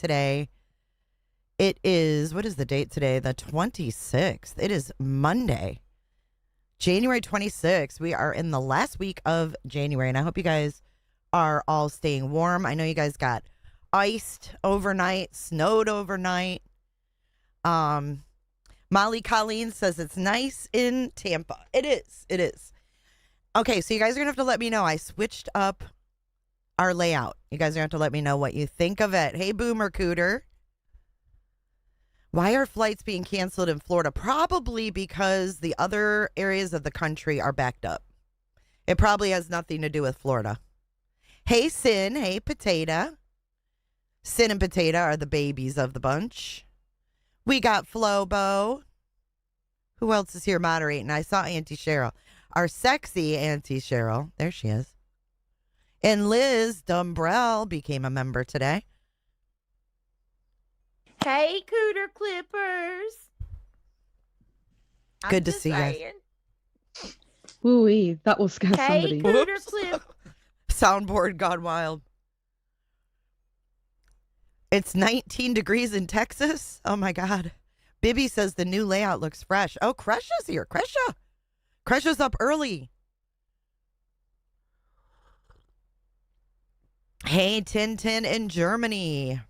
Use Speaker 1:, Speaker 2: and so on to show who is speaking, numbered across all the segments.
Speaker 1: today. It is, what is the date today? The 26th. It is Monday, January 26th. We are in the last week of January, and I hope you guys are all staying warm. I know you guys got iced overnight, snowed overnight. Molly Colleen says it's nice in Tampa. It is. It is. Okay, so you guys are going to have to let me know. I switched up our layout. You guys are going to have to let me know what you think of it. Hey, Boomer Cooter. Why are flights being canceled in Florida? Probably because the other areas of the country are backed up. It probably has nothing to do with Florida. Hey, Sin. Hey, Potato. Sin and Potato are the babies of the bunch. We got Flobo. Who else is here moderating? I saw Auntie Cheryl. Our sexy Auntie Cheryl. There she is. And Liz Dumbrell became a member today.
Speaker 2: Hey, Cooter Clippers.
Speaker 1: Good to see you guys.
Speaker 3: Ooh-wee, that will scare somebody.
Speaker 2: Hey, Cooter Clip.
Speaker 1: Soundboard gone wild. It's 19 degrees in Texas. Oh, my God. Bibby says the new layout looks fresh. Oh, Kresha's here. Kresha's up early. Hey, Tintin in Germany.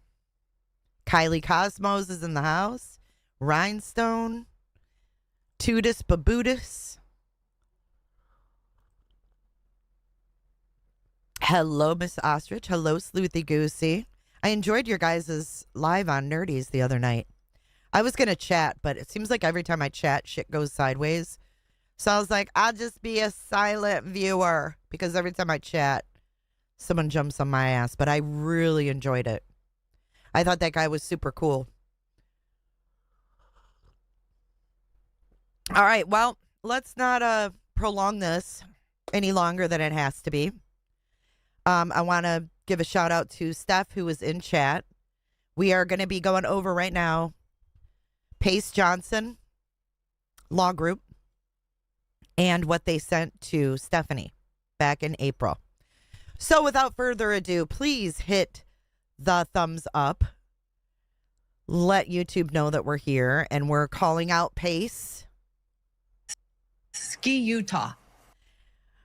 Speaker 1: Kylie Cosmos is in the house. Rhinestone. Tudis Babudis. Hello, Miss Ostrich. Hello, Sleuthy Goosey. I enjoyed your guys' live on Nerdies the other night. I was going to chat, but it seems like every time I chat, shit goes sideways. So I was like, I'll just be a silent viewer because every time I chat, someone jumps on my ass. But I really enjoyed it. I thought that guy was super cool. All right, well, let's not prolong this any longer than it has to be. I want to give a shout out to Steph, who was in chat. We are going to be going over right now Pace Johnson Law Group and what they sent to Stephanie back in April. So without further ado, please hit the thumbs up. Let YouTube know that we're here and we're calling out Pace.
Speaker 4: Ski, Utah.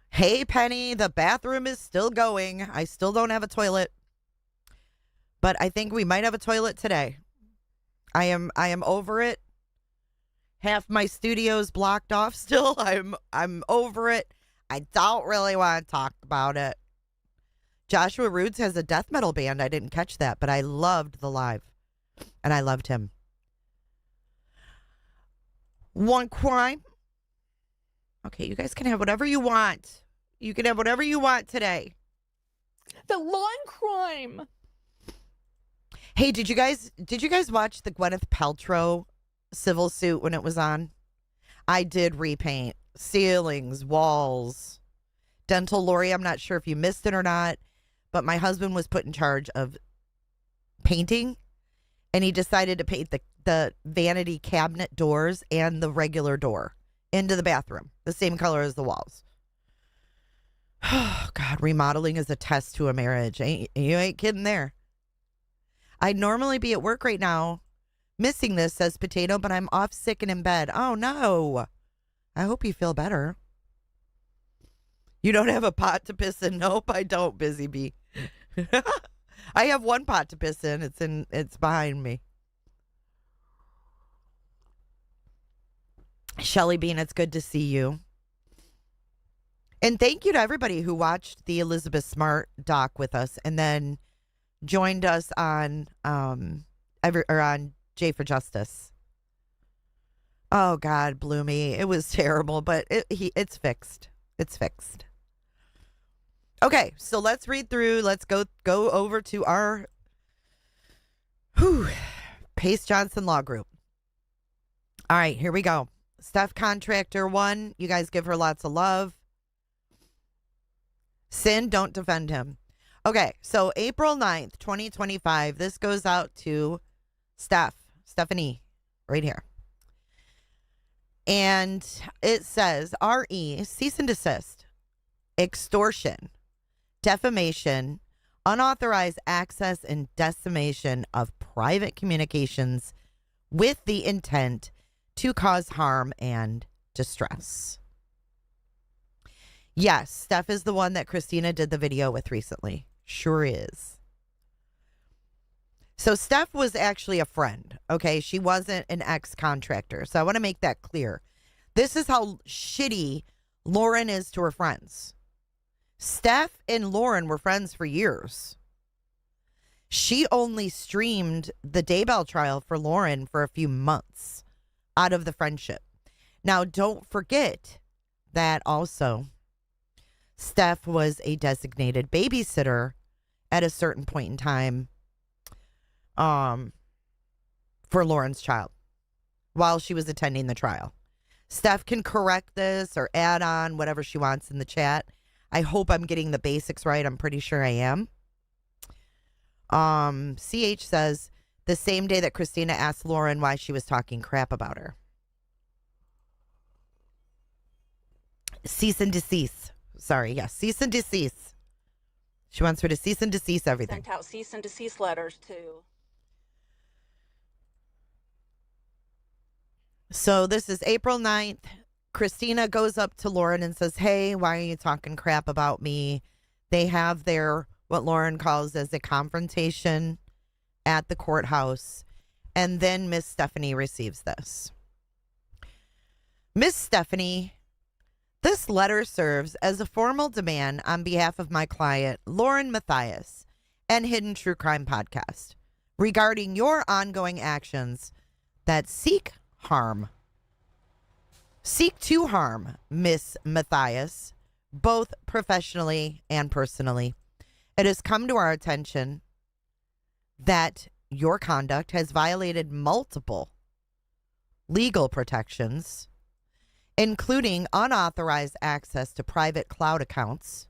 Speaker 1: Hey, Penny, the bathroom is still going. I still don't have a toilet, but I think we might have a toilet today. I am over it. Half my studio's blocked off still. I'm over it. I don't really want to talk about it. Joshua Roots has a death metal band. I didn't catch that, but I loved the live, and I loved him. One crime. Okay, you guys can have whatever you want. You can have whatever you want today.
Speaker 2: The lawn crime.
Speaker 1: Hey, did you guys watch the Gwyneth Paltrow civil suit when it was on? I did repaint ceilings, walls, dental Lori. I'm not sure if you missed it or not, but my husband was put in charge of painting, and he decided to paint the vanity cabinet doors and the regular door into the bathroom the same color as the walls. Oh, God, remodeling is a test to a marriage. You ain't kidding there. I'd normally be at work right now missing this, says Potato, but I'm off sick and in bed. Oh, no. I hope you feel better. You don't have a pot to piss in? Nope, I don't, Busy Bee. I have one pot to piss in. It's behind me. Shelly Bean, it's good to see you. And thank you to everybody who watched the Elizabeth Smart doc with us and then joined us on on J for Justice. Oh God, Bloomy, it was terrible, but it's fixed. It's fixed. Okay, so let's read through. Let's go over to our Pace Johnson Law Group. All right, here we go. Steph Contractor 1, you guys give her lots of love. Sin, don't defend him. Okay, so April 9th, 2025. This goes out to Stephanie, right here. And it says, RE, cease and desist, extortion, defamation, unauthorized access and dissemination of private communications with the intent to cause harm and distress. Yes, Steph is the one that Christina did the video with recently. Sure is. So Steph was actually a friend, okay? She wasn't an ex-contractor. So I want to make that clear. This is how shitty Lauren is to her friends. Steph and Lauren were friends for years. She only streamed the Daybell trial for Lauren for a few months out of the friendship. Now, don't forget that also Steph was a designated babysitter at a certain point in time for Lauren's child while she was attending the trial. Steph can correct this or add on whatever she wants in the chat. I hope I'm getting the basics right. I'm pretty sure I am. CH says the same day that Christina asked Lauren why she was talking crap about her. Cease and desist. Sorry, yes, cease and desist. She wants her to cease and desist everything.
Speaker 3: Sent out cease and desist letters to.
Speaker 1: So this is April 9th. Christina goes up to Lauren and says, hey, why are you talking crap about me? They have their, what Lauren calls as a confrontation at the courthouse. And then Miss Stephanie receives this. Miss Stephanie, this letter serves as a formal demand on behalf of my client, Lauren Matthias, and Hidden True Crime Podcast regarding your ongoing actions that seek to harm Miss Matthias, both professionally and personally. It has come to our attention that your conduct has violated multiple legal protections, including unauthorized access to private cloud accounts,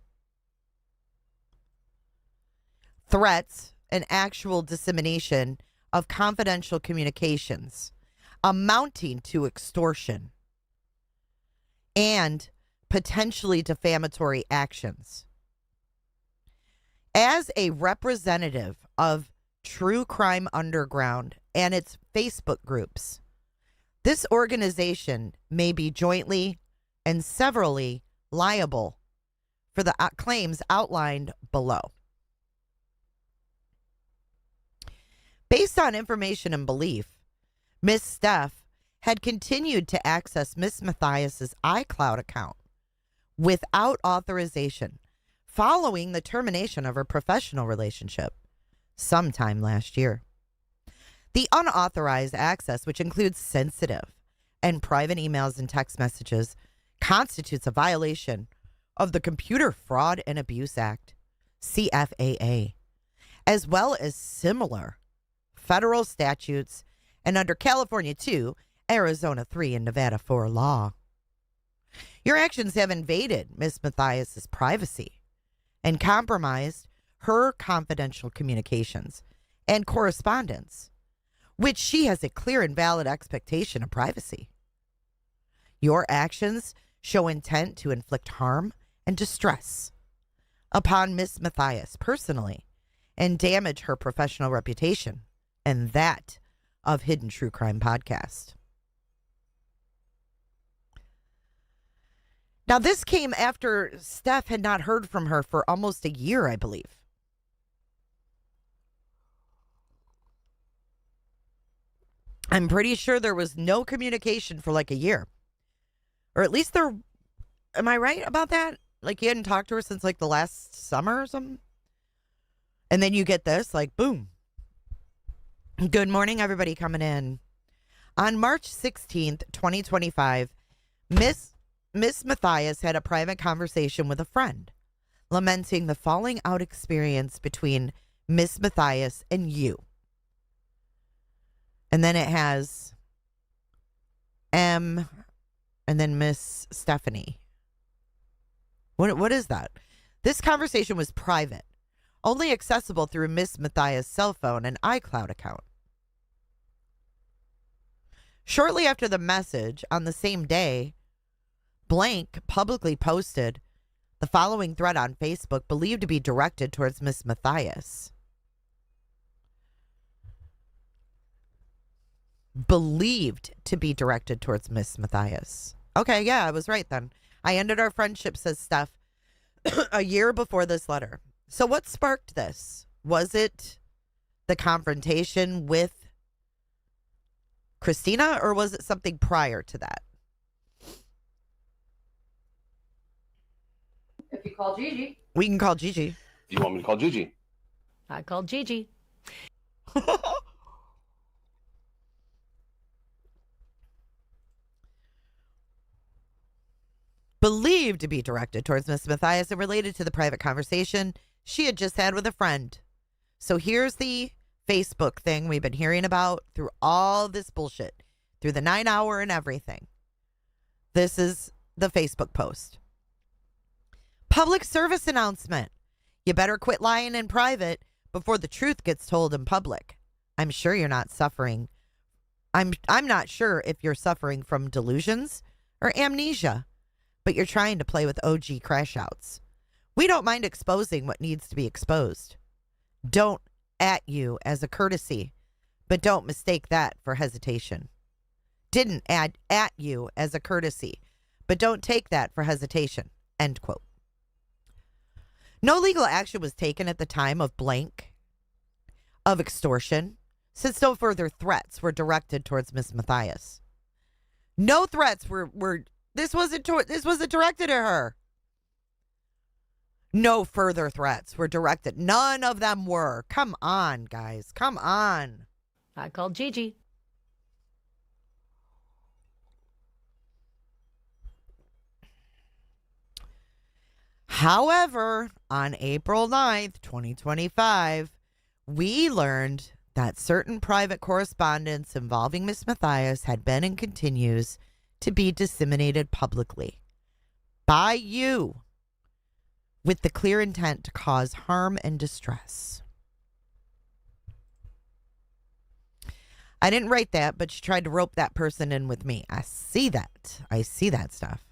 Speaker 1: threats, and actual dissemination of confidential communications amounting to extortion, and potentially defamatory actions. As a representative of True Crime Underground and its Facebook groups, this organization may be jointly and severally liable for the claims outlined below. Based on information and belief, Miss Steph had continued to access Miss Matthias's iCloud account without authorization following the termination of her professional relationship sometime last year. The unauthorized access, which includes sensitive and private emails and text messages, constitutes a violation of the Computer Fraud and Abuse Act, CFAA, as well as similar federal statutes and under California 2, Arizona 3, and Nevada 4 law. Your actions have invaded Miss Matthias's privacy and compromised her confidential communications and correspondence, which she has a clear and valid expectation of privacy. Your actions show intent to inflict harm and distress upon Miss Matthias personally and damage her professional reputation and that of Hidden True Crime Podcast. Now, this came after Steph had not heard from her for almost a year, I believe. I'm pretty sure there was no communication for like a year. Or at least there, am I right about that? Like you hadn't talked to her since like the last summer or something? And then you get this, like, boom. Good morning, everybody coming in. On March 16th, 2025, Miss Matthias had a private conversation with a friend, lamenting the falling out experience between Miss Matthias and you. And then it has M and then Miss Stephanie. What is that? This conversation was private, only accessible through Miss Matthias' cell phone and iCloud account. Shortly after the message, on the same day, Blank publicly posted The following thread on Facebook, believed to be directed towards Miss Matthias. Believed to be directed towards Miss Matthias. Okay, yeah, I was right then. I ended our friendship, says Steph, a year before this letter. So what sparked this? Was it the confrontation with Christina, or was it something prior to that?
Speaker 4: If you call Gigi.
Speaker 1: We can call Gigi.
Speaker 5: You want me to call Gigi?
Speaker 2: I called Gigi.
Speaker 1: Believed to be directed towards Miss Matthias and related to the private conversation she had just had with a friend. So here's the Facebook thing we've been hearing about through all this bullshit, through the 9 hour and everything. This is the Facebook post. Public service announcement. You better quit lying in private before the truth gets told in public. I'm sure you're not suffering. I'm not sure if you're suffering from delusions or amnesia, but you're trying to play with OG crash outs. We don't mind exposing what needs to be exposed. Don't at you as a courtesy, but don't mistake that for hesitation. Didn't add at you as a courtesy, but don't take that for hesitation. End quote. No legal action was taken at the time of blank of extortion, since no further threats were directed towards Miss Matthias. No threats were this wasn't directed at her. No further threats were directed. None of them were. Come on, guys. Come on.
Speaker 2: I called Gigi.
Speaker 1: However, on April 9th, 2025, we learned that certain private correspondence involving Miss Matthias had been and continues to be disseminated publicly by you with the clear intent to cause harm and distress. I didn't write that, but she tried to rope that person in with me. I see that. I see that stuff.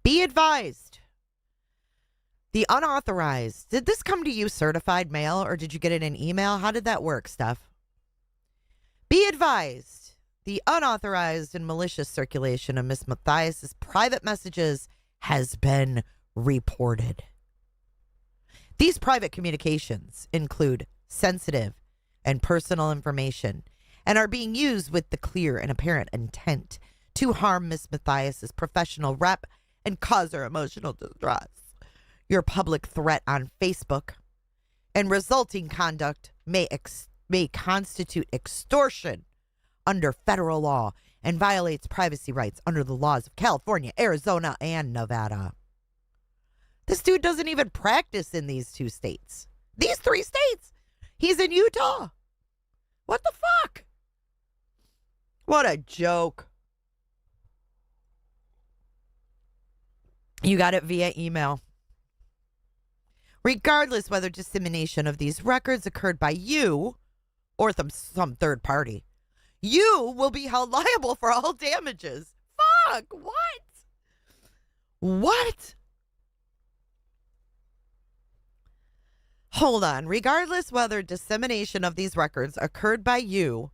Speaker 1: Be advised. The unauthorized. Did this come to you certified mail, or did you get it in email? How did that work, Steph? Be advised. The unauthorized and malicious circulation of Miss Matthias's private messages has been reported. These private communications include sensitive and personal information and are being used with the clear and apparent intent to harm Miss Matthias's professional rep and cause her emotional distress. Your public threat on Facebook and resulting conduct may constitute extortion under federal law and violates privacy rights under the laws of California, Arizona, and Nevada. This dude doesn't even practice in these 2 states. These 3 states. He's in Utah. What the fuck? What a joke. You got it via email. Regardless whether dissemination of these records occurred by you or some third party, you will be held liable for all damages. Fuck, what? What? Hold on. Regardless whether dissemination of these records occurred by you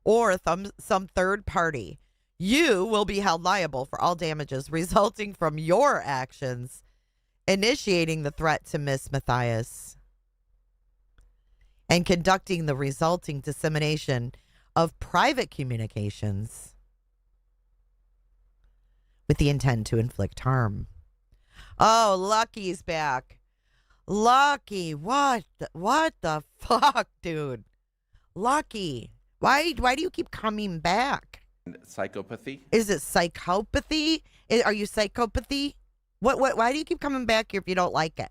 Speaker 1: or some third party, you will be held liable for all damages resulting from your actions initiating the threat to Miss Matthias and conducting the resulting dissemination of private communications with the intent to inflict harm. Oh, Lucky's back. Lucky, what the fuck, dude? Lucky, why do you keep coming back?
Speaker 5: Psychopathy.
Speaker 1: Is it psychopathy? Are you psychopathy? Why do you keep coming back here if you don't like it?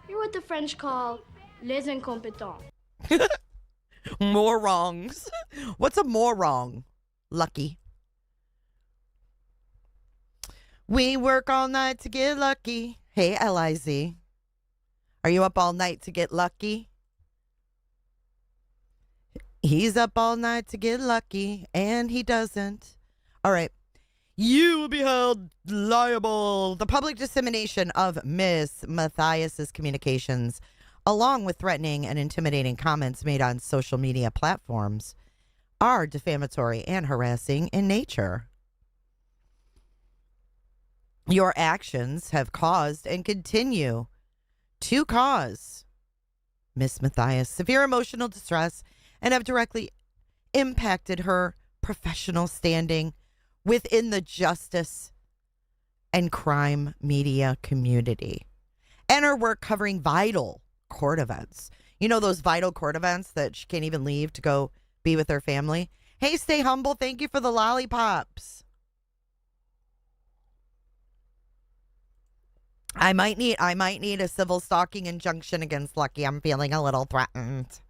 Speaker 6: You're what the French call les incompetents.
Speaker 1: More wrongs. What's a more wrong? Lucky. We work all night to get lucky. Hey, Liz. Are you up all night to get lucky? He's up all night to get lucky, and he doesn't. All right. You will be held liable. The public dissemination of Miss Matthias's communications, along with threatening and intimidating comments made on social media platforms, are defamatory and harassing in nature. Your actions have caused and continue to cause Miss Matthias severe emotional distress and have directly impacted her professional standing within the justice and crime media community, and her work covering vital court events. You know, those vital court events that she can't even leave to go be with her family. Hey, stay humble. Thank you for the lollipops. I might need a civil stalking injunction against Lucky. I'm feeling a little threatened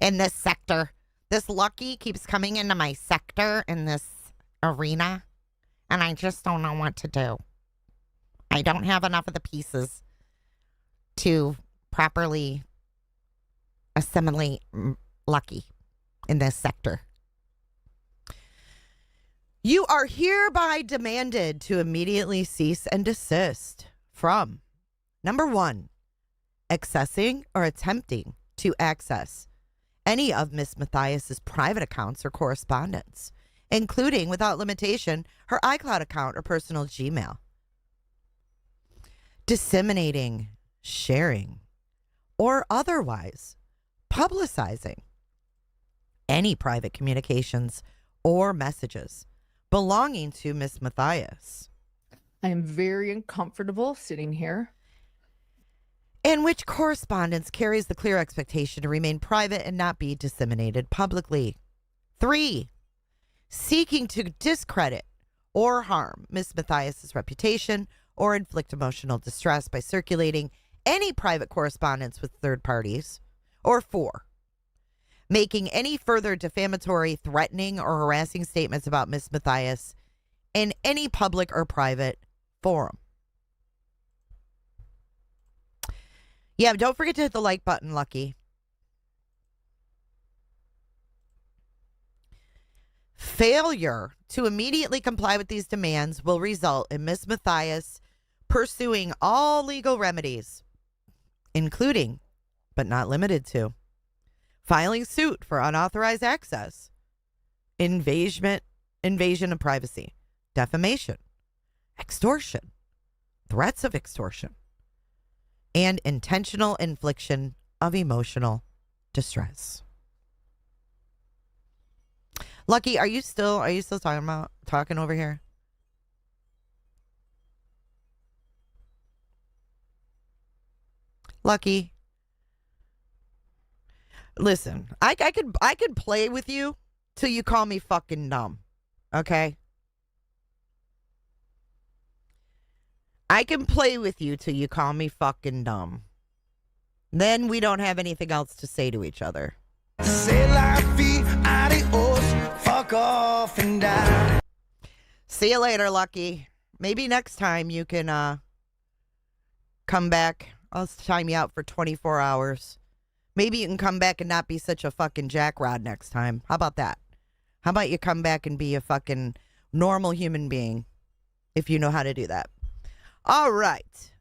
Speaker 1: in this sector. This Lucky keeps coming into my sector in this arena, and I just don't know what to do. I don't have enough of the pieces to properly assimilate Lucky in this sector. You are hereby demanded to immediately cease and desist from, number 1, accessing or attempting to access any of Miss Matthias's private accounts or correspondence, including, without limitation, her iCloud account or personal Gmail. Disseminating, sharing, or otherwise publicizing any private communications or messages belonging to Miss Matthias,
Speaker 4: I am very uncomfortable sitting here.
Speaker 1: in which correspondence carries the clear expectation to remain private and not be disseminated publicly. 3, seeking to discredit or harm Miss Matthias's reputation or inflict emotional distress by circulating any private correspondence with third parties. Or 4, making any further defamatory, threatening, or harassing statements about Miss Matthias in any public or private forum. Yeah, don't forget to hit the like button, Lucky. Failure to immediately comply with these demands will result in Miss Matthias pursuing all legal remedies, including, but not limited to, filing suit for unauthorized access, invasion of privacy, defamation, extortion, threats of extortion, and intentional infliction of emotional distress. Lucky, are you still talking over here? Lucky. Listen, I could play with you till you call me fucking dumb. Okay? I can play with you till you call me fucking dumb. Then we don't have anything else to say to each other.
Speaker 7: C'est la vie, adios, fuck off and die.
Speaker 1: See you later, Lucky. Maybe next time you can come back. I'll time you out for 24 hours. Maybe you can come back and not be such a fucking jackrod next time. How about that? How about you come back and be a fucking normal human being if you know how to do that? All right.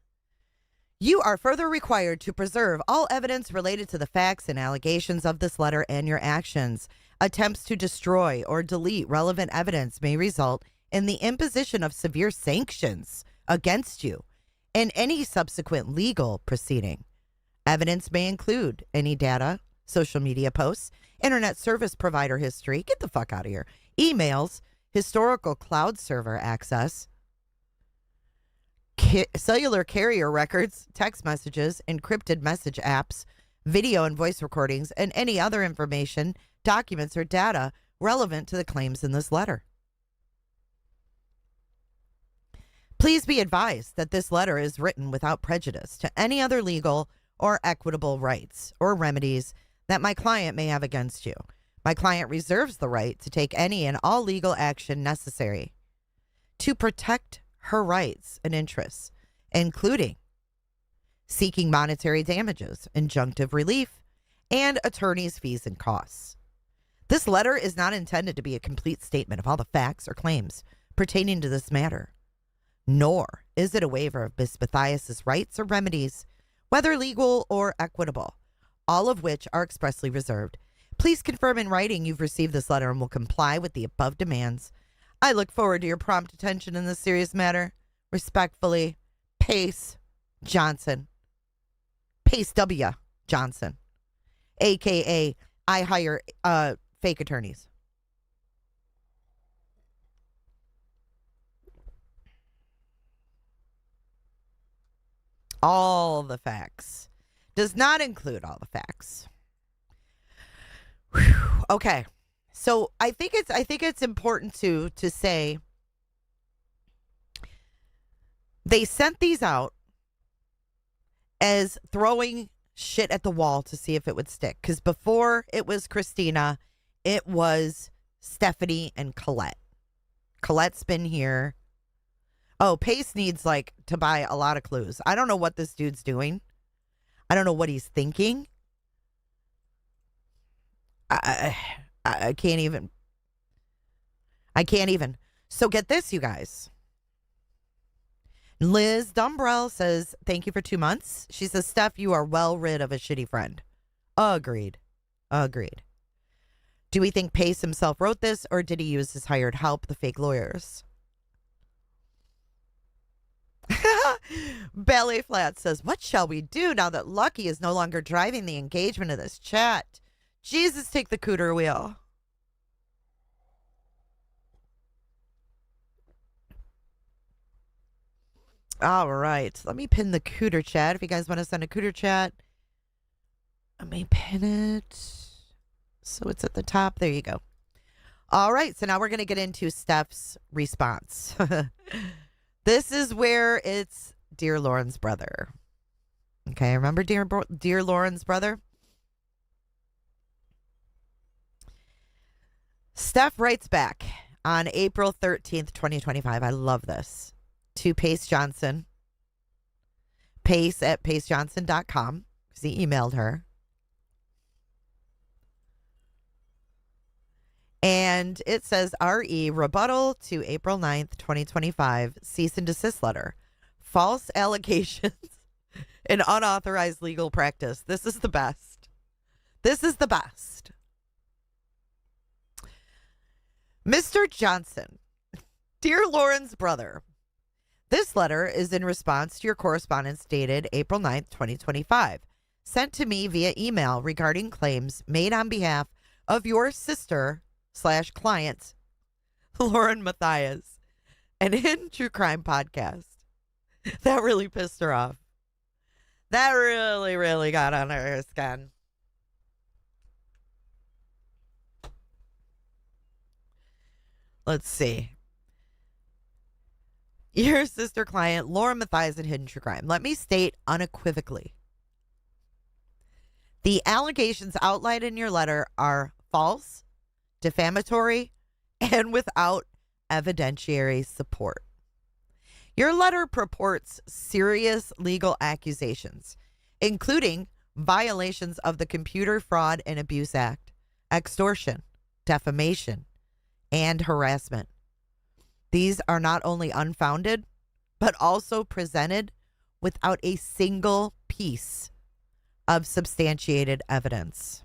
Speaker 1: You are further required to preserve all evidence related to the facts and allegations of this letter and your actions. Attempts to destroy or delete relevant evidence may result in the imposition of severe sanctions against you in any subsequent legal proceeding. Evidence may include any data, social media posts, internet service provider history, get the fuck out of here, emails, historical cloud server access, cellular carrier records, text messages, encrypted message apps, video and voice recordings, and any other information, documents, or data relevant to the claims in this letter. Please be advised that this letter is written without prejudice to any other legal or equitable rights or remedies that my client may have against you. My client reserves the right to take any and all legal action necessary to protect her rights and interests, including seeking monetary damages, injunctive relief, and attorney's fees and costs. This letter is not intended to be a complete statement of all the facts or claims pertaining to this matter, nor is it a waiver of Ms. Matthias's rights or remedies, whether legal or equitable, all of which are expressly reserved. Please confirm in writing you've received this letter and will comply with the above demands. I look forward to your prompt attention in this serious matter. Respectfully, Pace Johnson. Pace W. Johnson, a.k.a. I hire fake attorneys. All the facts. Does not include all the facts. Whew. Okay. So I think it's important to say they sent these out as throwing shit at the wall to see if it would stick. Because before it was Christina, it was Stephanie and Colette. Colette's been here. Oh, Pace needs to buy a lot of clues. I don't know what this dude's doing. I don't know what he's thinking. I can't even. I can't even. So get this, you guys. Liz Dumbrell says, thank you for 2 months. She says, Steph, you are well rid of a shitty friend. Agreed. Agreed. Do we think Pace himself wrote this, or did he use his hired help, the fake lawyers? Ballet Flat says, what shall we do now that Lucky is no longer driving the engagement of this chat? Jesus, take the cooter wheel. All right. Let me pin the cooter chat. If you guys want to send a cooter chat, let me pin it so it's at the top. There you go. All right. So now we're going to get into Steph's response. This is where it's Dear Lauren's brother. Okay. Remember Dear Lauren's brother? Steph writes back on April 13th, 2025. I love this. To Pace Johnson. Pace at pacejohnson.com. Because he emailed her. And it says, RE rebuttal to April 9th, 2025. Cease and desist letter. False allegations and unauthorized legal practice. This is the best. This is the best. Mr. Johnson, Dear Lauren's brother, this letter is in response to your correspondence dated April 9th, 2025, sent to me via email regarding claims made on behalf of your sister/client, Lauren Matthias, an in true crime podcast. That really pissed her off. That really, really got on her skin. Let's see. Your sister client, Lauren Matthias, and Hidden True Crime. Let me state unequivocally. The allegations outlined in your letter are false, defamatory, and without evidentiary support. Your letter purports serious legal accusations, including violations of the Computer Fraud and Abuse Act, extortion, defamation, and harassment. These are not only unfounded, but also presented without a single piece of substantiated evidence.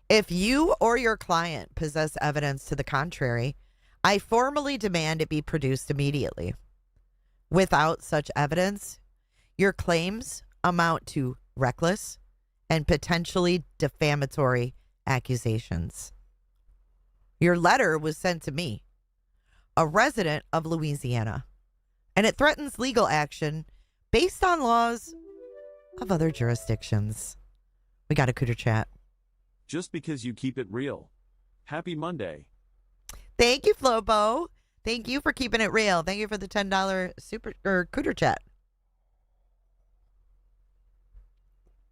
Speaker 1: If you or your client possess evidence to the contrary, I formally demand it be produced immediately. Without such evidence, your claims amount to reckless and potentially defamatory accusations. Your letter was sent to me, a resident of Louisiana, and it threatens legal action based on laws of other jurisdictions. We got a cooter chat.
Speaker 8: Just because you keep it real. Happy Monday.
Speaker 1: Thank you, Flobo. Thank you for keeping it real. Thank you for the $10 super or cooter chat.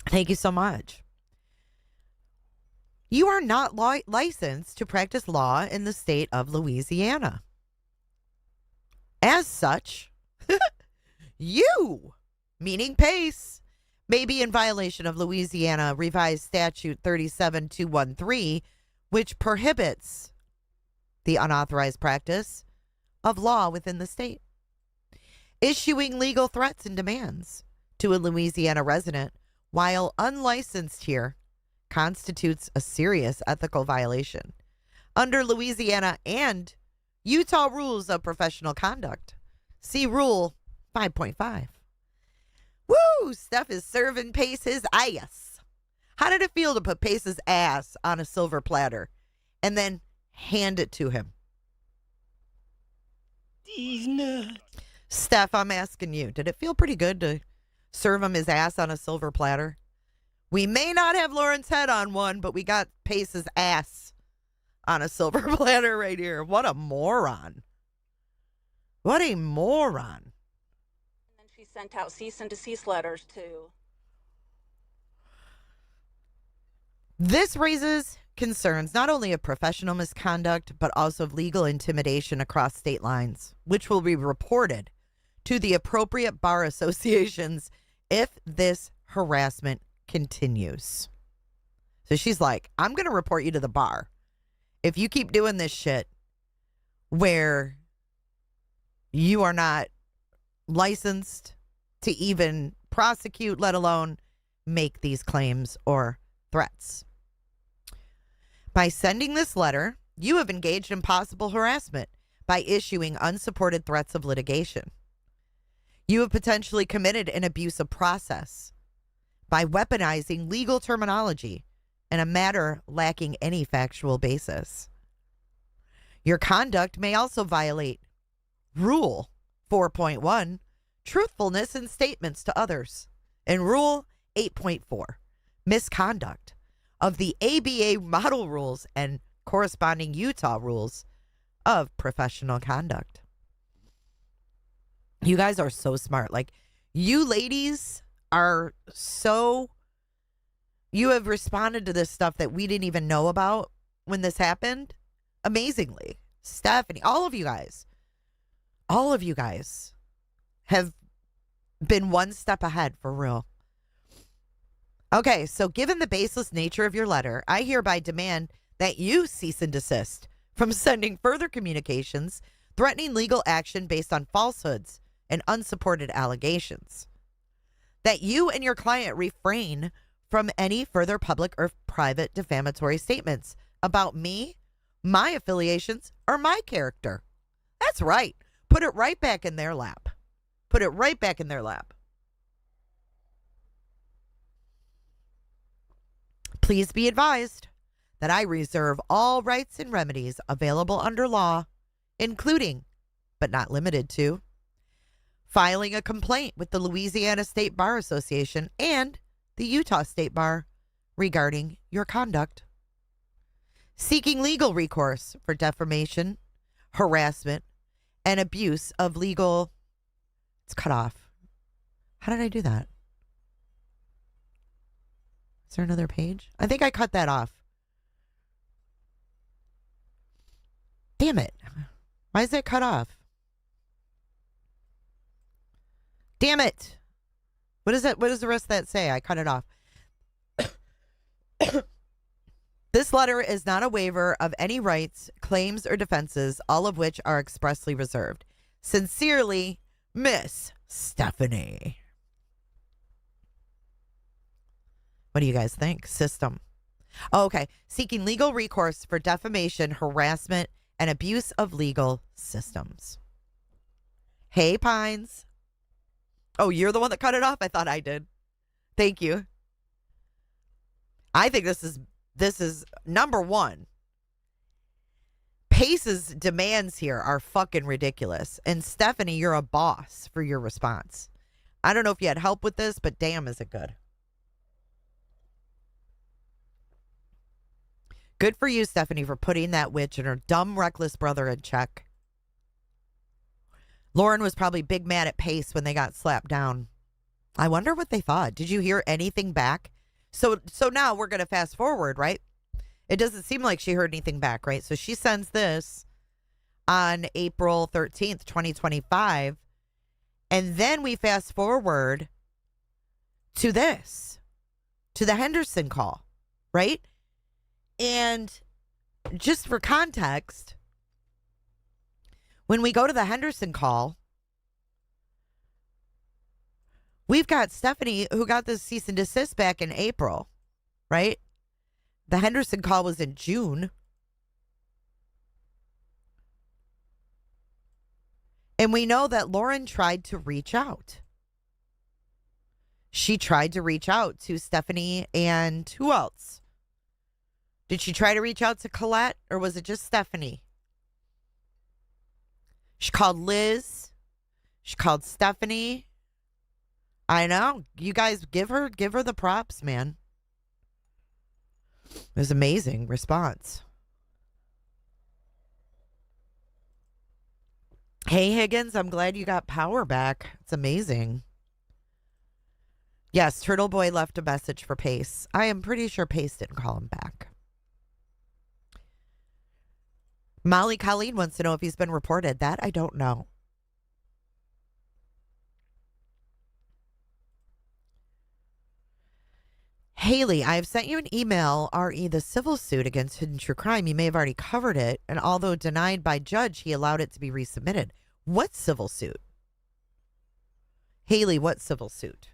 Speaker 1: Thank you so much. You are not licensed to practice law in the state of Louisiana. As such, you, meaning Pace, may be in violation of Louisiana Revised Statute 37213, which prohibits the unauthorized practice of law within the state. Issuing legal threats and demands to a Louisiana resident while unlicensed here constitutes a serious ethical violation under Louisiana and Utah rules of professional conduct. See Rule 5.5. Woo! Steph is serving Pace's ass. How did it feel to put Pace's ass on a silver platter and then hand it to him?
Speaker 7: These nuts.
Speaker 1: Steph, I'm asking you, did it feel pretty good to serve him his ass on a silver platter? We may not have Lauren's head on one, but we got Pace's ass on a silver platter right here. What a moron. What a moron.
Speaker 3: And then she sent out cease and desist letters to.
Speaker 1: This raises concerns not only of professional misconduct, but also of legal intimidation across state lines, which will be reported to the appropriate bar associations if this harassment continues. So she's like, I'm going to report you to the bar. If you keep doing this shit where you are not licensed to even prosecute, let alone make these claims or threats. By sending this letter, you have engaged in possible harassment by issuing unsupported threats of litigation. You have potentially committed an abuse of process by weaponizing legal terminology in a matter lacking any factual basis. Your conduct may also violate Rule 4.1, truthfulness in statements to others, and Rule 8.4, misconduct of the ABA model rules and corresponding Utah rules of professional conduct. You guys are so smart. Like, you ladies are so, you have responded to this stuff that we didn't even know about when this happened. Amazingly. Stephanie, all of you guys have been one step ahead for real. Okay, so given the baseless nature of your letter, I hereby demand that you cease and desist from sending further communications threatening legal action based on falsehoods and unsupported allegations. That you and your client refrain from any further public or private defamatory statements about me, my affiliations, or my character. That's right. Put it right back in their lap. Put it right back in their lap. Please be advised that I reserve all rights and remedies available under law, including, but not limited to, filing a complaint with the Louisiana State Bar Association and the Utah State Bar regarding your conduct, seeking legal recourse for defamation, harassment, and abuse of legal... It's cut off. How did I do that? Is there another page? I think I cut that off. Damn it. Why is that cut off? Damn it. What is that? What does the rest of that say? I cut it off. This letter is not a waiver of any rights, claims, or defenses, all of which are expressly reserved. Sincerely, Miss Stephanie. What do you guys think? System. Oh, okay. Seeking legal recourse for defamation, harassment, and abuse of legal systems. Hey, Pines. Oh, you're the one that cut it off? I thought I did. Thank you. I think this is number one. Pace's demands here are fucking ridiculous. And Stephanie, you're a boss for your response. I don't know if you had help with this, but damn, is it good. Good for you, Stephanie, for putting that witch and her dumb, reckless brother in check. Lauren was probably big mad at Pace when they got slapped down. I wonder what they thought. Did you hear anything back? So now we're going to fast forward, right? It doesn't seem like she heard anything back, right? So she sends this on April 13th, 2025. And then we fast forward to this, to the Henderson call, right? And just for context, when we go to the Henderson call, we've got Stephanie who got the cease and desist back in April, right? The Henderson call was in June. And we know that Lauren tried to reach out. She tried to reach out to Stephanie and who else? Did she try to reach out to Colette or was it just Stephanie? She called Liz. She called Stephanie. I know. You guys give her the props, man. It was amazing response. Hey, Higgins, I'm glad you got power back. It's amazing. Yes, Turtle Boy left a message for Pace. I am pretty sure Pace didn't call him back. Molly Colleen wants to know if he's been reported. That I don't know. Haley, I have sent you an email, RE, the civil suit against Hidden True Crime. You may have already covered it, and although denied by judge, he allowed it to be resubmitted. What civil suit? Haley, what civil suit?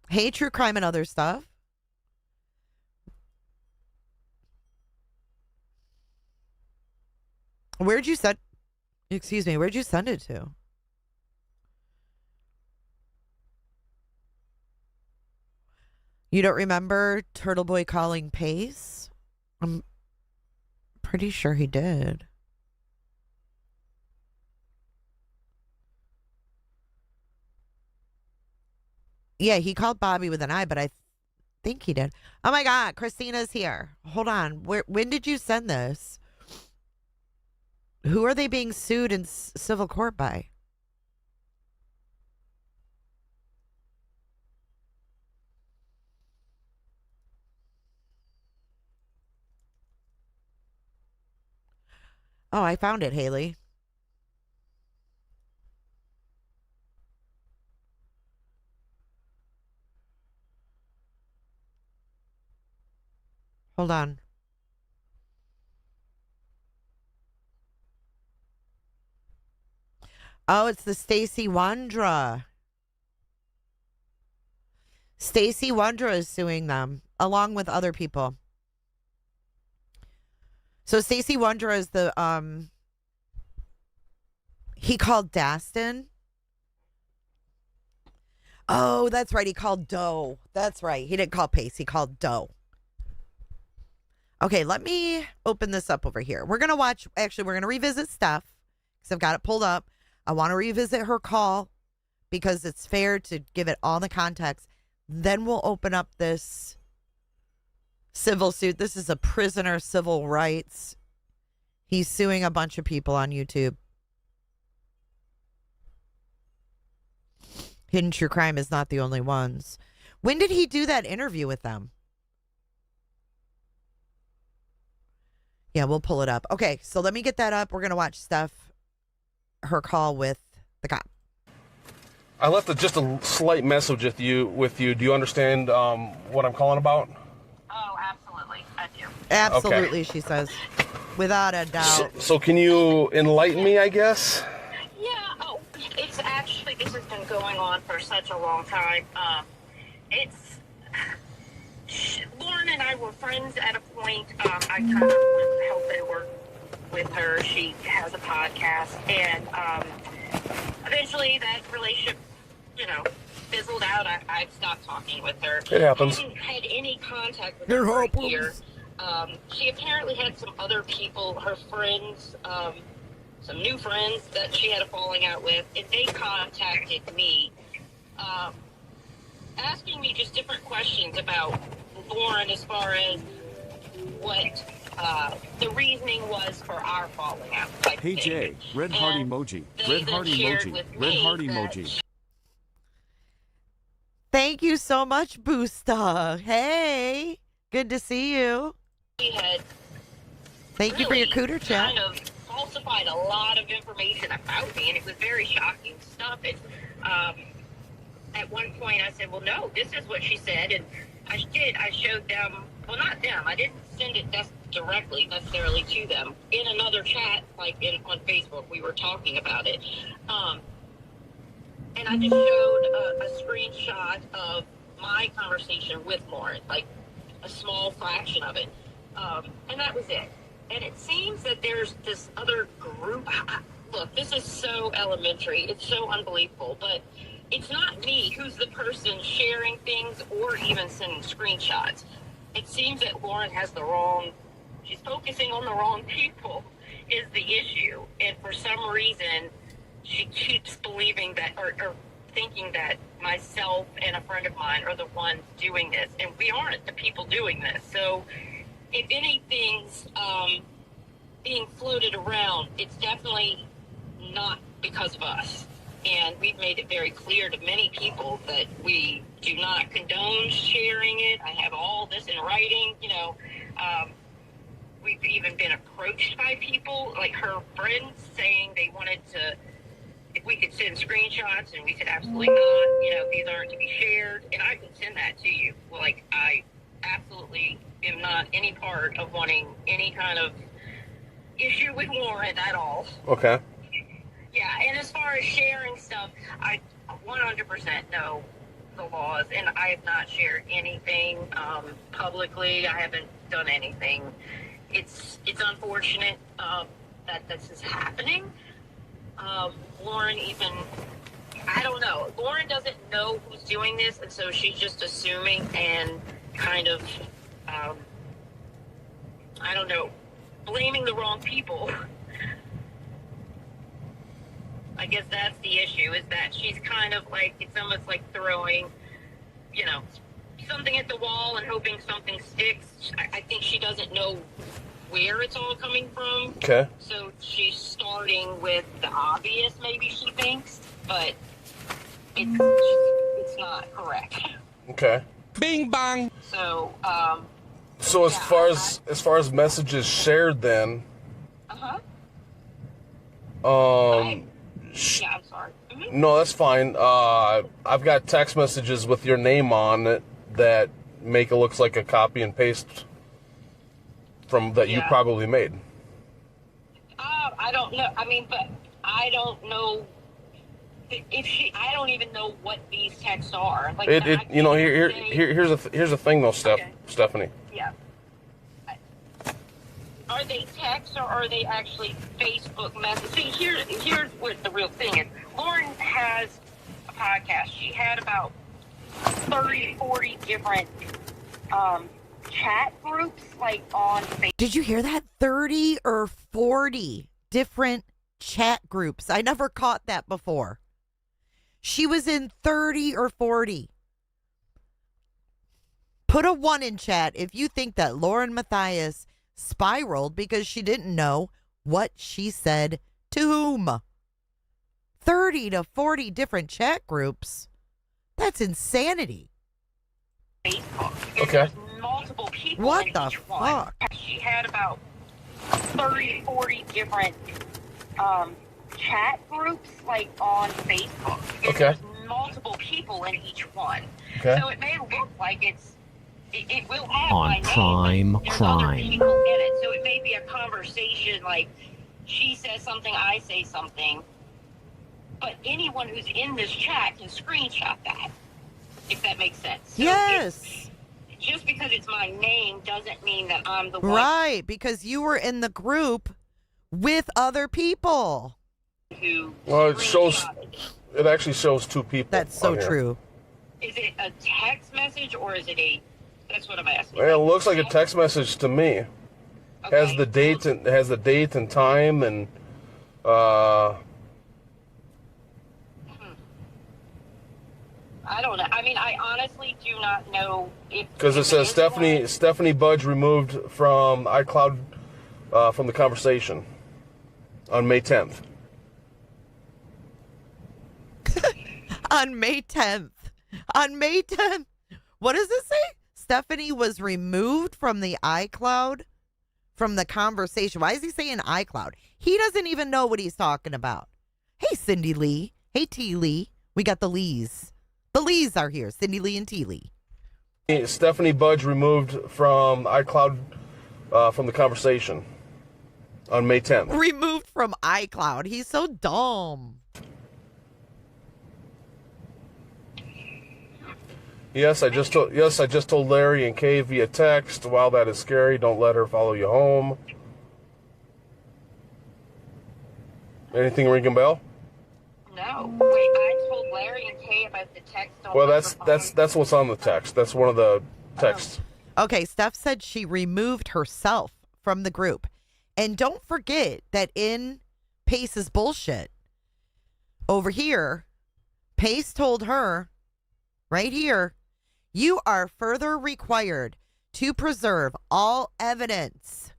Speaker 1: Hey, True Crime and other stuff. Where'd you send it to? You don't remember Turtle Boy calling Pace? I'm pretty sure he did. Yeah, he called Bobby with an I, but I think he did. Oh my God, Christina's here. Hold on. When did you send this? Who are they being sued in civil court by? Oh, I found it, Haley. Hold on. Oh, it's the Stacy Wandra. Stacy Wandra is suing them, along with other people. So Stacy Wandra is the, he called Daston. Oh, that's right. He called Doe. That's right. He didn't call Pace. He called Doe. Okay, let me open this up over here. We're going to watch, actually, we're going to revisit Steph because I've got it pulled up. I want to revisit her call because it's fair to give it all the context. Then we'll open up this civil suit. This is a prisoner civil rights. He's suing a bunch of people on YouTube. Hidden True Crime is not the only ones. When did he do that interview with them? Yeah, we'll pull it up. Okay, so let me get that up. We're going to watch Steph, her call with the cop.
Speaker 9: I left just a slight message with you. Do you understand what I'm calling about?
Speaker 3: Oh, absolutely. I do.
Speaker 1: Absolutely,
Speaker 9: Okay.
Speaker 1: She says. Without a doubt.
Speaker 9: So can you enlighten me, I guess?
Speaker 3: Yeah. Oh, it's actually, this has been going on for such a long time. Lauren and I were friends at a point. I kind of was helping work with her. She has a podcast, and eventually that relationship, fizzled out. I stopped talking with her.
Speaker 9: It happens.
Speaker 3: I hadn't had any contact with her for a year. She apparently had some other people, her friends, some new friends that she had a falling out with, and they contacted me, asking me just different questions about Lauren as far as what the reasoning was for our falling out.
Speaker 8: Hey Jay, red heart emoji, red heart emoji, red heart emoji.
Speaker 1: Thank you so much, Boosta. Hey, good to see you.
Speaker 3: She had
Speaker 1: Thank you for your cooter chat.
Speaker 3: kind of false falsified a lot of information about me, and it was very shocking stuff. And at one point I said, well, no, this is what she said. And I did. I showed them, well, not them. I didn't send it directly necessarily to them. In another chat, like on Facebook, we were talking about it. And I just showed a screenshot of my conversation with Lauren, like a small fraction of it. And that was it. And it seems that there's this other group. Look, this is so elementary. It's so unbelievable. But it's not me who's the person sharing things or even sending screenshots. It seems that Lauren has she's focusing on the wrong people is the issue. And for some reason, she keeps believing that or thinking that myself and a friend of mine are the ones doing this. And we aren't the people doing this. So if anything's being floated around, it's definitely not because of us. And we've made it very clear to many people that we do not condone sharing it. I have all this in writing, we've even been approached by people, like her friends, saying they wanted to, if we could send screenshots, and we said absolutely not, these aren't to be shared, and I can send that to you. Like, I absolutely am not any part of wanting any kind of issue with Lauren at all.
Speaker 9: Okay.
Speaker 3: Yeah, and as far as sharing stuff, I 100% know the laws, and I have not shared anything publicly. I haven't done anything. It's unfortunate that this is happening. Lauren even, I don't know. Lauren doesn't know who's doing this, and so she's just assuming and kind of, I don't know, blaming the wrong people. I guess that's the issue, is that she's kind of like, it's almost like throwing, something at the wall and hoping something sticks. I think she doesn't know where it's all coming from.
Speaker 9: Okay.
Speaker 3: So she's starting with the obvious, maybe she thinks, but it's not correct.
Speaker 9: Okay.
Speaker 5: Bing bang.
Speaker 3: So,
Speaker 9: So as far as messages shared, then.
Speaker 3: Yeah, I'm sorry.
Speaker 9: No, that's fine. I've got text messages with your name on it that make it look like a copy and paste from that you probably made.
Speaker 3: I don't know. I mean, but I don't know I don't even know what these texts are. Like,
Speaker 9: here's the thing though, Stephanie.
Speaker 3: Yeah. Are they texts or are they actually Facebook messages? See, here's what the real thing is. Lauren has a podcast. She had about 30, 40 different chat groups, like, on Facebook.
Speaker 1: Did you hear that? 30 or 40 different chat groups. I never caught that before. She was in 30 or 40. Put a 1 in chat if you think that Lauren Matthias spiraled because she didn't know what she said to whom. 30 to 40 different chat groups. That's insanity.
Speaker 3: Facebook.
Speaker 9: Okay.
Speaker 3: There's multiple people
Speaker 1: What
Speaker 3: in
Speaker 1: the
Speaker 3: each one.
Speaker 1: fuck?
Speaker 3: She had about 30, 40 different chat groups, like, on Facebook.
Speaker 9: Okay.
Speaker 3: There's multiple people in each one.
Speaker 9: Okay.
Speaker 3: So it may look like it will have
Speaker 10: On
Speaker 3: my name,
Speaker 10: Prime
Speaker 3: but there's
Speaker 10: Crime.
Speaker 3: other people in it. So it may be a conversation, like, she says something, I say something. But anyone who's in this chat can screenshot that, if that makes sense. So
Speaker 1: Yes.
Speaker 3: just because it's my name doesn't mean that I'm the one
Speaker 1: Right, because you were in the group with other people.
Speaker 3: who
Speaker 9: Well,
Speaker 3: screenshotted it.
Speaker 9: it actually shows 2 people.
Speaker 1: That's so
Speaker 9: on here.
Speaker 1: true.
Speaker 3: Is it a text message or is it that's what I'm asking.
Speaker 9: Well, it looks like a text message to me.
Speaker 3: Okay.
Speaker 9: Has the date and time and
Speaker 3: I don't know. I mean, I honestly do not know if...
Speaker 9: because it says Stephanie Budge removed from iCloud from the conversation on May 10th.
Speaker 1: On May 10th. On May 10th. What does it say? Stephanie was removed from the iCloud from the conversation. Why is he saying iCloud? He doesn't even know what he's talking about. Hey, Cindy Lee. Hey, T. Lee. We got the Lees. The Lees are here. Cindy Lee and T. Lee.
Speaker 9: Stephanie Budge removed from iCloud from the conversation on May 10th.
Speaker 1: Removed from iCloud. He's so dumb.
Speaker 9: Yes, I just told Larry and Kay via text. While that is scary, don't let her follow you home. Anything ring a bell?
Speaker 3: No. Wait, I told Larry and Kay about the text.
Speaker 9: Well, that's what's on the text. That's one of the texts.
Speaker 1: Okay, Steph said she removed herself from the group. And don't forget that in Pace's bullshit, over here, Pace told her, right here, you are further required to preserve all evidence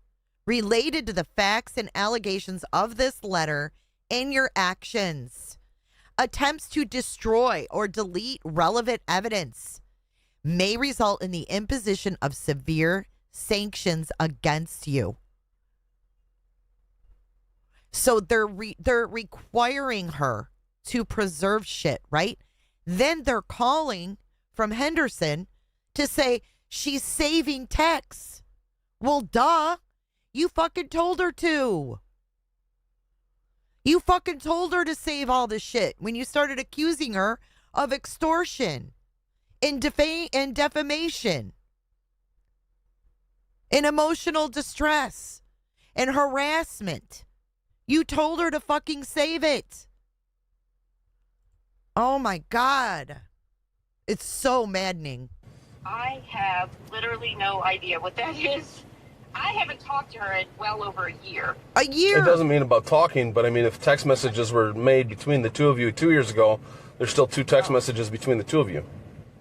Speaker 1: related to the facts and allegations of this letter in your actions. Attempts to destroy or delete relevant evidence may result in the imposition of severe sanctions against you. So they're requiring her to preserve shit, right? Then they're calling from Henderson to say she's saving texts. Well, duh. You fucking told her to. You fucking told her to save all this shit when you started accusing her of extortion and defamation and emotional distress and harassment. You told her to fucking save it. Oh my God. It's so maddening.
Speaker 3: I have literally no idea what that is. I haven't talked to her in well over a year.
Speaker 1: A year?
Speaker 9: It doesn't mean about talking, but I mean, if text messages were made between the two of you 2 years ago, there's still two text messages between the two of you.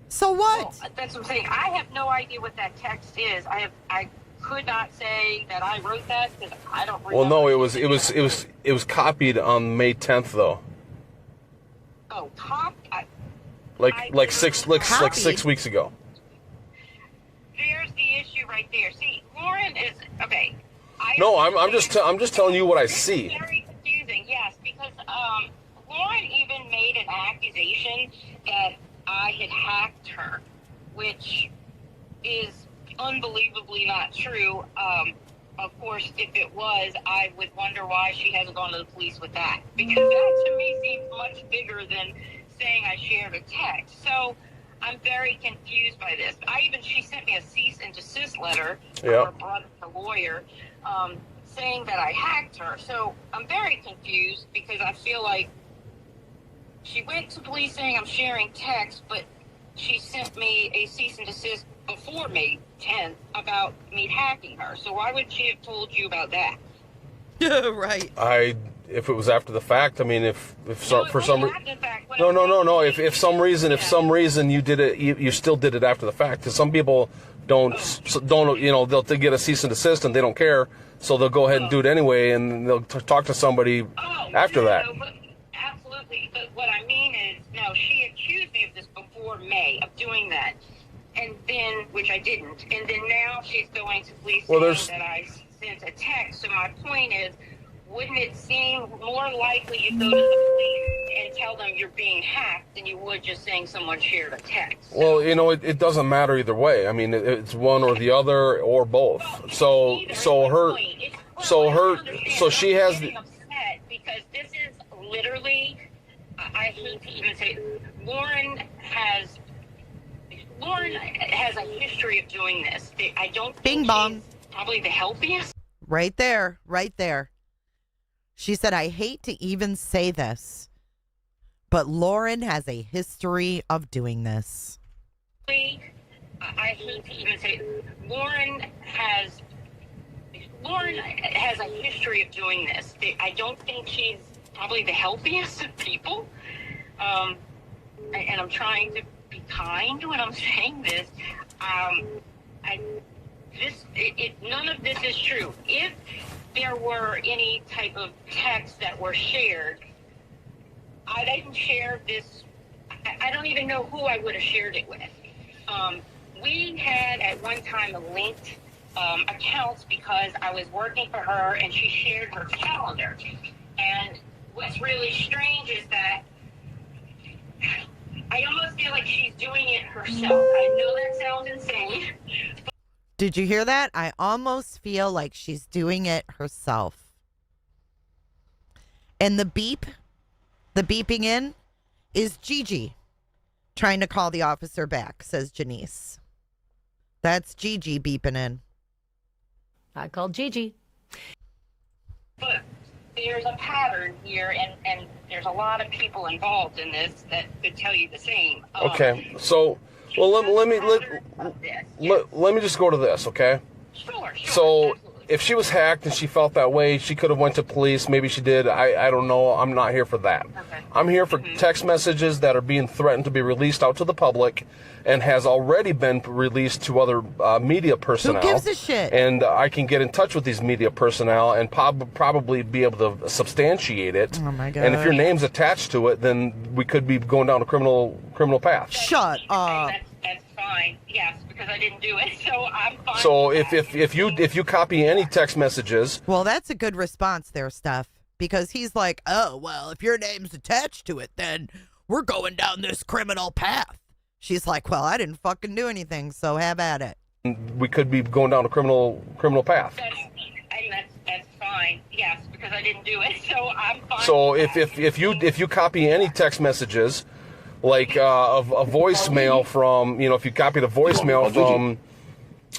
Speaker 1: So what?
Speaker 3: Well, that's what I'm saying. I have no idea what that text is. I could not say that I wrote that because I don't remember.
Speaker 9: Well, no, it was copied on May 10th though.
Speaker 3: Oh,
Speaker 9: Like 6 weeks ago.
Speaker 3: There's the issue right there. See, Lauren is okay.
Speaker 9: No, I'm just telling you what I see.
Speaker 3: It's very confusing, yes, because Lauren even made an accusation that I had hacked her, which is unbelievably not true. Of course, if it was, I would wonder why she hasn't gone to the police with that, because that to me seems much bigger than saying I shared a text. So I'm very confused by this. She sent me a cease and desist letter from her brother, the lawyer, saying that I hacked her. So I'm very confused because I feel like she went to police saying I'm sharing text, but she sent me a cease and desist before May 10th about me hacking her. So why would she have told you about that?
Speaker 1: Yeah, right.
Speaker 9: If it was after the fact, I mean, if for some reason,
Speaker 3: no.
Speaker 9: If some reason you did it, you still did it after the fact. Because some people don't, they'll get a cease and desist and they don't care, so they'll go ahead and do it anyway, and they'll talk to somebody after that.
Speaker 3: Absolutely, but what I mean is, no, she accused me of this before May of doing that, and then which I didn't, and then now she's going to police saying that I sent a text. So my point is, wouldn't it seem more likely you go to the police and tell them you're being hacked than you would just saying someone shared a text?
Speaker 9: Well, it doesn't matter either way. I mean, it's one or the other or both. So she has the.
Speaker 3: Upset because this is literally, I hate to even say, Lauren has a history of doing this. I don't think
Speaker 1: Bing bong.
Speaker 3: she's probably the healthiest.
Speaker 1: Right there. She said, I hate to even say this, but Lauren has a history of doing this.
Speaker 3: I hate to even say, Lauren has a history of doing this. I don't think she's probably the healthiest of people. And I'm trying to be kind when I'm saying this. None of this is true. If there were any type of text that were shared, I didn't share this. I don't even know who I would have shared it with. We had at one time a linked accounts because I was working for her and she shared her calendar. And what's really strange is that I almost feel like she's doing it herself. I know that sounds insane.
Speaker 1: Did you hear that? I almost feel like she's doing it herself. And the beeping in is Gigi trying to call the officer back, says Janice. That's Gigi beeping in.
Speaker 2: I called Gigi.
Speaker 3: But there's a pattern here, and there's a lot of people involved in this that could tell you the same.
Speaker 9: Okay, so, well, let me just go to this, okay?
Speaker 3: Sure,
Speaker 9: So,
Speaker 3: absolutely.
Speaker 9: if she was hacked and she felt that way, she could have went to police. Maybe she did. I don't know. I'm not here for that.
Speaker 3: Okay.
Speaker 9: I'm here for text messages that are being threatened to be released out to the public and has already been released to other media personnel.
Speaker 1: Who gives a shit?
Speaker 9: And I can get in touch with these media personnel and probably be able to substantiate it.
Speaker 1: Oh, my God.
Speaker 9: And if your name's attached to it, then we could be going down a criminal path.
Speaker 1: Shut up.
Speaker 3: That's fine. Yes, because I didn't do it, so I'm fine.
Speaker 9: So
Speaker 3: with that.
Speaker 9: if you copy any text messages,
Speaker 1: Well, that's a good response there, Steph, because he's like, oh, well, if your name's attached to it, then we're going down this criminal path. She's like, well, I didn't fucking do anything, so have at it.
Speaker 9: we could be going down a criminal path.
Speaker 3: That's fine. Yes, because I didn't do it, so I'm fine.
Speaker 9: So
Speaker 3: with that.
Speaker 9: if you copy any text messages, like a voicemail from, if you copied a voicemail from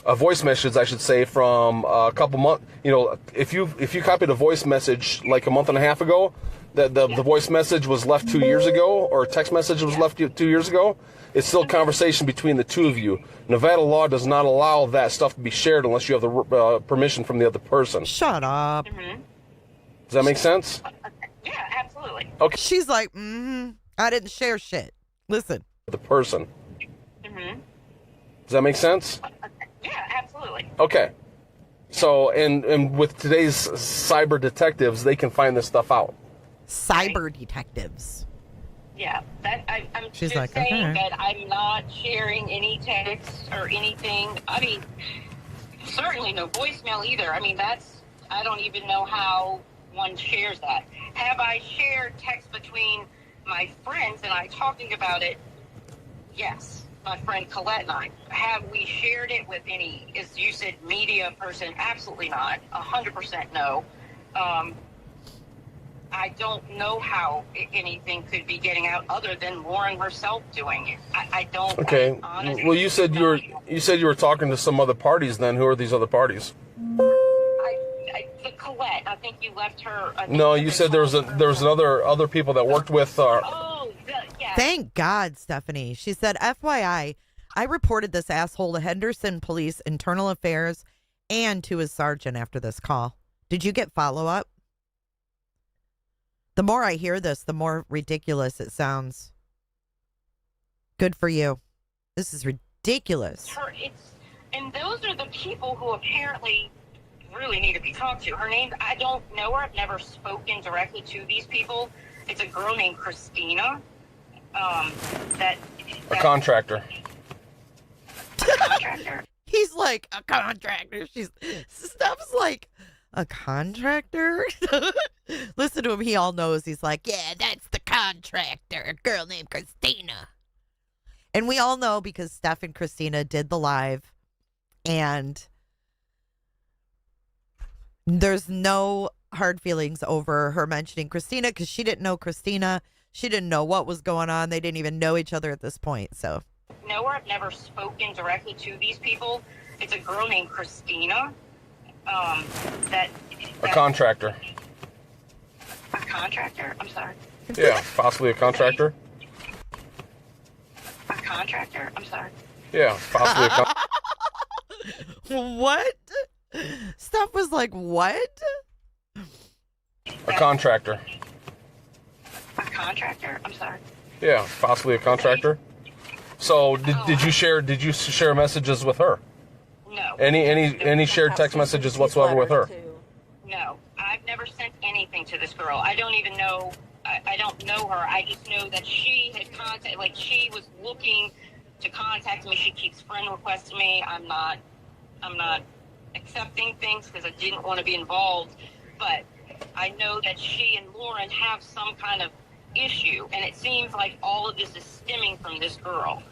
Speaker 9: a voice message, I should say, from a couple months, if you copied a voice message like a month and a half ago, the voice message was left 2 years ago, or a text message was left 2 years ago, it's still conversation between the two of you. Nevada law does not allow that stuff to be shared unless you have the permission from the other person.
Speaker 1: Shut up.
Speaker 3: Mm-hmm.
Speaker 9: Does that make sense?
Speaker 3: Yeah, absolutely.
Speaker 9: Okay.
Speaker 1: She's like, I didn't share shit. Listen.
Speaker 9: The person.
Speaker 3: Mm-hmm.
Speaker 9: Does that make sense?
Speaker 3: Yeah, absolutely.
Speaker 9: Okay. So, and with today's cyber detectives, they can find this stuff out.
Speaker 1: Cyber detectives.
Speaker 3: Yeah, I'm
Speaker 1: She's
Speaker 3: just
Speaker 1: like,
Speaker 3: saying
Speaker 1: okay.
Speaker 3: that I'm not sharing any texts or anything. I mean, certainly no voicemail either. I mean, I don't even know how one shares that. Have I shared text between my friends and I talking about it? Yes. My friend Colette and I. Have we shared it with any, as you said, media person? Absolutely not. 100% no. I don't know how anything could be getting out other than Lauren herself doing it. I don't.
Speaker 9: Okay.
Speaker 3: Honestly,
Speaker 9: Well, you said you were talking to some other parties. Then who are these other parties?
Speaker 3: The Colette. I think you left her.
Speaker 9: No, you said there was other people that worked with.
Speaker 3: Yeah.
Speaker 1: Thank God, Stephanie. She said, FYI, I reported this asshole to Henderson Police Internal Affairs and to his sergeant after this call. Did you get follow-up? The more I hear this, the more ridiculous it sounds. Good for you. This is ridiculous.
Speaker 3: And those are the people who apparently really need to be talked to. Her name, I don't know her. I've never spoken directly to these people. It's a girl named Christina. A
Speaker 9: contractor.
Speaker 3: Contractor.
Speaker 1: He's like, a contractor. Steph's like, a contractor? Listen to him. He all knows. He's like, yeah, that's the contractor. A girl named Christina. And we all know because Steph and Christina did the live. And there's no hard feelings over her mentioning Christina because she didn't know Christina. She didn't know what was going on. They didn't even know each other at this point. So,
Speaker 3: No, I've never spoken directly to these people. It's a girl named Christina. A
Speaker 9: contractor.
Speaker 3: A contractor? I'm sorry.
Speaker 9: Yeah, possibly a contractor.
Speaker 3: A contractor? I'm sorry.
Speaker 9: Yeah, possibly a contractor.
Speaker 1: What? Steph was like, what?
Speaker 9: A contractor.
Speaker 3: A contractor? I'm sorry.
Speaker 9: Yeah, possibly a contractor. So did you share messages with her?
Speaker 3: No.
Speaker 9: Any shared text messages whatsoever with her?
Speaker 3: No. I've never sent anything to this girl. I don't even know. I don't know her. I just know that she had she was looking to contact me. She keeps friend requesting me. I'm not accepting things because I didn't want to be involved. But I know that she and Lauren have some kind of issue, and it seems like all of this is stemming from this girl.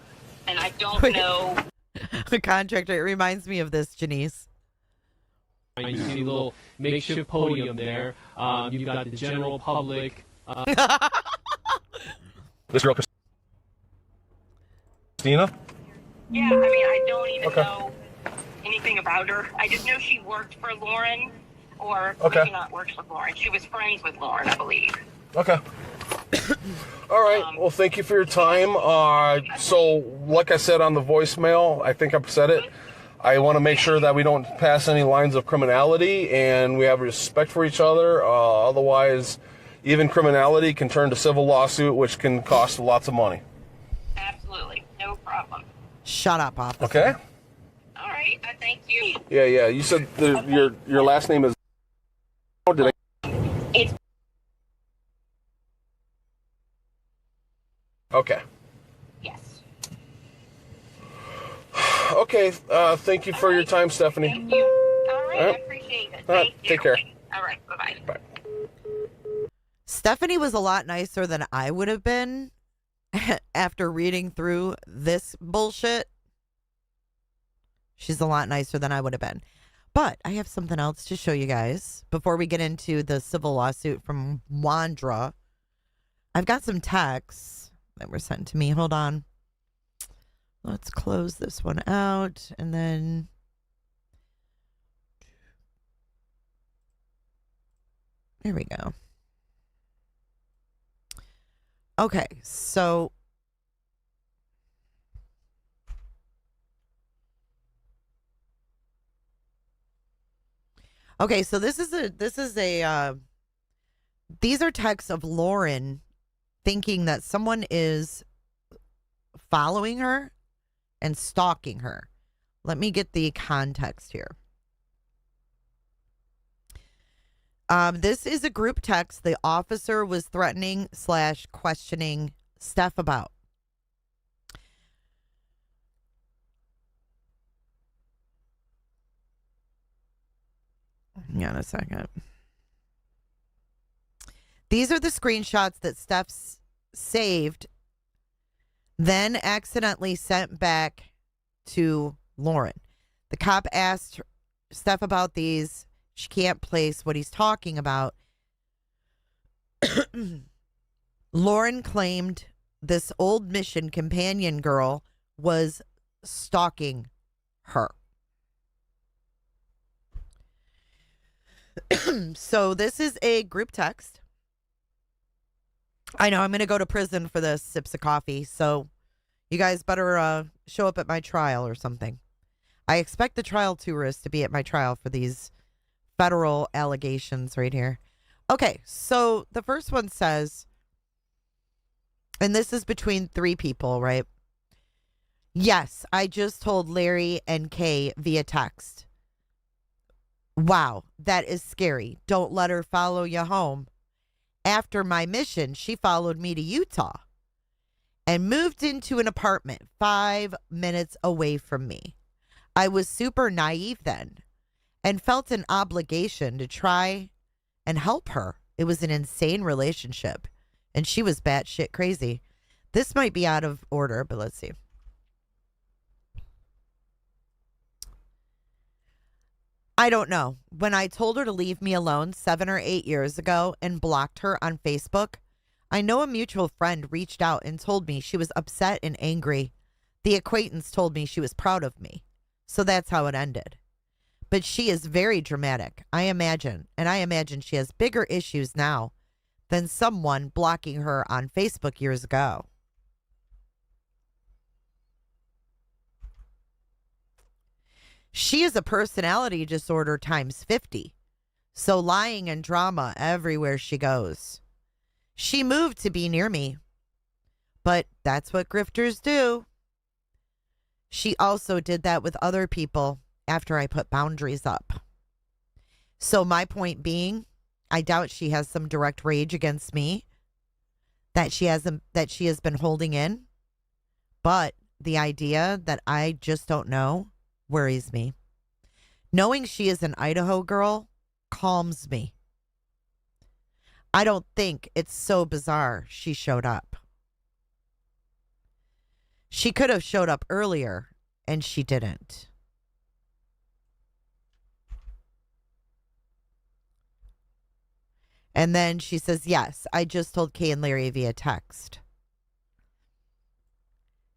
Speaker 3: And I don't know.
Speaker 1: The contractor, it reminds me of this, Janice.
Speaker 10: You see a little makeshift podium there. You've got the general public.
Speaker 9: This girl, Christina?
Speaker 3: Yeah, I mean, I don't even know anything about her. I just know she worked for Lauren, or maybe not worked for Lauren. She was friends with Lauren, I believe.
Speaker 9: Okay. All right. Well, thank you for your time. So, like I said on the voicemail, I think I've said it. I want to make sure that we don't pass any lines of criminality and we have respect for each other. Otherwise, even criminality can turn to civil lawsuit, which can cost lots of money.
Speaker 3: Absolutely. No problem.
Speaker 1: Shut up, officer.
Speaker 9: Okay?
Speaker 3: All right. Thank you.
Speaker 9: Yeah. You said your last name is... Did I...
Speaker 3: It's...
Speaker 9: Okay.
Speaker 3: Yes.
Speaker 9: Okay. Thank you for your time, Stephanie.
Speaker 3: Thank you. All right. I appreciate it. Thank you.
Speaker 9: Take care.
Speaker 3: All right. Bye-bye.
Speaker 9: Bye.
Speaker 1: Stephanie was a lot nicer than I would have been after reading through this bullshit. She's a lot nicer than I would have been. But I have something else to show you guys before we get into the civil lawsuit from Wandra. I've got some texts that were sent to me. Hold on. Let's close this one out and then... There we go. Okay, so this is a these are texts of Lauren thinking that someone is following her and stalking her. Let me get the context here. This is a group text the officer was threatening / questioning Steph about. Hang on a second. These are the screenshots that Steph saved, then accidentally sent back to Lauren. The cop asked Steph about these. She can't place what he's talking about. Lauren claimed this old mission companion girl was stalking her. So this is a group text. I know I'm going to go to prison for this, sips of coffee. So you guys better show up at my trial or something. I expect the trial tourists to be at my trial for these federal allegations right here. Okay, so the first one says, and this is between 3 people, right? Yes, I just told Larry and Kay via text. Wow, that is scary. Don't let her follow you home. After my mission, she followed me to Utah and moved into an apartment 5 minutes away from me. I was super naive then and felt an obligation to try and help her. It was an insane relationship, and she was batshit crazy. This might be out of order, but let's see. I don't know. When I told her to leave me alone 7 or 8 years ago and blocked her on Facebook, I know a mutual friend reached out and told me she was upset and angry. The acquaintance told me she was proud of me. So that's how it ended. But she is very dramatic, I imagine. And I imagine she has bigger issues now than someone blocking her on Facebook years ago. She is a personality disorder times 50. So lying and drama everywhere she goes. She moved to be near me. But that's what grifters do. She also did that with other people after I put boundaries up. So my point being, I doubt she has some direct rage against me that she has been holding in. But the idea that I just don't know worries me. Knowing she is an Idaho girl calms me. I don't think it's so bizarre she showed up. She could have showed up earlier, and she didn't. And then she says, yes, I just told Kay and Larry via text.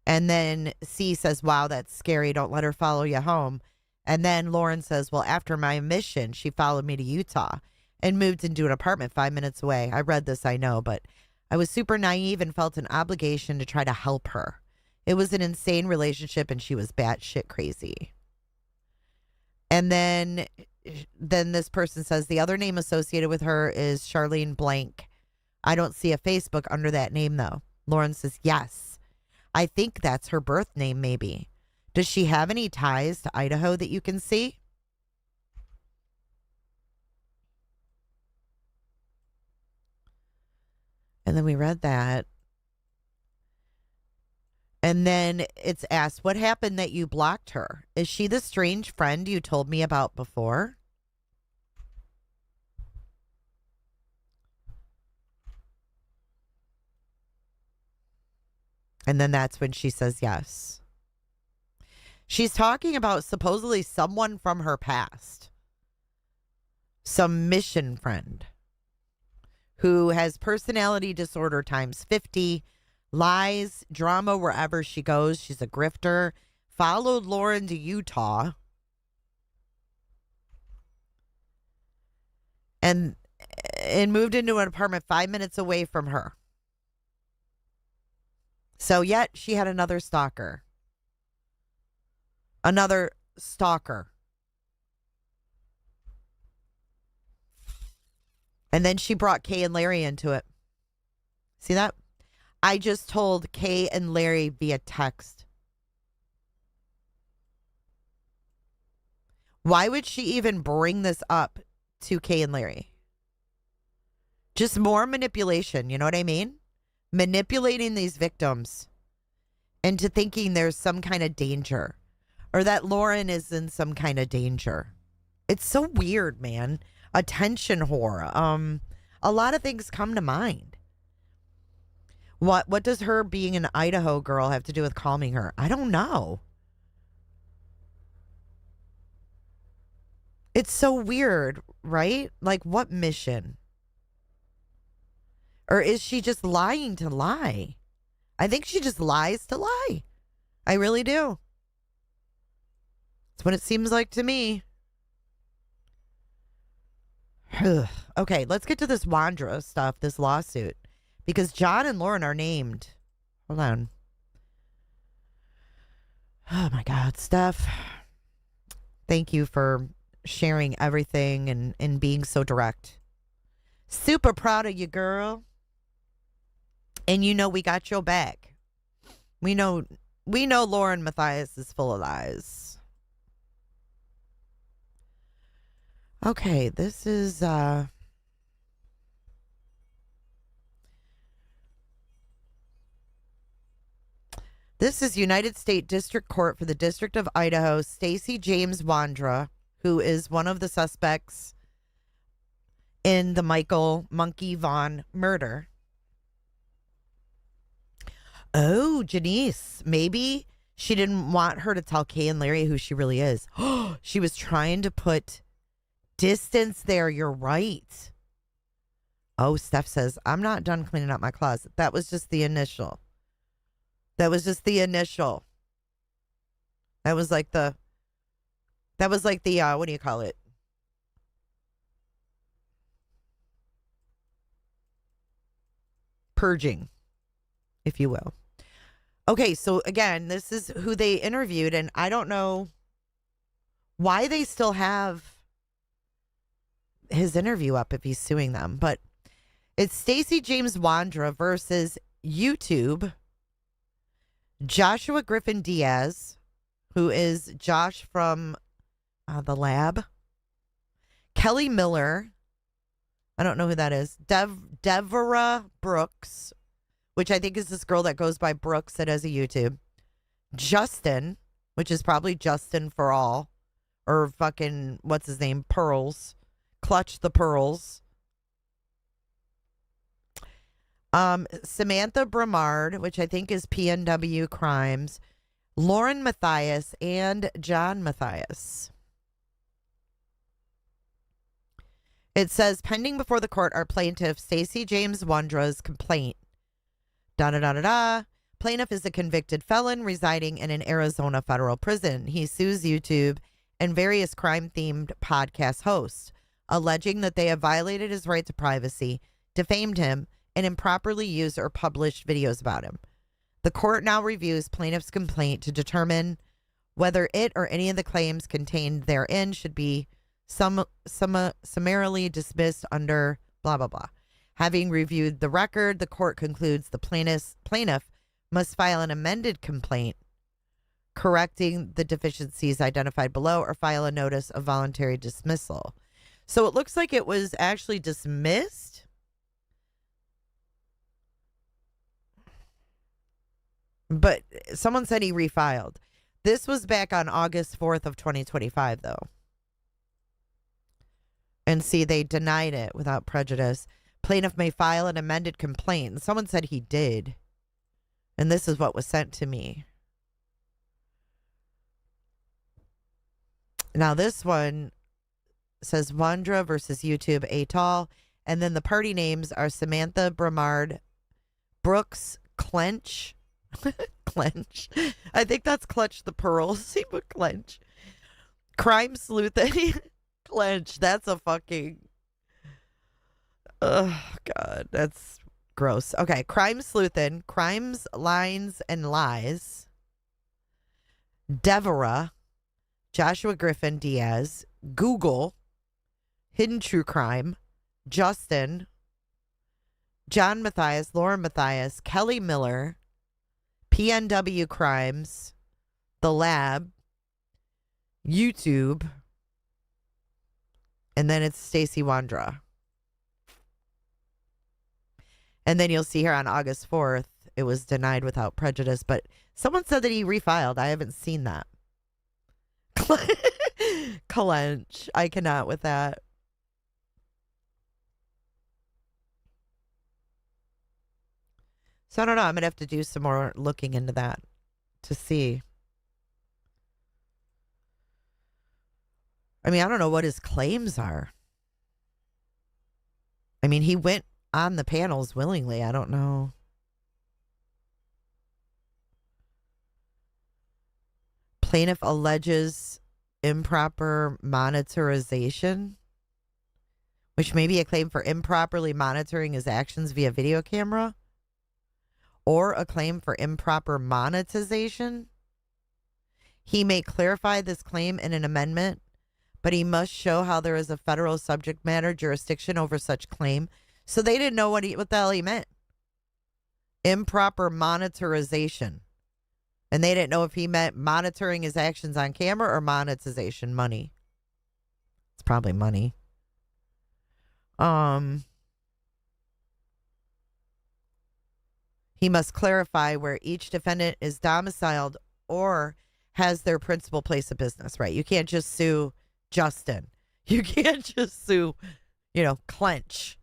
Speaker 1: And then C says, wow, that's scary. Don't let her follow you home. And then Lauren says, well, after my mission, she followed me to Utah and moved into an apartment 5 minutes away. I read this, I know, but I was super naive and felt an obligation to try to help her. It was an insane relationship and she was batshit crazy. And then this person says the other name associated with her is Charlene Blank. I don't see a Facebook under that name, though. Lauren says, yes. I think that's her birth name, maybe. Does she have any ties to Idaho that you can see? And then we read that. And then it's asked, what happened that you blocked her? Is she the strange friend you told me about before? And then that's when she says yes. She's talking about supposedly someone from her past. Some mission friend who has personality disorder times 50, lies, drama wherever she goes. She's a grifter. Followed Lauren to Utah. And moved into an apartment 5 minutes away from her. So yet she had another stalker. Another stalker. And then she brought Kay and Larry into it. See that? I just told Kay and Larry via text. Why would she even bring this up to Kay and Larry? Just more manipulation, you know what I mean? Manipulating these victims into thinking there's some kind of danger or that Lauren is in some kind of danger. It's so weird, man. Attention whore. A lot of things come to mind. What does her being an Idaho girl have to do with calming her? I don't know. It's so weird, right? Like, what mission? Or is she just lying to lie? I think she just lies to lie. I really do. That's what it seems like to me. Okay, let's get to this Wandra stuff, this lawsuit. Because John and Lauren are named. Hold on. Oh my God, Steph. Thank you for sharing everything and being so direct. Super proud of you, girl. And you know we got your back. We know Lauren Matthias is full of lies. Okay, this is United States District Court for the District of Idaho, Stacey James Wandra, who is one of the suspects in the Michael Monkey Vaughn murder. Oh, Janice, maybe she didn't want her to tell Kay and Larry who she really is. She was trying to put distance there. You're right. Oh, Steph says, I'm not done cleaning up my closet. That was just the initial. That was like the, what do you call it? Purging, if you will. Okay, so again, this is who they interviewed, and I don't know why they still have his interview up if he's suing them, but it's Stacey James Wandra versus YouTube, Joshua Griffin Diaz, who is Josh from the lab, Kelly Miller, I don't know who that is, Deborah Brooks, which I think is this girl that goes by Brooks that has a YouTube, Justin, which is probably Justin for all, or fucking, what's his name, Pearls. Clutch the Pearls. Samantha Bramard, which I think is PNW Crimes, Lauren Matthias, and John Matthias. It says, pending before the court are plaintiff Stacey James Wandra's complaint. Da-da-da-da-da. Plaintiff is a convicted felon residing in an Arizona federal prison. He sues YouTube and various crime-themed podcast hosts, alleging that they have violated his right to privacy, defamed him, and improperly used or published videos about him. The court now reviews plaintiff's complaint to determine whether it or any of the claims contained therein should be summarily dismissed under blah, blah, blah. Having reviewed the record, the court concludes the plaintiff must file an amended complaint correcting the deficiencies identified below or file a notice of voluntary dismissal. So it looks like it was actually dismissed. But someone said he refiled. This was back on August 4th of 2025, though. And see, they denied it without prejudice. Plaintiff may file an amended complaint. And someone said he did. And this is what was sent to me. Now, this one says Wandra versus YouTube et al. And then the party names are Samantha Bramard, Brooks Clench. Clench. I think that's Clutch the Pearls. See, but Clench. Crime Sleuthing. Clench. That's a fucking. Oh, God. That's gross. Okay. Crime Sleuthing. Crimes, Lines, and Lies. Deborah. Joshua Griffin Diaz. Google. Hidden True Crime. Justin. John Matthias. Lauren Matthias. Kelly Miller. PNW Crimes, The Lab, YouTube, and then it's Stacey Wandra. And then you'll see here on August 4th, it was denied without prejudice, but someone said that he refiled. I haven't seen that. Clench. I cannot with that. So I don't know. I'm going to have to do some more looking into that to see. I mean, I don't know what his claims are. I mean, he went on the panels willingly. I don't know. Plaintiff alleges improper monitorization, which may be a claim for improperly monitoring his actions via video camera. Or a claim for improper monetization. He may clarify this claim in an amendment, but he must show how there is a federal subject matter jurisdiction over such claim. So they didn't know what the hell he meant. Improper monitorization. And they didn't know if he meant monitoring his actions on camera or monetization, money. It's probably money. He must clarify where each defendant is domiciled or has their principal place of business, right? You can't just sue Justin. You can't just sue, Clench.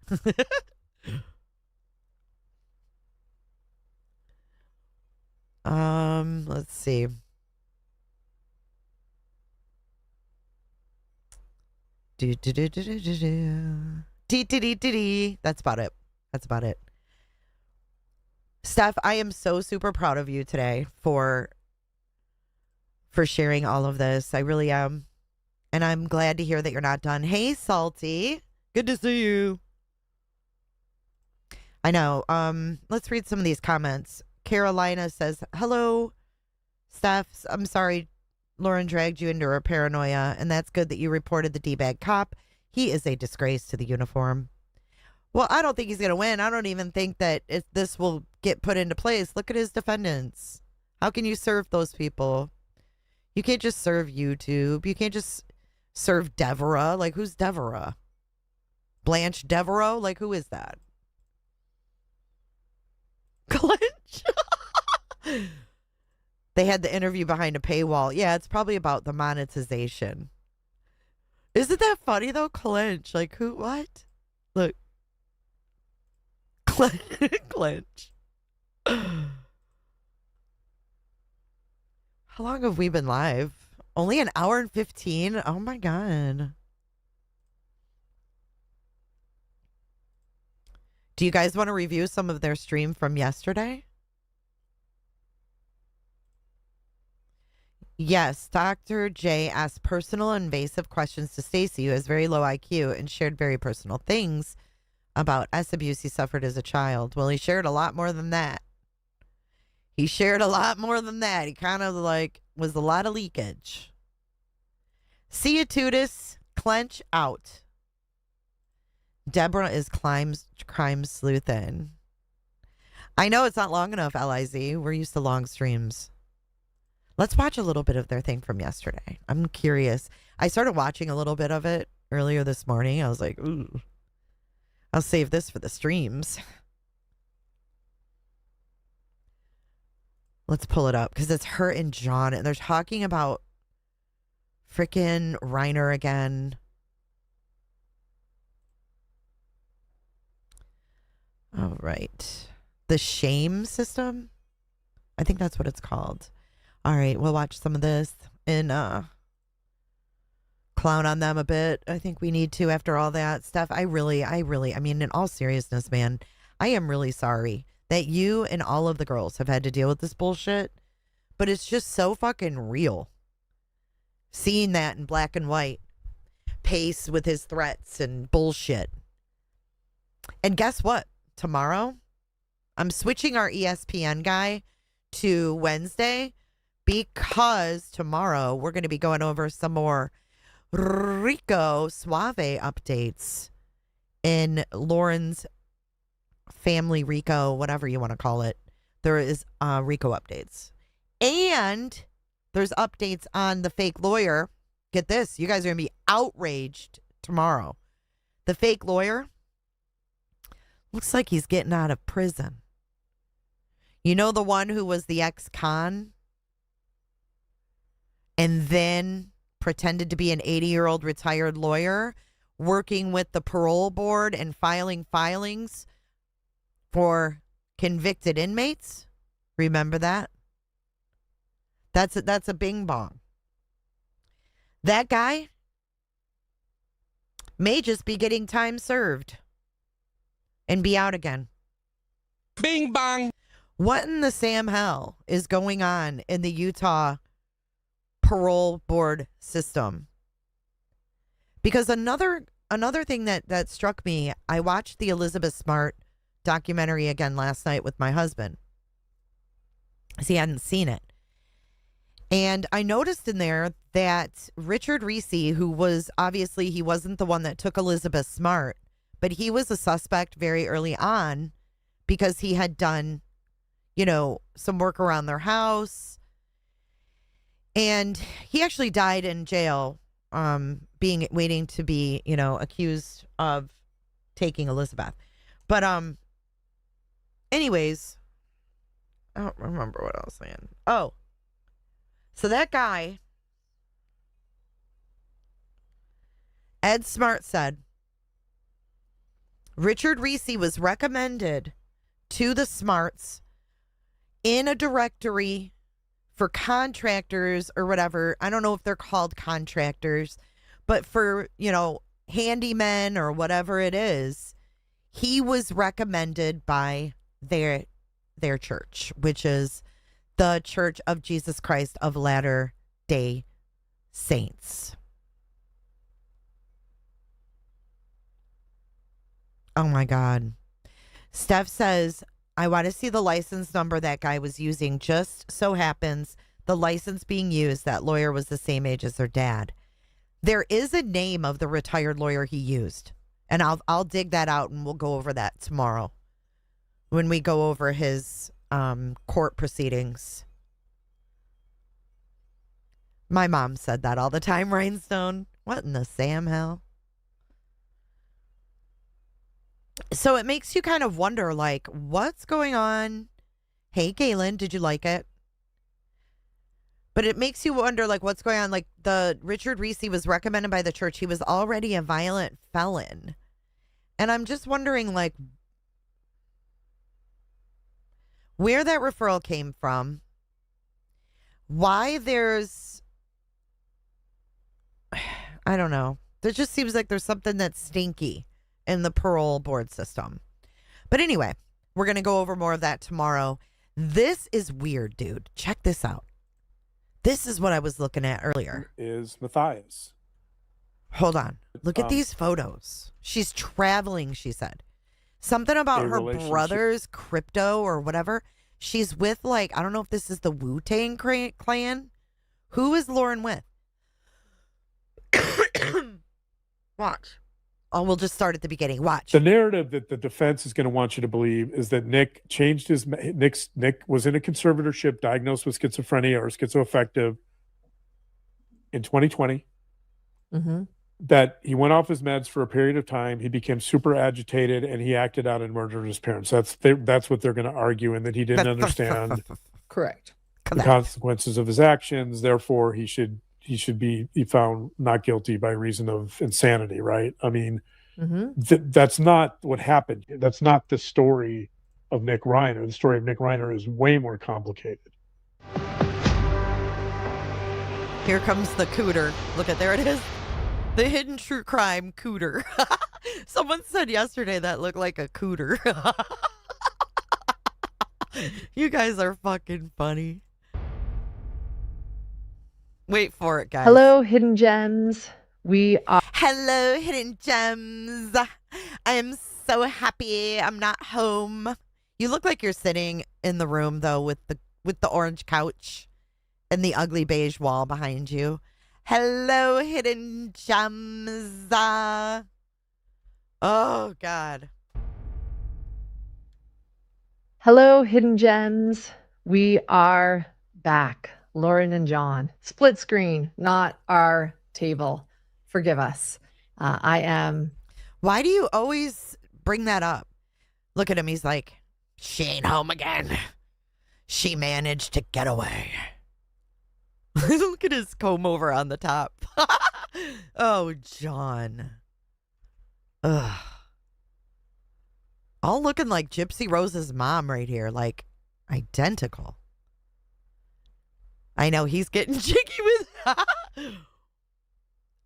Speaker 1: Let's see. That's about it. That's about it. Steph, I am so super proud of you today for sharing all of this. I really am. And I'm glad to hear that you're not done. Hey, Salty. Good to see you. I know. Let's read some of these comments. Carolina says, hello, Steph. I'm sorry Lauren dragged you into her paranoia, and that's good that you reported the D-bag cop. He is a disgrace to the uniform. Well, I don't think he's going to win. I don't even think that this will get put into place. Look at his defendants. How can you serve those people? You can't just serve YouTube. You can't just serve Deborah. Like, who's Deborah? Blanche Devereaux? Like, who is that? Clench? They had the interview behind a paywall. Yeah, it's probably about the monetization. Isn't that funny though? Clench. Like who? What? Look. Clench. How long have we been live? Only an hour and 15? Oh my God. Do you guys want to review some of their stream from yesterday? Yes, Dr. J asked personal invasive questions to Stacy, who has very low IQ, and shared very personal things about S abuse he suffered as a child. Well, he shared a lot more than that. He shared a lot more than that. He kind of like was a lot of leakage. See you, Tudis. Clench out. Deborah is crime sleuthin'. I know it's not long enough, LIZ. We're used to long streams. Let's watch a little bit of their thing from yesterday. I'm curious. I started watching a little bit of it earlier this morning. I was like, ooh, I'll save this for the streams. Let's pull it up because it's her and John, and they're talking about freaking Reiner again. All right. The shame system? I think that's what it's called. All right, we'll watch some of this and clown on them a bit. I think we need to after all that stuff. I mean, in all seriousness, man, I am really sorry that you and all of the girls have had to deal with this bullshit, but it's just so fucking real. Seeing that in black and white, Pace with his threats and bullshit. And guess what? Tomorrow, I'm switching our ESPN guy to Wednesday because tomorrow we're going to be going over some more Rico Suave updates in Lauren's family Rico, whatever you want to call it. There is Rico updates. And there's updates on the fake lawyer. Get this. You guys are going to be outraged tomorrow. The fake lawyer looks like he's getting out of prison. You know the one who was the ex-con and then pretended to be an 80-year-old retired lawyer working with the parole board and filing filings for convicted inmates? Remember that? That's a bing bong. That guy may just be getting time served and be out again.
Speaker 7: Bing bong.
Speaker 1: What in the Sam hell is going on in the Utah parole board system? Because another thing that struck me, I watched the Elizabeth Smart documentary again last night with my husband, because he hadn't seen it. And I noticed in there that Richard Reese, who was obviously, he wasn't the one that took Elizabeth Smart, but he was a suspect very early on because he had done, you know, some work around their house. And he actually died in jail, waiting to be, you know, accused of taking Elizabeth. But anyways, I don't remember what I was saying. Oh, so that guy, Ed Smart, said Richard Reese was recommended to the Smarts in a directory for contractors or whatever. I don't know if they're called contractors, but for, you know, handymen or whatever it is, he was recommended by their church, which is the Church of Jesus Christ of Latter-day Saints. Oh my God. Steph says, I want to see the license number that guy was using. Just so happens the license being used, that lawyer was the same age as their dad. There is a name of the retired lawyer he used, and I'll dig that out and we'll go over that tomorrow when we go over his court proceedings. My mom said that all the time, Rhinestone. What in the Sam hell? So it makes you kind of wonder, like, what's going on? Hey, Galen, did you like it? But it makes you wonder, like, what's going on. Like, the Richard Reese was recommended by the church. He was already a violent felon. And I'm just wondering, like, where that referral came from, why there's, I don't know. There just seems like there's something that's stinky in the parole board system. But anyway, we're going to go over more of that tomorrow. This is weird, dude. Check this out. This is what I was looking at earlier.
Speaker 11: Is Matthias.
Speaker 1: Hold on. Look at these photos. She's traveling, she said. Something about her brother's crypto or whatever. She's with, like, I don't know if this is the Wu-Tang Clan. Who is Lauren with? Watch. Oh, we'll just start at the beginning. Watch.
Speaker 11: The narrative that the defense is going to want you to believe is that Nick changed his... Nick was in a conservatorship, diagnosed with schizophrenia or schizoaffective in 2020.
Speaker 4: Mm-hmm.
Speaker 11: That he went off his meds for a period of time. He became super agitated and he acted out and murdered his parents. That's what they're going to argue, and that he didn't understand
Speaker 4: Correct.
Speaker 11: the consequences of his actions. Therefore, he should be found not guilty by reason of insanity, right? I mean, that's not what happened. That's not the story of Nick Reiner. The story of Nick Reiner is way more complicated.
Speaker 1: Here comes the cooter. Look at, there it is. The hidden true crime cooter. Someone said yesterday that looked like a cooter. You guys are fucking funny. Wait for it, guys.
Speaker 4: Hello, hidden gems.
Speaker 1: Hello, hidden gems. I am so happy I'm not home. You look like you're sitting in the room though with the orange couch and the ugly beige wall behind you. Hello, hidden gems. Oh God.
Speaker 4: Hello, hidden gems. We are back. Lauren and John. Split screen, not our table. Forgive us. I am.
Speaker 1: Why do you always bring that up? Look at him. He's like, she ain't home again. She managed to get away. Look at his comb over on the top. Oh, John. Ugh. All looking like Gypsy Rose's mom right here. Like, identical. I know he's getting jiggy with.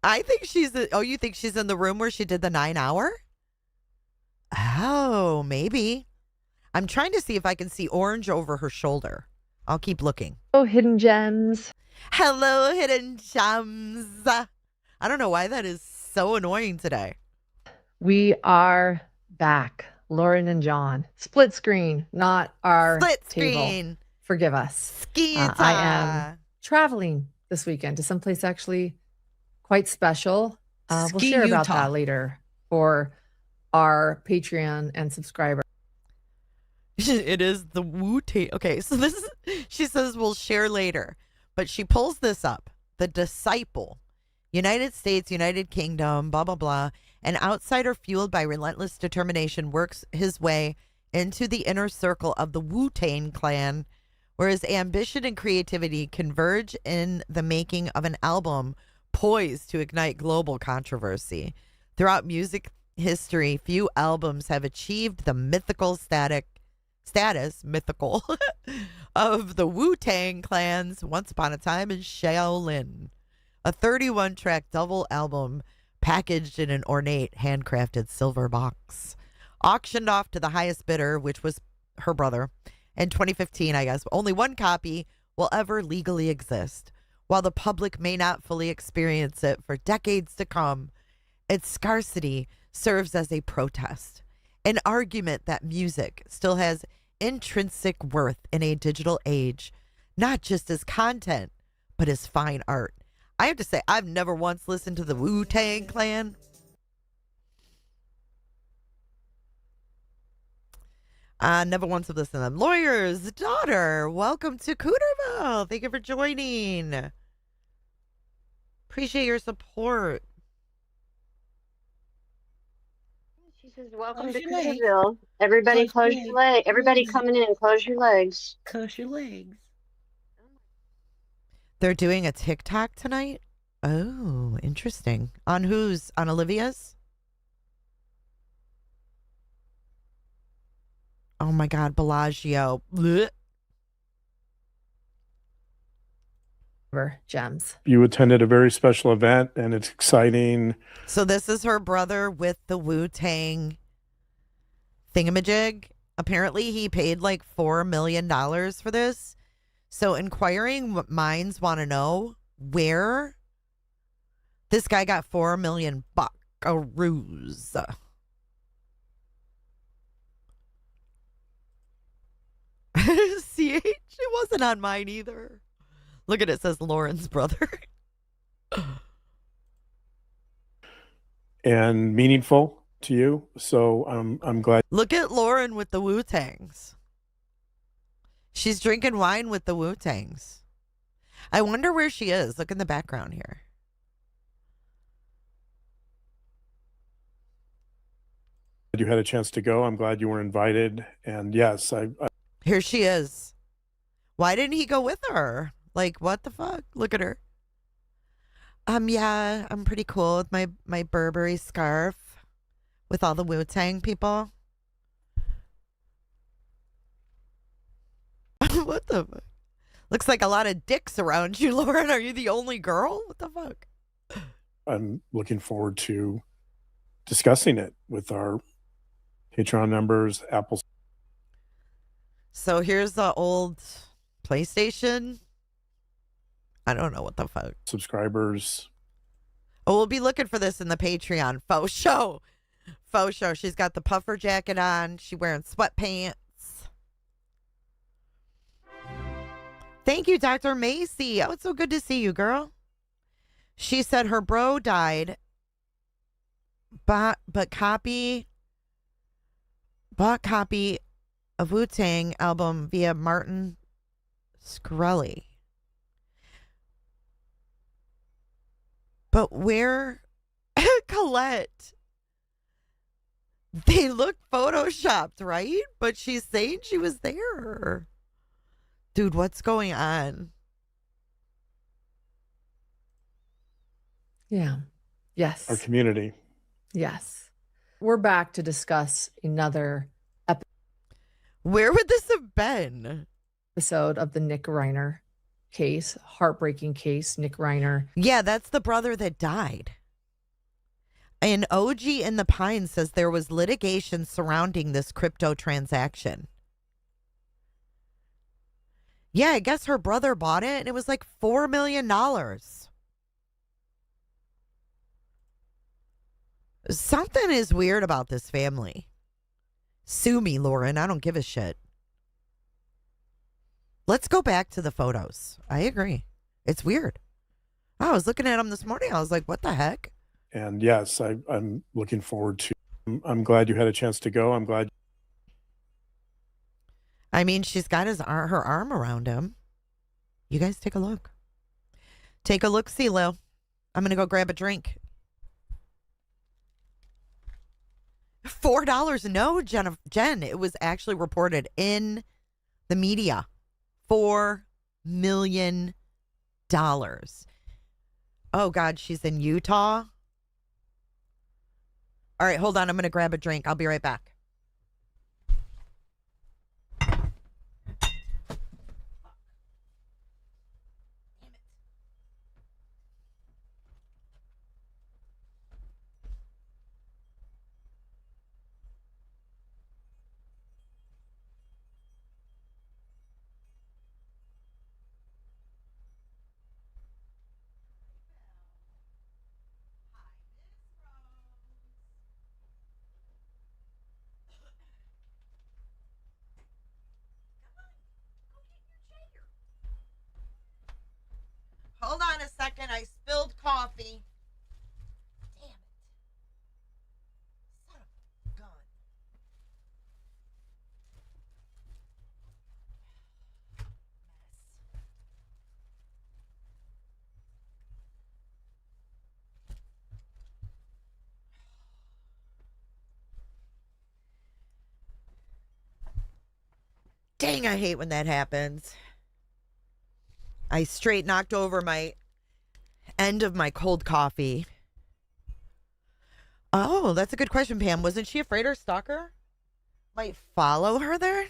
Speaker 1: I think she's. You think she's in the room where she did the 9 hour? Oh, maybe. I'm trying to see if I can see orange over her shoulder. I'll keep looking.
Speaker 4: Oh, hidden gems.
Speaker 1: Hello, hidden gems. I don't know why that is so annoying today.
Speaker 4: We are back. Lauren and John. Split screen, not our
Speaker 1: Split
Speaker 4: table.
Speaker 1: screen.
Speaker 4: Forgive us.
Speaker 1: I
Speaker 4: am traveling this weekend to someplace actually quite special. We'll share about that later for our Patreon and subscribers.
Speaker 1: It is the Wu-Tang. Okay, so this is, she says we'll share later, but she pulls this up. The Disciple, United States, United Kingdom, blah, blah, blah. An outsider fueled by relentless determination works his way into the inner circle of the Wu-Tang Clan, where his ambition and creativity converge in the making of an album poised to ignite global controversy. Throughout music history, few albums have achieved the mythical status of the Wu-Tang Clan's Once Upon a Time in Shaolin. A 31-track double album packaged in an ornate handcrafted silver box. Auctioned off to the highest bidder, which was her brother. In 2015, I guess, only one copy will ever legally exist. While the public may not fully experience it for decades to come, its scarcity serves as a protest, an argument that music still has intrinsic worth in a digital age, not just as content, but as fine art. I have to say, I've never once listened to the Wu-Tang Clan. Never once have listened to them. Lawyer's daughter, welcome to Cooterville. Thank you for joining. Appreciate your support.
Speaker 12: She says, welcome to Cooterville. Everybody close your legs. Everybody coming in, close your legs.
Speaker 13: Close your legs.
Speaker 1: They're doing a TikTok tonight? Oh, interesting. On whose? On Olivia's? Oh my God, Bellagio. Blech.
Speaker 4: Gems.
Speaker 11: You attended a very special event, and it's exciting.
Speaker 1: So this is her brother with the Wu-Tang thingamajig. Apparently, he paid like $4 million for this. So inquiring minds want to know where this guy got 4 million buckaroos. CH, it wasn't on mine either. Look at it, says Lauren's brother.
Speaker 11: And meaningful to you. So I'm glad.
Speaker 1: Look at Lauren with the Wu-Tangs. She's drinking wine with the Wu-Tangs. I wonder where she is. Look in the background here.
Speaker 11: You had a chance to go. I'm glad you were invited. And yes,
Speaker 1: Here she is. Why didn't he go with her? Like, what the fuck? Look at her. Yeah, I'm pretty cool with my Burberry scarf with all the Wu-Tang people. What the fuck? Looks like a lot of dicks around you, Lauren. Are you the only girl? What the fuck?
Speaker 11: I'm looking forward to discussing it with our Patreon members, Apple.
Speaker 1: So here's the old PlayStation. I don't know what the fuck.
Speaker 11: Subscribers.
Speaker 1: Oh, we'll be looking for this in the Patreon. Faux show. Faux show. She's got the puffer jacket on. She wearing sweatpants. Thank you, Dr. Macy. Oh, it's so good to see you, girl. She said her bro died, bought copy of Wu-Tang album via Martin Shkreli. But where, Colette? They look photoshopped, right? But she's saying she was there. Dude, what's going on?
Speaker 4: Yeah. Yes.
Speaker 11: Our community.
Speaker 4: Yes. We're back to discuss another
Speaker 1: Where would this have been?
Speaker 4: episode of the Nick Reiner case, heartbreaking case, Nick Reiner.
Speaker 1: Yeah, that's the brother that died. And OG in the Pines says there was litigation surrounding this crypto transaction. Yeah, I guess her brother bought it and it was like $4 million. Something is weird about this family. Sue me, Lauren. I don't give a shit. Let's go back to the photos. I agree. It's weird. I was looking at them this morning. I was like, what the heck?
Speaker 11: And yes, I'm looking forward to. I'm glad you had a chance to go. I'm glad.
Speaker 1: I mean, she's got her arm around him. You guys take a look. Take a look, see, Lil. I'm going to go grab a drink. $4? No, Jen. It was actually reported in the media. $4 million. Oh, God, she's in Utah. All right, hold on. I'm going to grab a drink. I'll be right back. Hold on a second. I spilled coffee. Damn it. Son of a gun. Dang, I hate when that happens. I straight knocked over my end of my cold coffee. Oh, that's a good question, Pam. Wasn't she afraid her stalker might follow her there?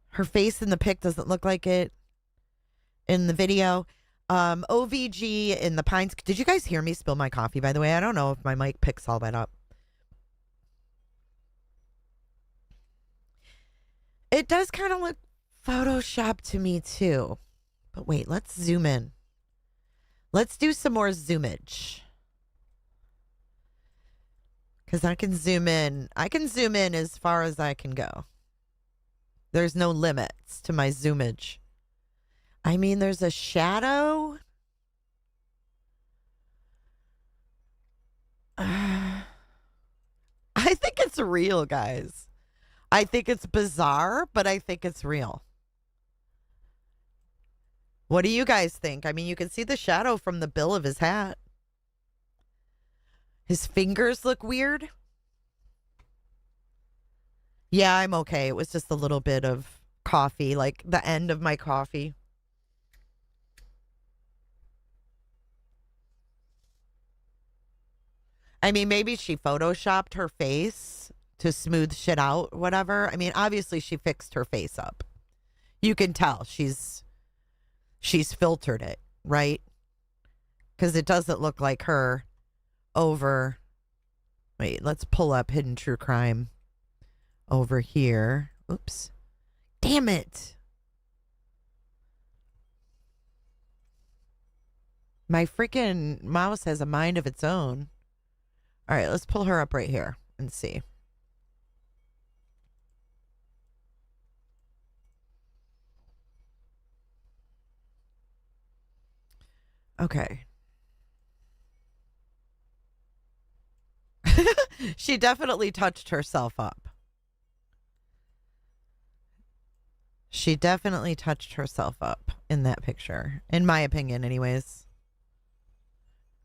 Speaker 1: Her face in the pic doesn't look like it in the video. OVG in the Pines. Did you guys hear me spill my coffee, by the way? I don't know if my mic picks all that up. It does kind of look Photoshop to me, too. But wait, let's zoom in. Let's do some more zoomage. Because I can zoom in. I can zoom in as far as I can go. There's no limits to my zoomage. I mean, there's a shadow. I think it's real, guys. I think it's bizarre, but I think it's real. What do you guys think? I mean, you can see the shadow from the bill of his hat. His fingers look weird. Yeah, I'm okay. It was just a little bit of coffee, like the end of my coffee. I mean, maybe she photoshopped her face to smooth shit out, whatever. I mean, obviously she fixed her face up. You can tell she's filtered it, right? Because it doesn't look like her over. Wait, let's pull up Hidden True Crime over here. Oops. Damn it. My freaking mouse has a mind of its own. All right, let's pull her up right here and see. Okay. She definitely touched herself up. She definitely touched herself up in that picture, in my opinion, anyways.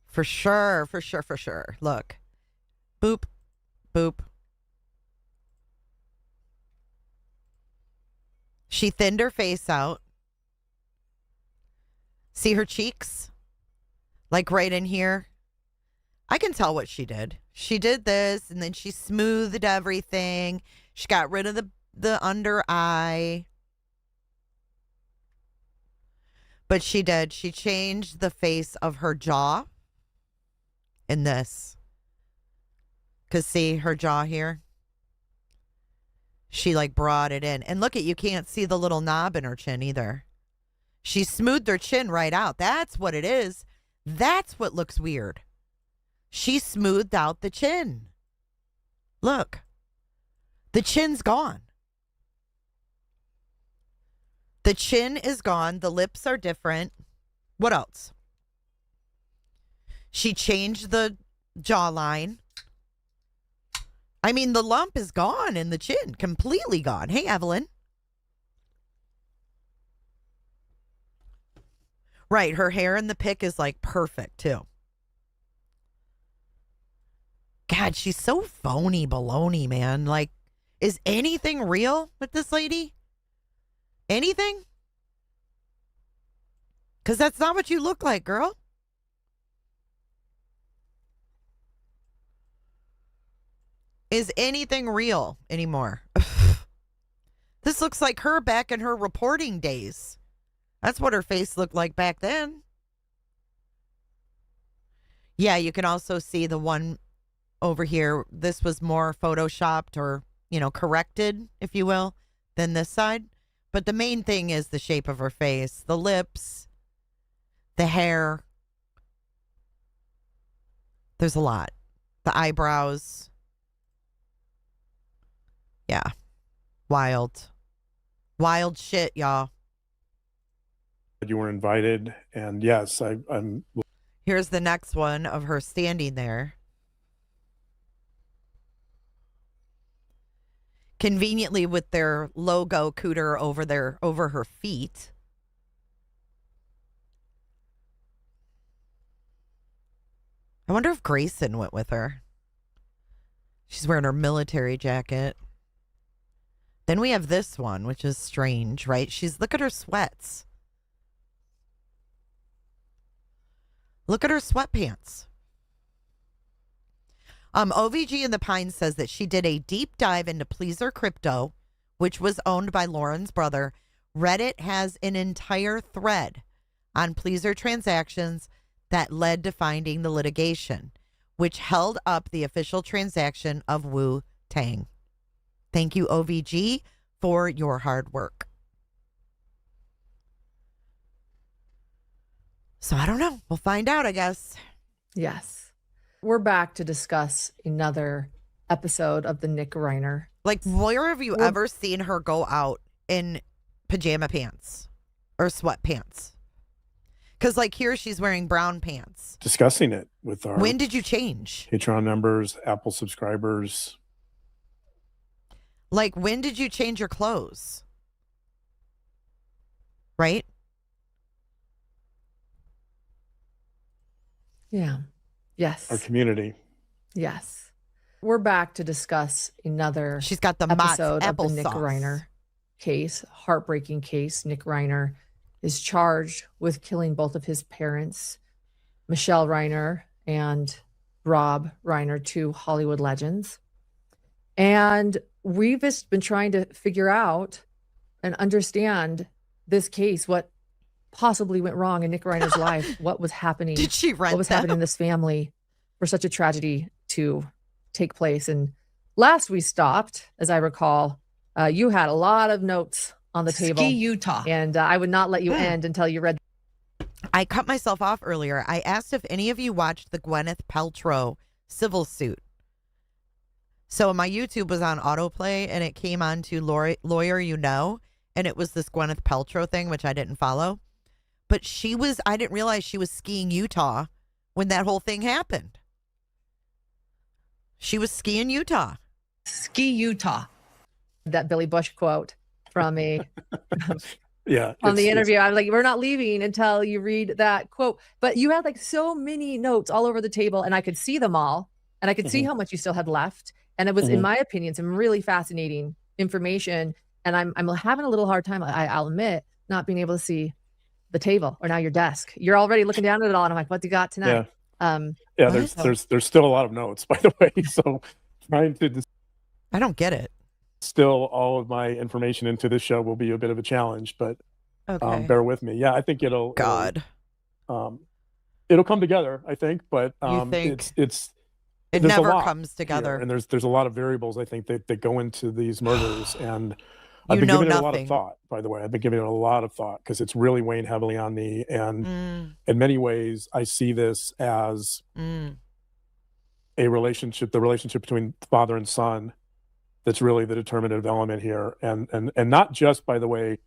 Speaker 1: For sure, for sure, for sure. Look. Boop, boop. She thinned her face out. See her cheeks? Like right in here. I can tell what she did. She did this, and then she smoothed everything. She got rid of the under eye. But she did. She changed the face of her jaw in this. Because see her jaw here? She like brought it in. And look at, you can't see the little knob in her chin either. She smoothed her chin right out. That's what it is. That's what looks weird. She smoothed out the chin. Look. The chin's gone. The chin is gone. The lips are different. What else? She changed the jawline. I mean, the lump is gone in the chin. Completely gone. Hey, Evelyn. Right. Her hair in the pic is like perfect, too. God, she's so phony baloney, man. Like, is anything real with this lady? Anything? Because that's not what you look like, girl. Is anything real anymore? This looks like her back in her reporting days. That's what her face looked like back then. Yeah, you can also see the one over here. This was more photoshopped or, corrected, if you will, than this side. But the main thing is the shape of her face, the lips, the hair. There's a lot. The eyebrows. Yeah. Wild. Wild shit, y'all.
Speaker 11: You were invited, and yes, I'm.
Speaker 1: Here's the next one of her standing there. Conveniently with their logo cooter over her feet. I wonder if Grayson went with her. She's wearing her military jacket. Then we have this one, which is strange, right? Look at her sweats. Look at her sweatpants. OVG in the Pines says that she did a deep dive into Pleaser Crypto, which was owned by Lauren's brother. Reddit has an entire thread on Pleaser transactions that led to finding the litigation, which held up the official transaction of Wu-Tang. Thank you, OVG, for your hard work. So I don't know. We'll find out, I guess.
Speaker 4: Yes. We're back to discuss another episode of the Nick Reiner.
Speaker 1: Like, where have you ever seen her go out in pajama pants or sweatpants? Because, like, here she's wearing brown pants.
Speaker 11: Discussing it with our
Speaker 1: When did you change?
Speaker 11: Patreon members, Apple subscribers.
Speaker 1: Like, when did you change your clothes? Right?
Speaker 4: Yeah. Yes.
Speaker 11: Our community.
Speaker 4: Yes. We're back to discuss another
Speaker 1: She's got the
Speaker 4: episode of the Nick
Speaker 1: applesauce.
Speaker 4: Reiner case, heartbreaking case. Nick Reiner is charged with killing both of his parents, Michelle Reiner and Rob Reiner, two Hollywood legends. And we've just been trying to figure out and understand this case, what possibly went wrong in Nick Reiner's life, what was happening.
Speaker 1: Did she rent
Speaker 4: what was
Speaker 1: them?
Speaker 4: happening in this family for such a tragedy to take place. And last we stopped, as I recall, you had a lot of notes on the table.
Speaker 2: Ski Utah.
Speaker 4: And I would not let you end until you read.
Speaker 1: I cut myself off earlier. I asked if any of you watched the Gwyneth Paltrow civil suit. So my YouTube was on autoplay and it came on to Lawyer You Know, and it was this Gwyneth Paltrow thing, which I didn't follow. But I didn't realize she was skiing Utah when that whole thing happened. She was skiing Utah.
Speaker 2: Ski Utah.
Speaker 4: That Billy Bush quote from a
Speaker 11: Yeah.
Speaker 4: on the interview. I was like, we're not leaving until you read that quote. But you had like so many notes all over the table, and I could see them all, and I could see how much you still had left. And it was, in my opinion, some really fascinating information. And I'm having a little hard time, I'll admit, not being able to see the table or now your desk. You're already looking down at it all, and I'm like, what do you got tonight?
Speaker 11: Yeah. There's still a lot of notes, by the way. So trying to
Speaker 1: I don't get it.
Speaker 11: distill all of my information into this show will be a bit of a challenge, but
Speaker 1: Okay.
Speaker 11: bear with me. Yeah, I think it'll come together, I think, but
Speaker 1: You think?
Speaker 11: it's
Speaker 1: It
Speaker 11: there's a
Speaker 1: never
Speaker 11: lot
Speaker 1: comes together.
Speaker 11: here, and there's a lot of variables, I think, that go into these murders, and
Speaker 1: You
Speaker 11: I've been
Speaker 1: know
Speaker 11: giving it a lot
Speaker 1: nothing.
Speaker 11: of thought, by the way. I've been giving it a lot of thought because it's really weighing heavily on me, and in many ways I see this as the relationship between father and son that's really the determinative element here, and not just, by the way,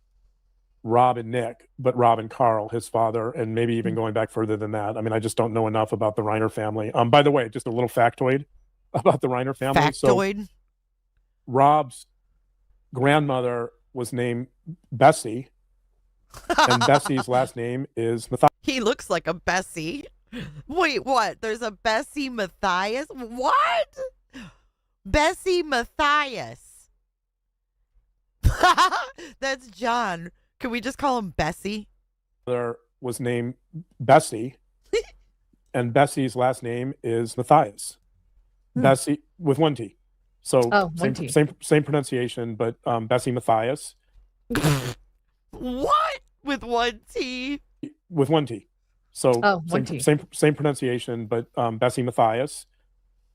Speaker 11: Rob and Nick, but Rob and Carl, his father, and maybe even going back further than that. I mean, I just don't know enough about the Reiner family. By the way, just a little factoid about the Reiner family.
Speaker 1: Factoid?
Speaker 11: So Rob's grandmother was named Bessie, and Bessie's last name is Matthias.
Speaker 1: He looks like a Bessie. Wait, what? There's a Bessie Matthias? What? Bessie Matthias. That's John. Can we just call him Bessie?
Speaker 11: There was named Bessie, and Bessie's last name is Matthias. Bessie with one T. So
Speaker 4: one T.
Speaker 11: same pronunciation, but Bessie Matthias.
Speaker 1: What? With one T?
Speaker 11: With one T. So
Speaker 4: one T.
Speaker 11: same pronunciation, but Bessie Matthias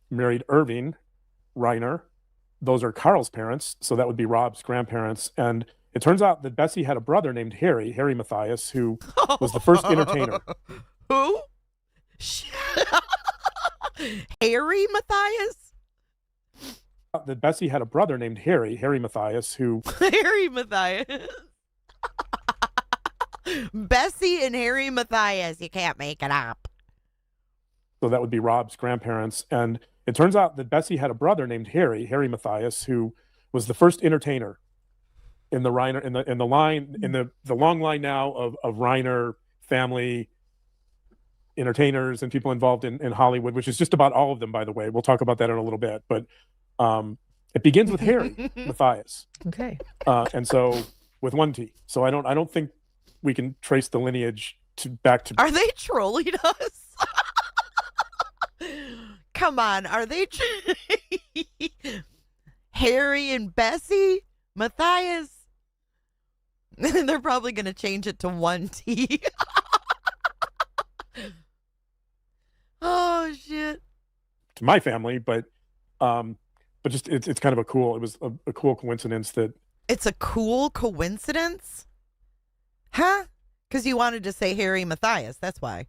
Speaker 11: married Irving Reiner. Those are Carl's parents, so that would be Rob's grandparents. And it turns out that Bessie had a brother named Harry Matthias, who was the first entertainer.
Speaker 1: Who? Harry Matthias?
Speaker 11: That Bessie had a brother named Harry Matthias, who
Speaker 1: Harry Matthias. Bessie and Harry Matthias. You can't make it up.
Speaker 11: so that would be Rob's grandparents. And it turns out that Bessie had a brother named Harry Matthias, who was the first entertainer in the Reiner the long line now of Reiner family entertainers and people involved in Hollywood, which is just about all of them, by the way. We'll talk about that in a little bit. But It begins with Harry Matthias.
Speaker 4: Okay.
Speaker 11: And so with one T. So I don't think we can trace the lineage back to.
Speaker 1: Are they trolling us? Come on, are they? Harry and Bessie Matthias? They're probably going to change it to one T. Oh shit!
Speaker 11: To my family, but just it's kind of it was a cool coincidence that.
Speaker 1: It's a cool coincidence, huh? Because you wanted to say Harry Matthias. That's why.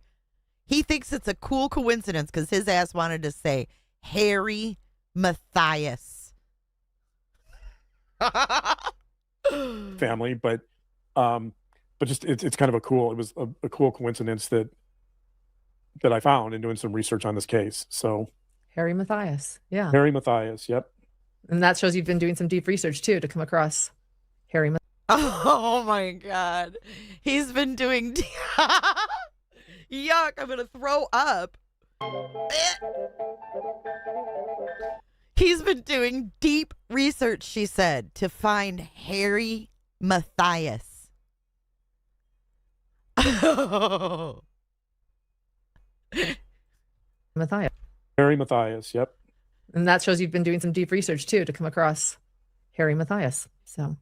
Speaker 1: He thinks it's a cool coincidence because his ass wanted to say Harry Matthias.
Speaker 11: Family, but just it's kind of it was a cool coincidence that I found in doing some research on this case. So
Speaker 4: Harry Matthias. Yeah.
Speaker 11: Harry Matthias. Yep.
Speaker 4: And that shows you've been doing some deep research too to come across Harry Matthias.
Speaker 1: Oh my God. He's been doing yuck, I'm gonna throw up. He's been doing deep research, she said, to find Harry Matthias.
Speaker 4: Matthias.
Speaker 11: Harry Matthias, yep.
Speaker 4: And that shows you've been doing some deep research too to come across Harry Matthias.
Speaker 11: So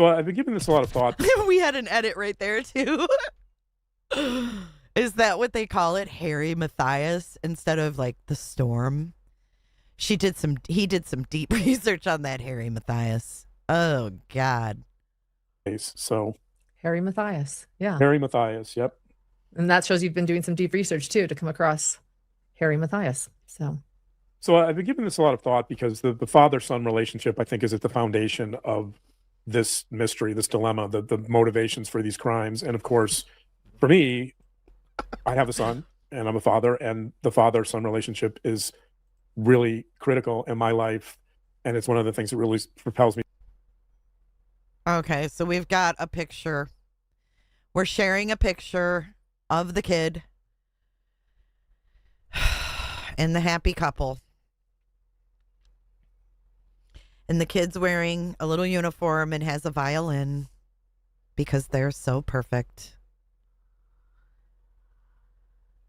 Speaker 11: I've been giving this a lot of thought.
Speaker 1: We had an edit right there too. Is that what they call it? Harry Matthias instead of like the storm? He did some deep research on that Harry Matthias. Oh God.
Speaker 11: So
Speaker 4: Harry Matthias. Yeah.
Speaker 11: Harry Matthias, yep.
Speaker 4: And that shows you've been doing some deep research too to come across Harry Matthias.
Speaker 11: So I've been giving this a lot of thought because the father-son relationship, I think, is at the foundation of this mystery, this dilemma, the motivations for these crimes. And of course, for me, I have a son and I'm a father, and the father-son relationship is really critical in my life. And it's one of the things that really propels me.
Speaker 1: Okay, so we've got a picture. We're sharing a picture of the kid and the happy couple. And the kid's wearing a little uniform and has a violin because they're so perfect.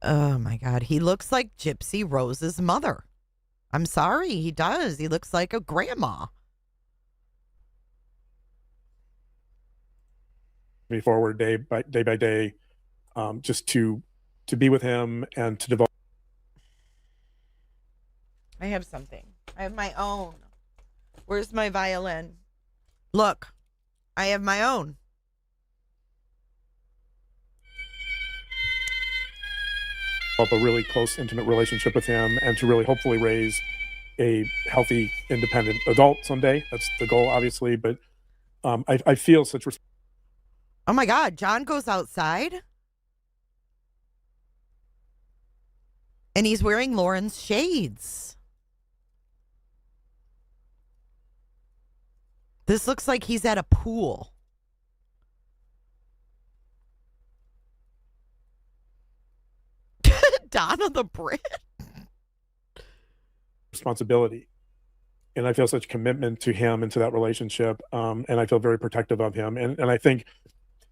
Speaker 1: Oh my God. He looks like Gypsy Rose's mother. I'm sorry, he does. He looks like a grandma.
Speaker 11: Me forward day by day, just to be with him and to devote.
Speaker 1: I have something. I have my own. Where's my violin? Look, I have my own.
Speaker 11: Up a really close, intimate relationship with him, and to really hopefully raise a healthy, independent adult someday. That's the goal, obviously. But I feel such.
Speaker 1: Oh my God, John goes outside and he's wearing Lauren's shades. This looks like he's at a pool. Donna the Brit.
Speaker 11: Responsibility. And I feel such commitment to him and to that relationship. And I feel very protective of him. And I think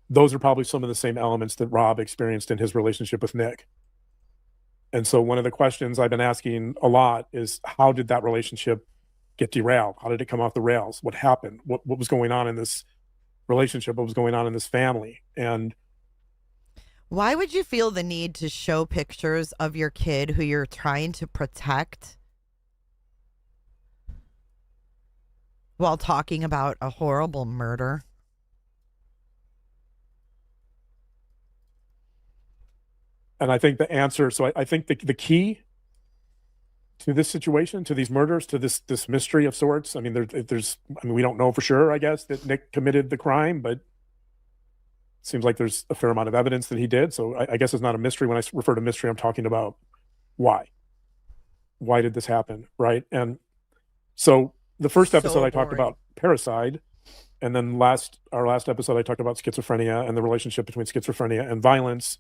Speaker 11: those are probably some of the same elements that Rob experienced in his relationship with Nick. And so one of the questions I've been asking a lot is, how did that relationship get derailed? How did it come off the rails? What happened? What was going on in this relationship? What was going on in this family? And
Speaker 1: why would you feel the need to show pictures of your kid who you're trying to protect while talking about a horrible murder?
Speaker 11: And I think the answer, so I think the key to this situation, to these murders, to this mystery of sorts, I mean, we don't know for sure, I guess, that Nick committed the crime, but it seems like there's a fair amount of evidence that he did. So I guess it's not a mystery. When I refer to mystery, I'm talking about why. Why did this happen, right? And so the first episode I talked about parricide, and then our last episode I talked about schizophrenia and the relationship between schizophrenia and violence.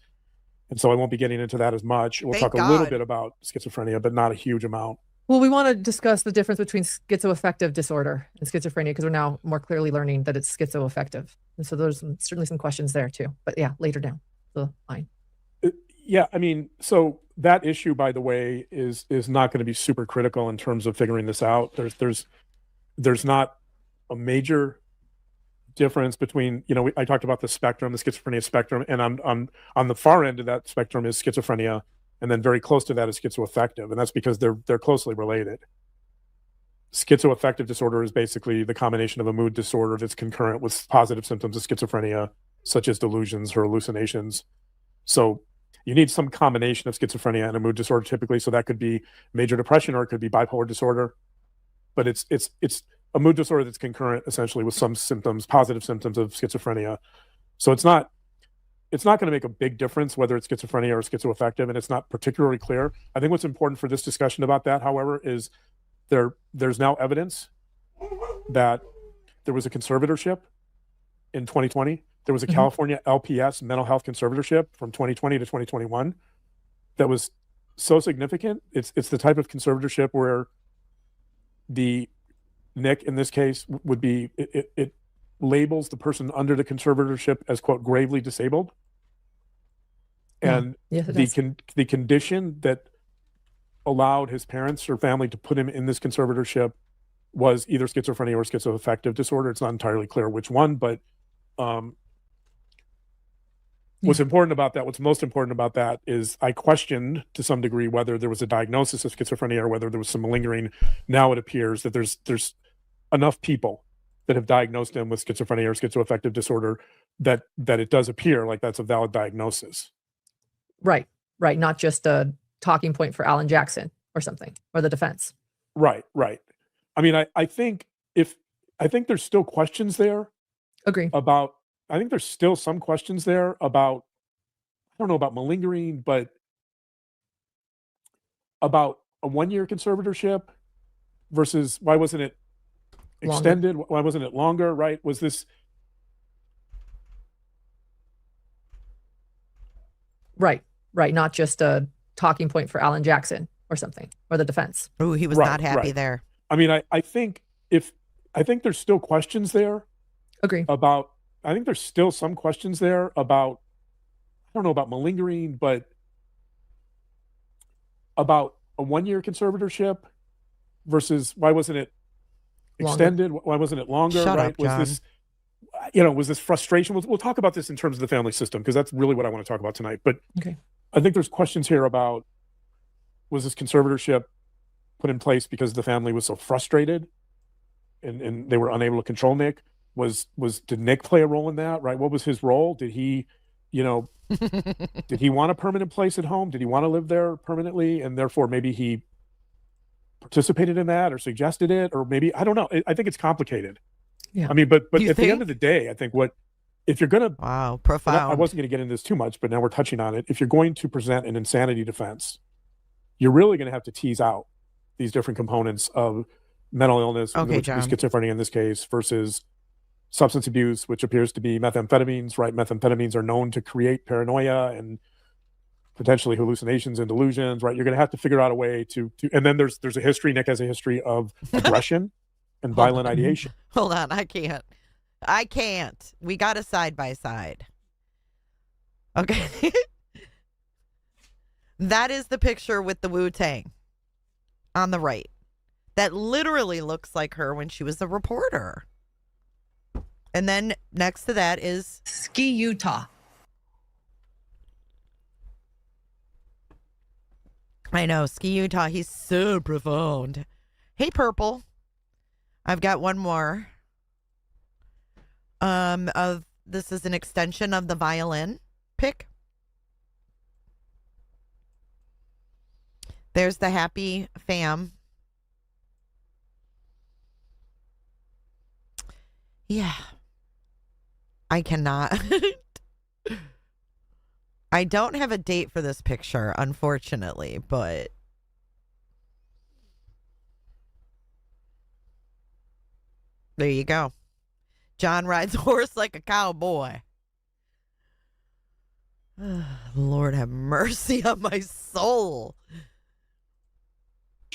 Speaker 11: And so I won't be getting into that as much. We'll talk a little bit about schizophrenia, but not a huge amount.
Speaker 4: Well, we want to discuss the difference between schizoaffective disorder and schizophrenia because we're now more clearly learning that it's schizoaffective. And so there's certainly some questions there too. But yeah, later down the line.
Speaker 11: Yeah, I mean, so that issue, by the way, is not going to be super critical in terms of figuring this out. There's not a major difference between, I talked about the spectrum, the schizophrenia spectrum, and I'm on the far end of that spectrum is schizophrenia, and then very close to that is schizoaffective, and that's because they're closely related. Schizoaffective disorder is basically the combination of a mood disorder that's concurrent with positive symptoms of schizophrenia, such as delusions or hallucinations. So you need some combination of schizophrenia and a mood disorder typically. So that could be major depression or it could be bipolar disorder. But it's a mood disorder that's concurrent essentially with some symptoms, positive symptoms of schizophrenia. So it's not going to make a big difference whether it's schizophrenia or schizoaffective, and it's not particularly clear. I think what's important for this discussion about that, however, is there's now evidence that there was a conservatorship in 2020. There was a California LPS mental health conservatorship from 2020 to 2021 that was so significant. It's the type of conservatorship where the Nick in this case would be it labels the person under the conservatorship as, quote, gravely disabled. And the condition that allowed his parents or family to put him in this conservatorship was either schizophrenia or schizoaffective disorder. It's not entirely clear which one, but what's most important about that is I questioned to some degree whether there was a diagnosis of schizophrenia or whether there was some malingering. Now it appears that there's enough people that have diagnosed him with schizophrenia or schizoaffective disorder that it does appear like that's a valid diagnosis.
Speaker 4: Right. Not just a talking point for Alan Jackson or something, or the defense.
Speaker 11: Right. I mean, I think there's still questions there.
Speaker 4: Agree.
Speaker 11: I think there's still some questions there about, I don't know about malingering, but about a 1-year conservatorship versus why wasn't it extended? Longer. Why wasn't it longer? Right? Was this?
Speaker 4: Right. Not just a talking point for Alan Jackson or something, or the defense.
Speaker 1: Oh, he was not happy there.
Speaker 11: I mean, I think there's still questions there.
Speaker 4: Agree.
Speaker 11: I think there's still some questions there about, I don't know about malingering, but about a 1-year conservatorship versus why wasn't it extended? Why wasn't it longer?
Speaker 1: Shut
Speaker 11: right?
Speaker 1: up, John.
Speaker 11: Was this frustration? We'll talk about this in terms of the family system because that's really what I want to talk about tonight. But
Speaker 4: okay.
Speaker 11: I think there's questions here about, was this conservatorship put in place because the family was so frustrated and they were unable to control Nick? Did Nick play a role in that? Right? What was his role? Did he, did he want a permanent place at home? Did he want to live there permanently? And therefore maybe he participated in that or suggested it, or maybe, I don't know. I think it's complicated.
Speaker 4: Yeah.
Speaker 11: I mean, but at the end of the day, I think if you're going to,
Speaker 1: wow, profound.
Speaker 11: I wasn't going to get into this too much, but now we're touching on it. If you're going to present an insanity defense, you're really going to have to tease out these different components of mental illness, which would be schizophrenia in this case, versus substance abuse, which appears to be methamphetamines, right? Methamphetamines are known to create paranoia and potentially hallucinations and delusions, right? You're going to have to figure out a way to and then there's a history, Nick has a history of aggression and violent ideation.
Speaker 1: Hold on, I can't. We got a side by side. Okay. That is the picture with the Wu-Tang on the right. That literally looks like her when she was a reporter. And then next to that is
Speaker 2: Ski Utah.
Speaker 1: I know, Ski Utah, he's so profound. Hey, Purple. I've got one more. This is an extension of the violin pick. There's the happy fam. Yeah. I cannot. I don't have a date for this picture, unfortunately, but there you go. John rides a horse like a cowboy. Lord have mercy on my soul.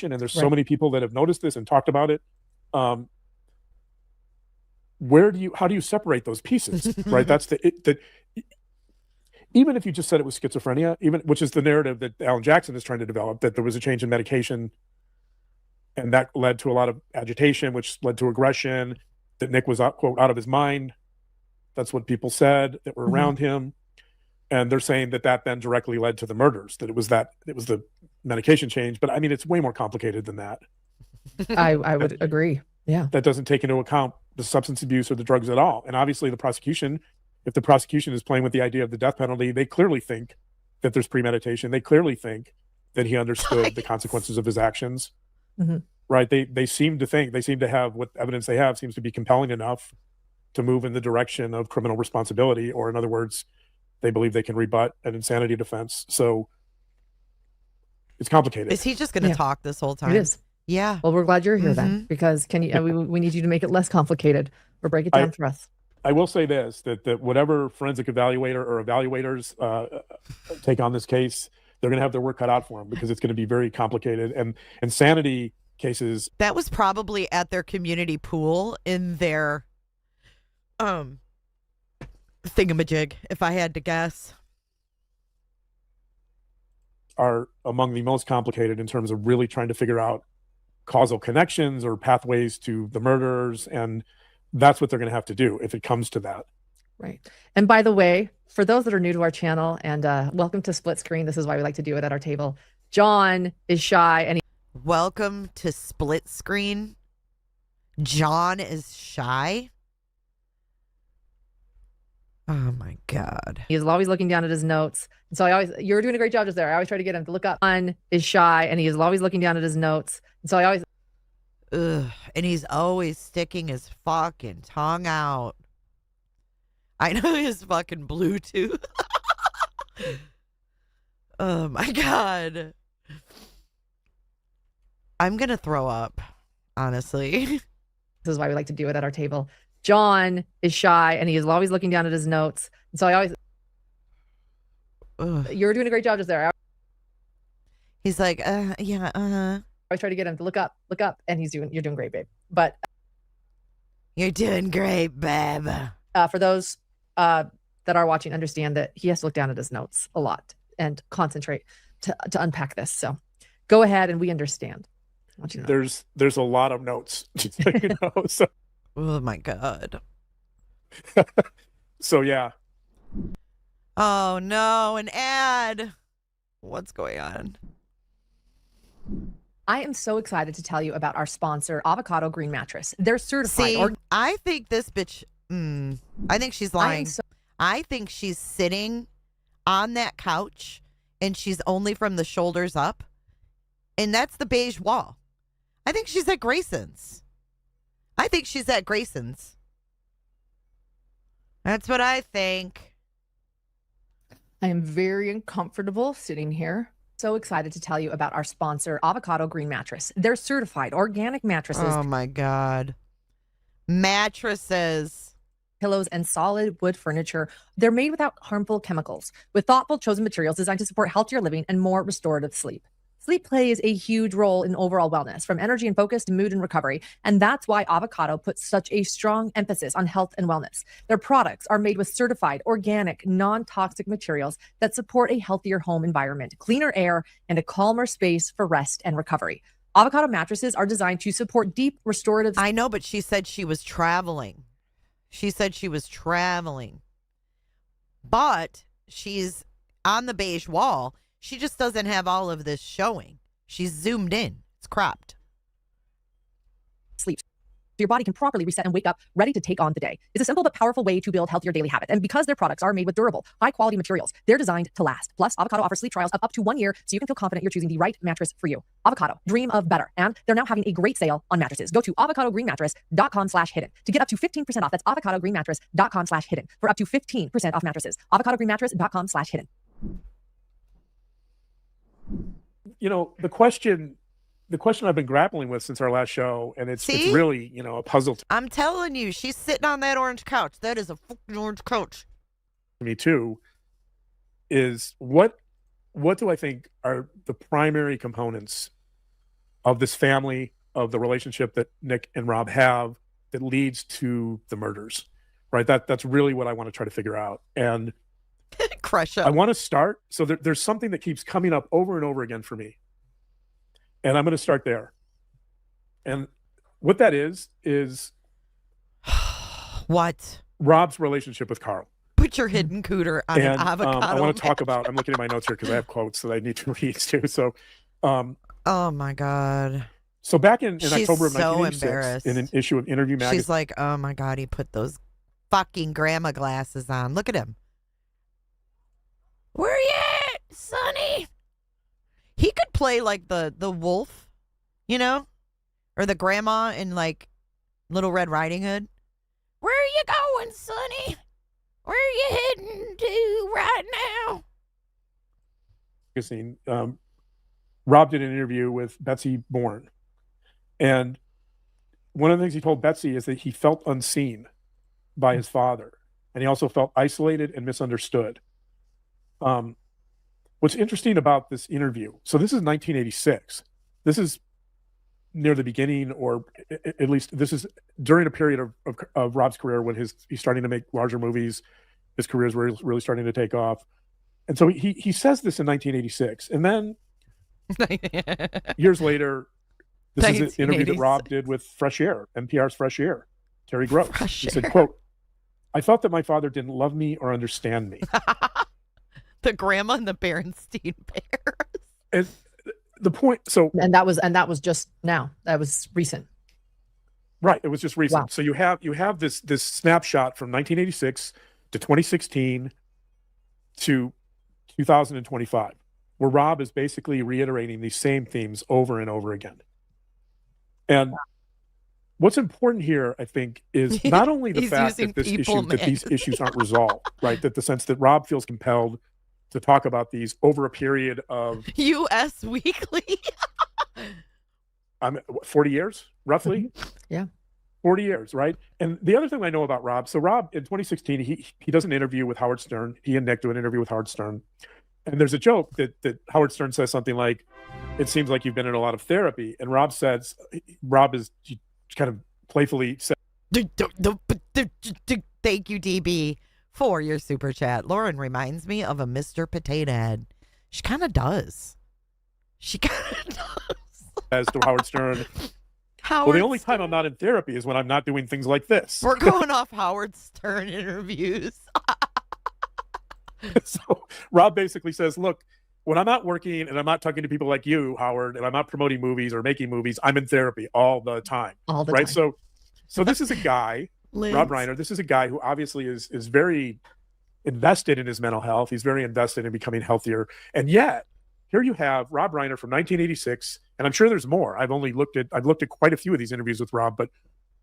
Speaker 11: and there's so many people that have noticed this and talked about it. How do you separate those pieces, right? That's even if you just said it was schizophrenia, which is the narrative that Alan Jackson is trying to develop, that there was a change in medication and that led to a lot of agitation, which led to aggression, that Nick was, quote, out of his mind. That's what people said that were around him. And they're saying that then directly led to the murders, that it was the medication change. But I mean, it's way more complicated than that.
Speaker 4: I would agree. Yeah.
Speaker 11: That doesn't take into account the substance abuse or the drugs at all. And obviously the prosecution, if the prosecution is playing with the idea of the death penalty, they clearly think that there's premeditation. They clearly think that he understood the consequences of his actions. Right? They seem to have what evidence they have seems to be compelling enough to move in the direction of criminal responsibility, or in other words, they believe they can rebut an insanity defense. So it's complicated.
Speaker 1: Is he just going to talk this whole time?
Speaker 4: It is.
Speaker 1: Yeah.
Speaker 4: Well, we're glad you're here then, because we need you to make it less complicated or break it down for us.
Speaker 11: I will say this, that whatever forensic evaluator or evaluators take on this case, they're going to have their work cut out for them, because it's going to be very complicated. And insanity cases.
Speaker 1: That was probably at their community pool in their thingamajig, if I had to guess.
Speaker 11: Are among the most complicated in terms of really trying to figure out causal connections or pathways to the murders. And that's what they're going to have to do if it comes to that.
Speaker 4: Right. And by the way, for those that are new to our channel, and welcome to Split Screen. This is why we like to do it at our table. John is shy and
Speaker 1: welcome to Split Screen. John is shy. Oh my God.
Speaker 4: He's always looking down at his notes. And so you're doing a great job just there. I always try to get him to look up. John is shy and he is always looking down at his notes. And so
Speaker 1: and he's always sticking his fucking tongue out. I know his fucking Bluetooth. Oh my God. I'm going to throw up, honestly.
Speaker 4: This is why we like to do it at our table. John is shy and he is always looking down at his notes. And so you're doing a great job just there.
Speaker 1: He's like, yeah,
Speaker 4: I try to get him to look up, and you're doing great, babe. But
Speaker 1: you're doing great, babe.
Speaker 4: For those that are watching, understand that he has to look down at his notes a lot and concentrate to unpack this. So go ahead, and we understand. I want you to know.
Speaker 11: There's a lot of notes, so.
Speaker 1: Oh my God.
Speaker 11: So yeah.
Speaker 1: Oh no, an ad. What's going on?
Speaker 4: I am so excited to tell you about our sponsor, Avocado Green Mattress. They're certified.
Speaker 1: See, I think this bitch, I think she's lying. I think she's sitting on that couch and she's only from the shoulders up. And that's the beige wall. I think she's at Grayson's. That's what I think.
Speaker 4: I am very uncomfortable sitting here. So excited to tell you about our sponsor, Avocado Green Mattress. They're certified organic mattresses.
Speaker 1: Oh my God. Mattresses.
Speaker 4: Pillows and solid wood furniture. They're made without harmful chemicals, with thoughtful chosen materials designed to support healthier living and more restorative sleep. Sleep plays a huge role in overall wellness, from energy and focus to mood and recovery. And that's why Avocado puts such a strong emphasis on health and wellness. Their products are made with certified, organic, non-toxic materials that support a healthier home environment, cleaner air, and a calmer space for rest and recovery. Avocado mattresses are designed to support deep restorative.
Speaker 1: I know, but she said she was traveling. But she's on the beige wall. She just doesn't have all of this showing. She's zoomed in. It's cropped.
Speaker 4: Sleep. So your body can properly reset and wake up ready to take on the day. It's a simple but powerful way to build healthier daily habits. And because their products are made with durable, high-quality materials, they're designed to last. Plus, Avocado offers sleep trials of up to 1 year, so you can feel confident you're choosing the right mattress for you. Avocado, dream of better. And they're now having a great sale on mattresses. Go to avocadogreenmattress.com/hidden to get up to 15% off. That's avocadogreenmattress.com/hidden for up to 15% off mattresses. avocadogreenmattress.com/hidden.
Speaker 11: You know, the question I've been grappling with since our last show, and it's really, a puzzle to
Speaker 1: I'm telling you, she's sitting on that orange couch. That is a fucking orange couch.
Speaker 11: me too, is what do I think are the primary components of this family, of the relationship that Nick and Rob have that leads to the murders, right? That's really what I want to try to figure out. And
Speaker 1: crush up.
Speaker 11: I want to start. So there's something that keeps coming up over and over again for me. And I'm going to start there. And what that is
Speaker 1: what?
Speaker 11: Rob's relationship with Carl.
Speaker 1: Put your hidden cooter on an avocado.
Speaker 11: I want to talk about, I'm looking at my notes here because I have quotes that I need to read too. So,
Speaker 1: oh my God.
Speaker 11: So back in
Speaker 1: She's
Speaker 11: October of
Speaker 1: so
Speaker 11: 1986, in an issue of Interview magazine.
Speaker 1: She's like, oh my God, he put those fucking grandma glasses on. Look at him. Where you at, Sonny? He could play like the wolf, you know? Or the grandma in like Little Red Riding Hood. Where are you going, Sonny? Where are you heading to right now?
Speaker 11: Magazine. Rob did an interview with Betsy Bourne. And one of the things he told Betsy is that he felt unseen by his father. And he also felt isolated and misunderstood. What's interesting about this interview, so this is 1986. This is near the beginning, or at least this is during a period of Rob's career when he's starting to make larger movies. His career is really starting to take off. And so he says this in 1986. And then years later, this is an interview that Rob did with Fresh Air, NPR's Fresh Air, Terry Gross. He said, quote, "I felt that my father didn't love me or understand me."
Speaker 1: The grandma and the Berenstein Bears.
Speaker 11: And the point, so
Speaker 4: and that was just now. That was recent.
Speaker 11: Right. It was just recent.
Speaker 4: Wow.
Speaker 11: So you have this snapshot from 1986 to 2016 to 2025, where Rob is basically reiterating these same themes over and over again. And what's important here, I think, is not only the fact that these issues aren't resolved, right? That the sense that Rob feels compelled to talk about these over a period of
Speaker 1: U.S. Weekly.
Speaker 11: 40 years, roughly.
Speaker 4: Yeah.
Speaker 11: 40 years, right? And the other thing I know about Rob, so Rob in 2016, he does an interview with Howard Stern. He and Nick do an interview with Howard Stern. And there's a joke that Howard Stern says something like, "It seems like you've been in a lot of therapy." And Rob is kind of playfully said,
Speaker 1: "Thank you, DB, for your super chat. Lauren reminds me of a Mr. Potato Head." She kind of does. She kind of does.
Speaker 11: As to Howard Stern. Well, the only time I'm not in therapy is when I'm not doing things like this.
Speaker 1: We're going off Howard Stern interviews.
Speaker 11: So Rob basically says, look, when I'm not working and I'm not talking to people like you, Howard, and I'm not promoting movies or making movies, I'm in therapy all the time.
Speaker 4: All the
Speaker 11: right?
Speaker 4: time.
Speaker 11: So this is a guy, Rob Reiner, this is a guy who obviously is very invested in his mental health. He's very invested in becoming healthier. And yet, here you have Rob Reiner from 1986, and I'm sure there's more. I've looked at quite a few of these interviews with Rob, but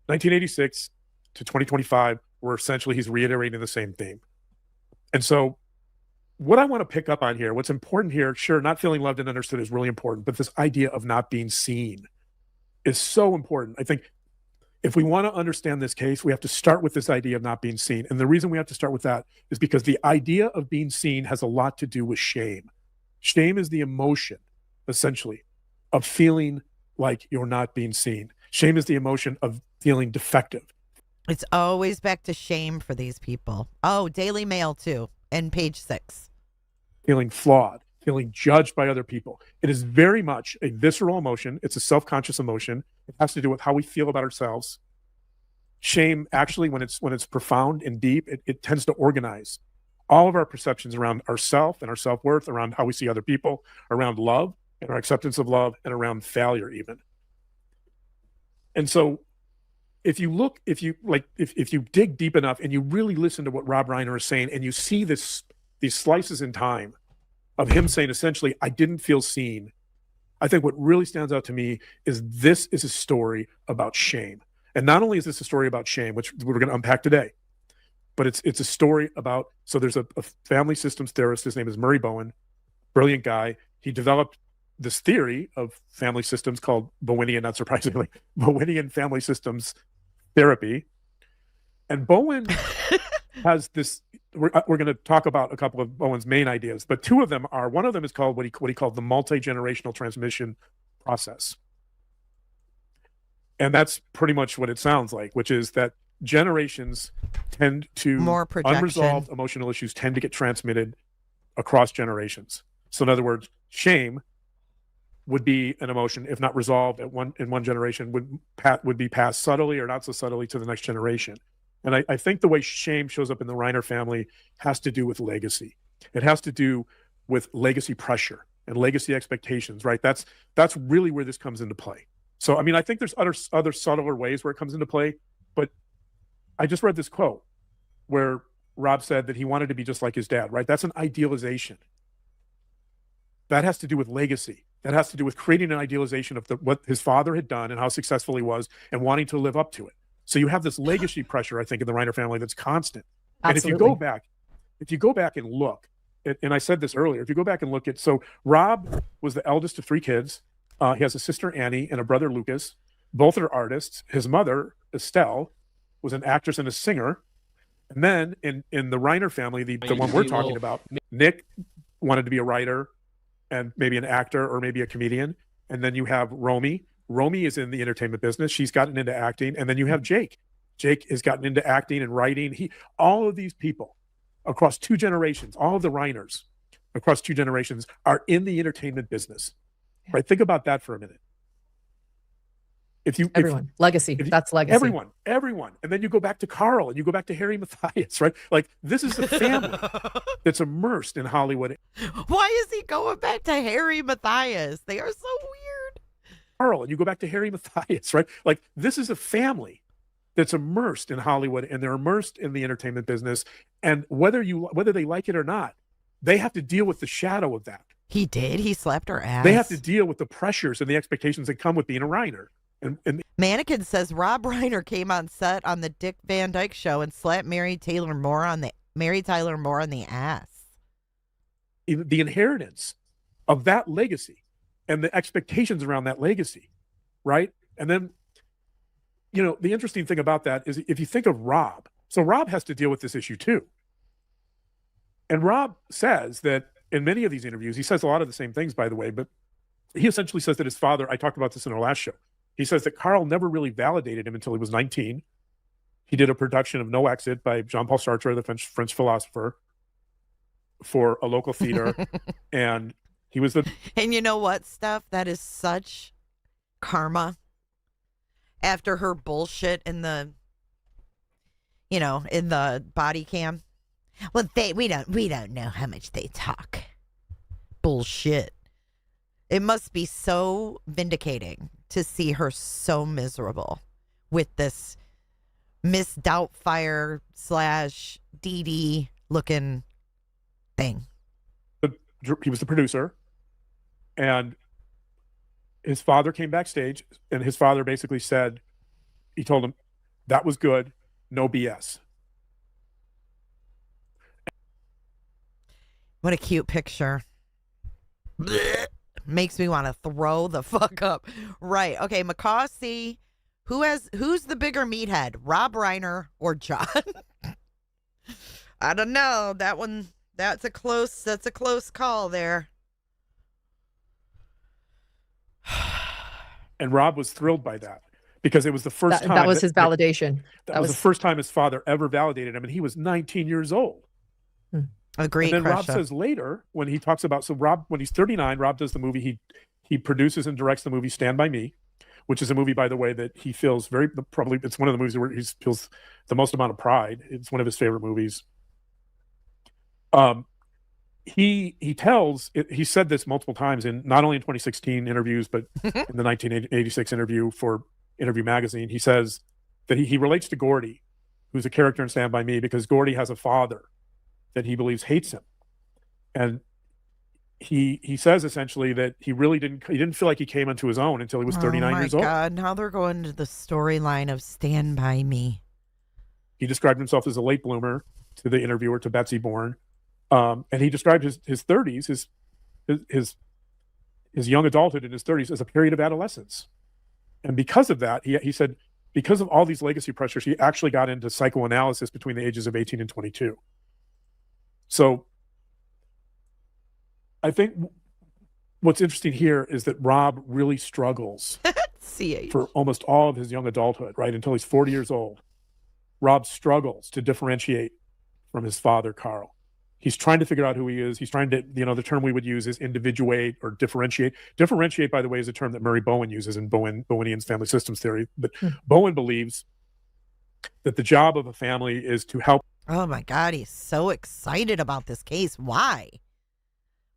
Speaker 11: 1986 to 2025, where essentially he's reiterating the same theme. And so what I want to pick up on here, what's important here, sure, not feeling loved and understood is really important, but this idea of not being seen is so important. I think if we want to understand this case, we have to start with this idea of not being seen. And the reason we have to start with that is because the idea of being seen has a lot to do with shame. Shame is the emotion, essentially, of feeling like you're not being seen. Shame is the emotion of feeling defective.
Speaker 1: It's always back to shame for these people. Oh, Daily Mail too, and Page 6.
Speaker 11: Feeling flawed, feeling judged by other people. It is very much a visceral emotion. It's a self-conscious emotion. It has to do with how we feel about ourselves. Shame, actually, when it's profound and deep, it tends to organize all of our perceptions around ourself and our self-worth, around how we see other people, around love and our acceptance of love, and around failure even. And so if you dig deep enough and you really listen to what Rob Reiner is saying, and you see these slices in time of him saying, essentially, I didn't feel seen. I think what really stands out to me is this is a story about shame. And not only is this a story about shame, which we're going to unpack today, but it's a story about, so there's a family systems theorist, his name is Murray Bowen, brilliant guy. He developed this theory of family systems called Bowenian, not surprisingly, Bowenian family systems therapy. And Bowen has this, we're going to talk about a couple of Bowen's main ideas, but two of them are, one of them is called what he called the multi-generational transmission process. And that's pretty much what it sounds like, which is that generations tend to,
Speaker 1: More projection.
Speaker 11: unresolved emotional issues tend to get transmitted across generations. So in other words, shame would be an emotion, if not resolved in one generation, would be passed subtly or not so subtly to the next generation. And I think the way shame shows up in the Reiner family has to do with legacy. It has to do with legacy pressure and legacy expectations, right? That's really where this comes into play. So, I mean, I think there's other subtler ways where it comes into play, but I just read this quote where Rob said that he wanted to be just like his dad, right? That's an idealization. That has to do with legacy. That has to do with creating an idealization of what his father had done and how successful he was and wanting to live up to it. So you have this legacy pressure, I think, in the Reiner family that's constant.
Speaker 4: Absolutely.
Speaker 11: And if you go back and look, and I said this earlier, if you go back and look at, so Rob was the eldest of 3 kids. He has a sister, Annie, and a brother, Lucas. Both are artists. His mother, Estelle, was an actress and a singer. And then in the Reiner family, the one we're talking about, Nick wanted to be a writer and maybe an actor or maybe a comedian. And then you have Romy. Romy is in the entertainment business. She's gotten into acting. And then you have Jake. Jake has gotten into acting and writing. All of these people across 2 generations, all of the Reiners across 2 generations are in the entertainment business. Right? Think about that for a minute.
Speaker 4: Legacy. That's legacy.
Speaker 11: Everyone. And then you go back to Carl and you go back to Harry Matthias, right? Like, this is a family that's immersed in Hollywood.
Speaker 1: Why is he going back to Harry Matthias? They are so weird.
Speaker 11: Carl, and you go back to Harry Matthias, right? Like, this is a family that's immersed in Hollywood, and they're immersed in the entertainment business. And whether they like it or not, they have to deal with the shadow of that.
Speaker 1: He did. He slapped her ass.
Speaker 11: They have to deal with the pressures and the expectations that come with being a Reiner. And
Speaker 1: Mannequin says Rob Reiner came on set on the Dick Van Dyke Show and slapped Mary Tyler Moore on the ass.
Speaker 11: The inheritance of that legacy and the expectations around that legacy, right? And then, the interesting thing about that is if you think of Rob, so Rob has to deal with this issue too. And Rob says that in many of these interviews, he says a lot of the same things, by the way, but he essentially says that his father, I talked about this in our last show, he says that Carl never really validated him until he was 19. He did a production of No Exit by Jean-Paul Sartre, the French philosopher, for a local theater. And he was
Speaker 1: And you know what, Steph? That is such karma. After her bullshit in the body cam. Well, we don't know how much they talk. Bullshit. It must be so vindicating to see her so miserable with this Miss Doubtfire / DD looking thing.
Speaker 11: He was the producer, and his father came backstage, and his father basically said, he told him, that was good, no BS.
Speaker 1: What a cute picture. Blech. Makes me want to throw the fuck up. Right. Okay, McCossie. Who's the bigger meathead? Rob Reiner or John? I don't know. That's a close call there.
Speaker 11: And Rob was thrilled by that because it was the first time.
Speaker 4: That was his validation.
Speaker 11: That was the first time his father ever validated him, and he was 19 years old.
Speaker 1: Agreed.
Speaker 11: And then Rob says later, when he talks about, so Rob, when he's 39, Rob does the movie, he produces and directs the movie Stand By Me, which is a movie, by the way, that he feels probably it's one of the movies where he feels the most amount of pride. It's one of his favorite movies. He said this multiple times in not only in 2016 interviews, but in the 1986 interview for Interview Magazine. He says that he relates to Gordy, who's a character in Stand By Me, because Gordy has a father that he believes hates him. And he says essentially that he didn't feel like he came into his own until he was 39 years old.
Speaker 1: Oh my God, now they're going to the storyline of Stand By Me.
Speaker 11: He described himself as a late bloomer to the interviewer, to Betsy Bourne. And he described his 30s, his young adulthood in his 30s as a period of adolescence. And because of that, he said, because of all these legacy pressures, he actually got into psychoanalysis between the ages of 18 and 22. So I think what's interesting here is that Rob really struggles for almost all of his young adulthood, right, until he's 40 years old. Rob struggles to differentiate from his father, Carl. He's trying to figure out who he is. He's trying to, the term we would use is individuate or differentiate. Differentiate, by the way, is a term that Murray Bowen uses in Bowenian's family systems theory. But Bowen believes that the job of a family is to help.
Speaker 1: Oh my God, he's so excited about this case. Why?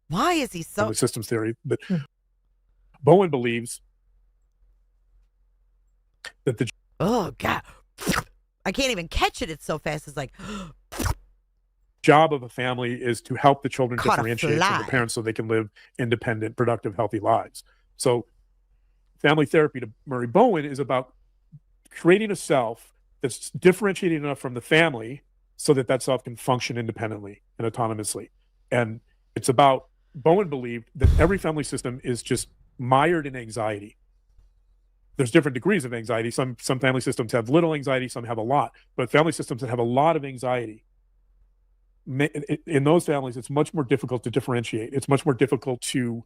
Speaker 1: Why is he so...
Speaker 11: Family systems theory. But Bowen believes that the...
Speaker 1: Oh God. I can't even catch it. It's so fast. It's like...
Speaker 11: job of a family is to help the children
Speaker 1: Caught a
Speaker 11: differentiate from
Speaker 1: fly.
Speaker 11: the parents so they can live independent, productive, healthy lives. So family therapy to Murray Bowen is about creating a self that's differentiated enough from the family so that that self can function independently and autonomously. And it's about, Bowen believed that every family system is just mired in anxiety. There's different degrees of anxiety. Some family systems have little anxiety, some have a lot, but family systems that have a lot of anxiety, in those families, it's much more difficult to differentiate. It's much more difficult to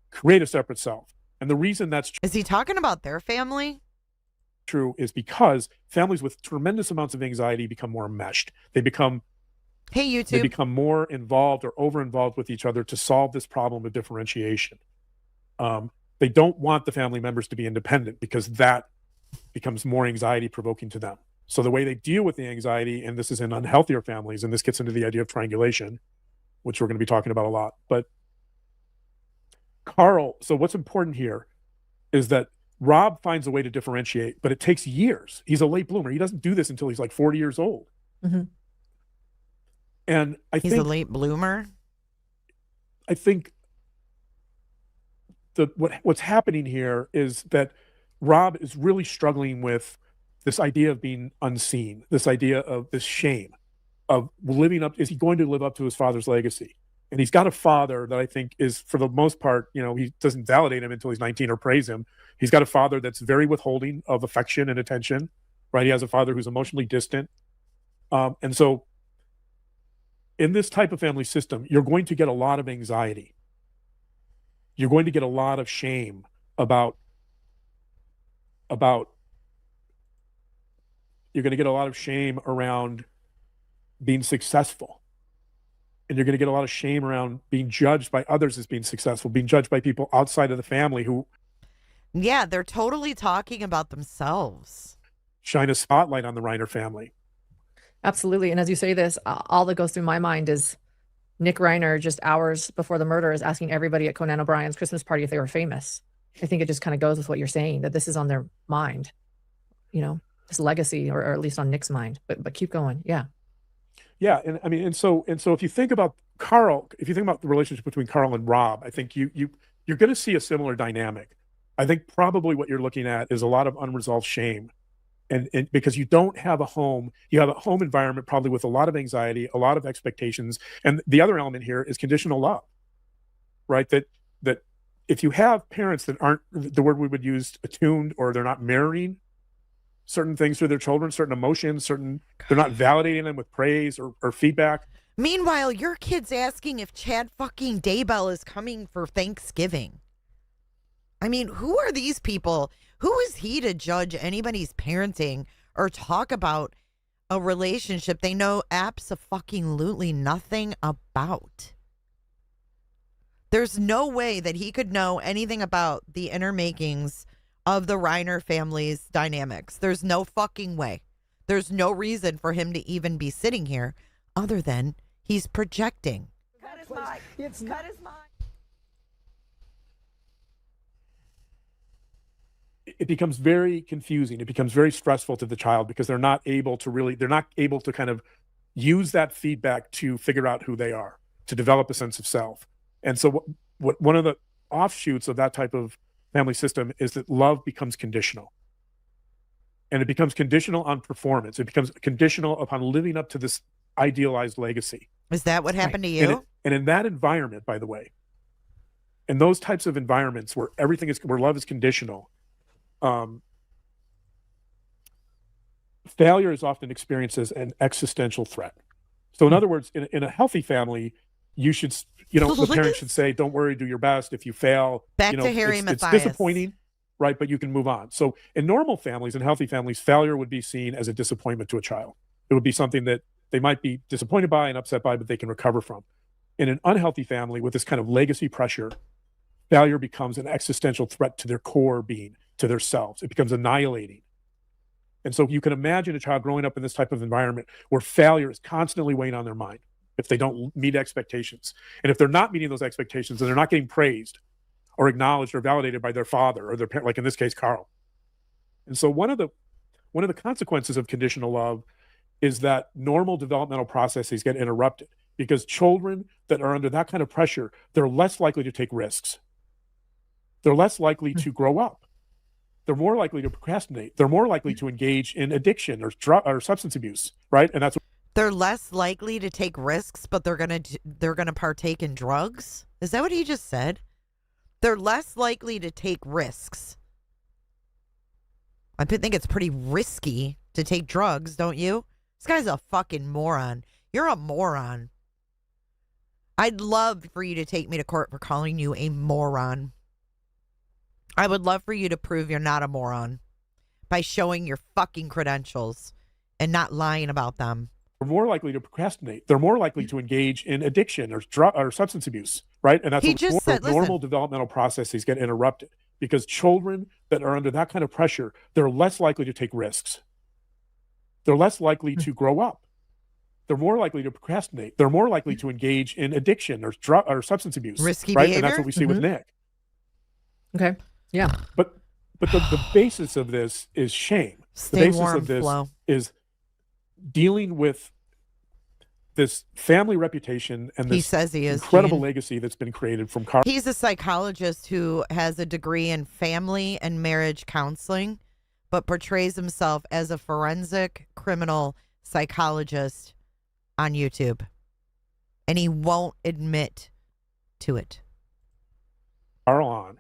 Speaker 11: create a separate self. And the reason that's
Speaker 1: Is he talking about their family?
Speaker 11: True is because families with tremendous amounts of anxiety become more enmeshed. They become
Speaker 1: They
Speaker 11: become more involved or over-involved with each other to solve this problem of differentiation. They don't want the family members to be independent because that becomes more anxiety-provoking to them. So the way they deal with the anxiety, and this is in unhealthier families, and this gets into the idea of triangulation, which we're going to be talking about a lot. But Carl, so what's important here is that Rob finds a way to differentiate, but it takes years. He's a late bloomer. He doesn't do this until he's like 40 years old.
Speaker 1: Mm-hmm.
Speaker 11: And
Speaker 1: he's a late bloomer.
Speaker 11: I think what's happening here is that Rob is really struggling with this idea of being unseen, this idea of this shame of living up. Is he going to live up to his father's legacy? And he's got a father that I think is, for the most part, he doesn't validate him until he's 19 or praise him. He's got a father that's very withholding of affection and attention, right? He has a father who's emotionally distant. And so in this type of family system, you're going to get a lot of anxiety. You're going to get a lot of shame about you're going to get a lot of shame around being successful. And you're going to get a lot of shame around being judged by others as being successful, being judged by people outside of the family who...
Speaker 1: Yeah, they're totally talking about themselves.
Speaker 11: Shine a spotlight on the Reiner family.
Speaker 4: Absolutely. And as you say this, all that goes through my mind is Nick Reiner, just hours before the murder, is asking everybody at Conan O'Brien's Christmas party if they were famous. I think it just kind of goes with what you're saying, that this is on their mind, this legacy, or at least on Nick's mind. But keep going. Yeah.
Speaker 11: Yeah. And I mean, and so if you think about Carl, if you think about the relationship between Carl and Rob, I think you're going to see a similar dynamic. I think probably what you're looking at is a lot of unresolved shame. And because you don't have a home, you have a home environment probably with a lot of anxiety, a lot of expectations. And the other element here is conditional love, right? That if you have parents that aren't, the word we would use, attuned, or they're not mirroring certain things to their children, certain emotions, they're not validating them with praise or feedback.
Speaker 1: Meanwhile, your kid's asking if Chad fucking Daybell is coming for Thanksgiving. I mean, who are these people? Who is he to judge anybody's parenting or talk about a relationship they know abso-fucking-lutely nothing about? There's no way that he could know anything about the inner makings of the Reiner family's dynamics. There's no fucking way. There's no reason for him to even be sitting here other than he's projecting.
Speaker 7: Cut his mic. Cut his mic.
Speaker 11: It becomes very confusing. It becomes very stressful to the child because they're not able to kind of use that feedback to figure out who they are, to develop a sense of self. And so what one of the offshoots of that type of family system is that love becomes conditional. And it becomes conditional on performance. It becomes conditional upon living up to this idealized legacy.
Speaker 1: Is that what happened to you?
Speaker 11: And in that environment, by the way, in those types of environments where where love is conditional, failure is often experienced as an existential threat. So in other words, in a healthy family, you should, the parents should say, don't worry, do your best. If you fail,
Speaker 1: Back to Harry Matthias.
Speaker 11: it's disappointing. right? But you can move on. So in normal families and healthy families, failure would be seen as a disappointment to a child. It would be something that they might be disappointed by and upset by, but they can recover from. In an unhealthy family with this kind of legacy pressure, failure becomes an existential threat to their core being, to their selves. It becomes annihilating. And so you can imagine a child growing up in this type of environment where failure is constantly weighing on their mind if they don't meet expectations. And if they're not meeting those expectations and they're not getting praised or acknowledged or validated by their father or their parent, like in this case, Carl. And so one of the consequences of conditional love is that normal developmental processes get interrupted because children that are under that kind of pressure, they're less likely to take risks. They're less likely to grow up. They're more likely to procrastinate. They're more likely to engage in addiction or substance abuse, right? And that's
Speaker 1: they're less likely to take risks, but they're gonna partake in drugs. Is that what he just said? They're less likely to take risks. I think it's pretty risky to take drugs, don't you? This guy's a fucking moron. You're a moron. I'd love for you to take me to court for calling you a moron. I would love for you to prove you're not a moron by showing your fucking credentials and not lying about them.
Speaker 11: They're more likely to procrastinate. They're more likely to engage in addiction or substance abuse, right? And that's
Speaker 1: he just said,
Speaker 11: normal developmental processes get interrupted because children that are under that kind of pressure, they're less likely to take risks. They're less likely to grow up. They're more likely to procrastinate. They're more likely to engage in addiction or substance abuse.
Speaker 1: Risky
Speaker 11: right?
Speaker 1: behavior.
Speaker 11: And that's what we see with Nick.
Speaker 4: Okay. Yeah.
Speaker 11: But the basis of this is shame.
Speaker 1: Stay
Speaker 11: the basis
Speaker 1: warm,
Speaker 11: of this
Speaker 1: Flo.
Speaker 11: is dealing with this family reputation and this
Speaker 1: he says he is,
Speaker 11: incredible
Speaker 1: Gene.
Speaker 11: legacy that's been created from Carl.
Speaker 1: He's a psychologist who has a degree in family and marriage counseling, but portrays himself as a forensic criminal psychologist on YouTube. And he won't admit to it.
Speaker 11: Carl on.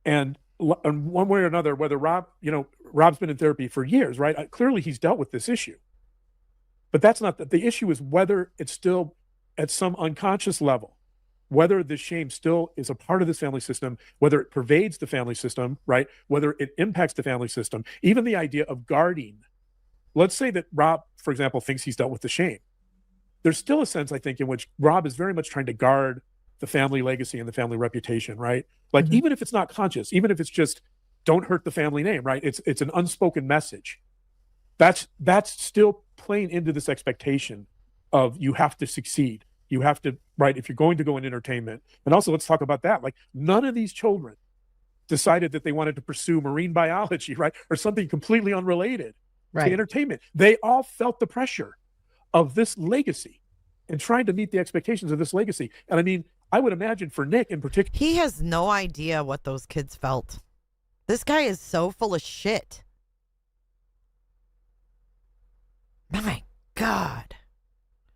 Speaker 11: And one way or another, whether Rob's been in therapy for years, right? Clearly he's dealt with this issue. But that's not the issue is whether it's still at some unconscious level, whether the shame still is a part of this family system, whether it pervades the family system, right? Whether it impacts the family system, even the idea of guarding. Let's say that Rob, for example, thinks he's dealt with the shame. There's still a sense, I think, in which Rob is very much trying to guard the family legacy and the family reputation, right? Like, even if it's not conscious, even if it's just don't hurt the family name, right? It's an unspoken message. That's still playing into this expectation of you have to succeed. You have to, right? If you're going to go in entertainment. And also let's talk about that. Like, none of these children decided that they wanted to pursue marine biology, right? Or something completely unrelated to entertainment. They all felt the pressure of this legacy and trying to meet the expectations of this legacy. And I mean, I would imagine for Nick in particular.
Speaker 1: He has no idea what those kids felt. This guy is so full of shit. My God.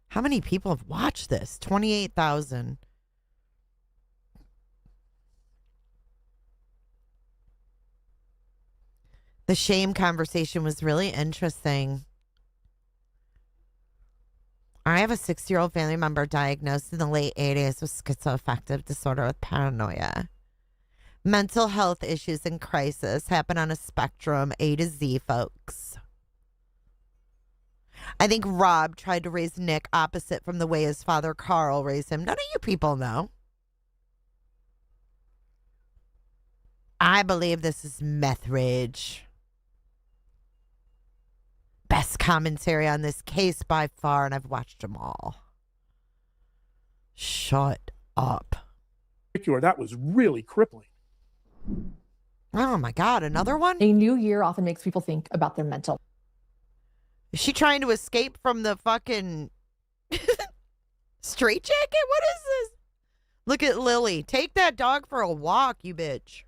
Speaker 1: How many people have watched this? 28,000. The shame conversation was really interesting. I have a 6-year-old family member diagnosed in the late 80s with schizoaffective disorder with paranoia. Mental health issues and crisis happen on a spectrum, A to Z, folks. I think Rob tried to raise Nick opposite from the way his father Carl raised him. None of you people know. I believe this is meth rage. Best commentary on this case by far, and I've watched them all. Shut up.
Speaker 11: That was really crippling.
Speaker 1: Oh my God, another one?
Speaker 13: A new year often makes people think about their mental.
Speaker 1: Is she trying to escape from the fucking straitjacket? What is this? Look at Lily. Take that dog for a walk, you bitch.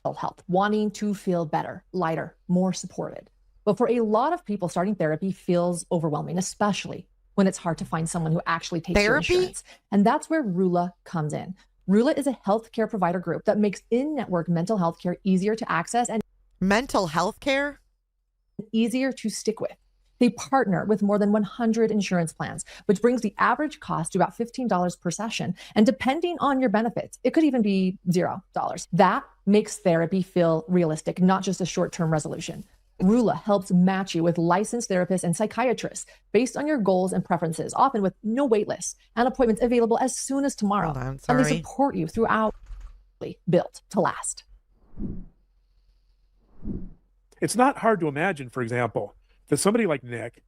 Speaker 13: Health, wanting to feel better, lighter, more supported. But for a lot of people, starting therapy feels overwhelming, especially when it's hard to find someone who actually takes your insurance. And that's where Rula comes in. Rula is a healthcare provider group that makes in-network mental health care easier to access and
Speaker 1: mental health care
Speaker 13: easier to stick with. They partner with more than 100 insurance plans, which brings the average cost to about $15 per session. And depending on your benefits, it could even be $0. That makes therapy feel realistic, not just a short-term resolution. Rula helps match you with licensed therapists and psychiatrists based on your goals and preferences, often with no wait lists and appointments available as soon as tomorrow. And they support you throughout, built to last.
Speaker 11: It's not hard to imagine, for example, that somebody like Nick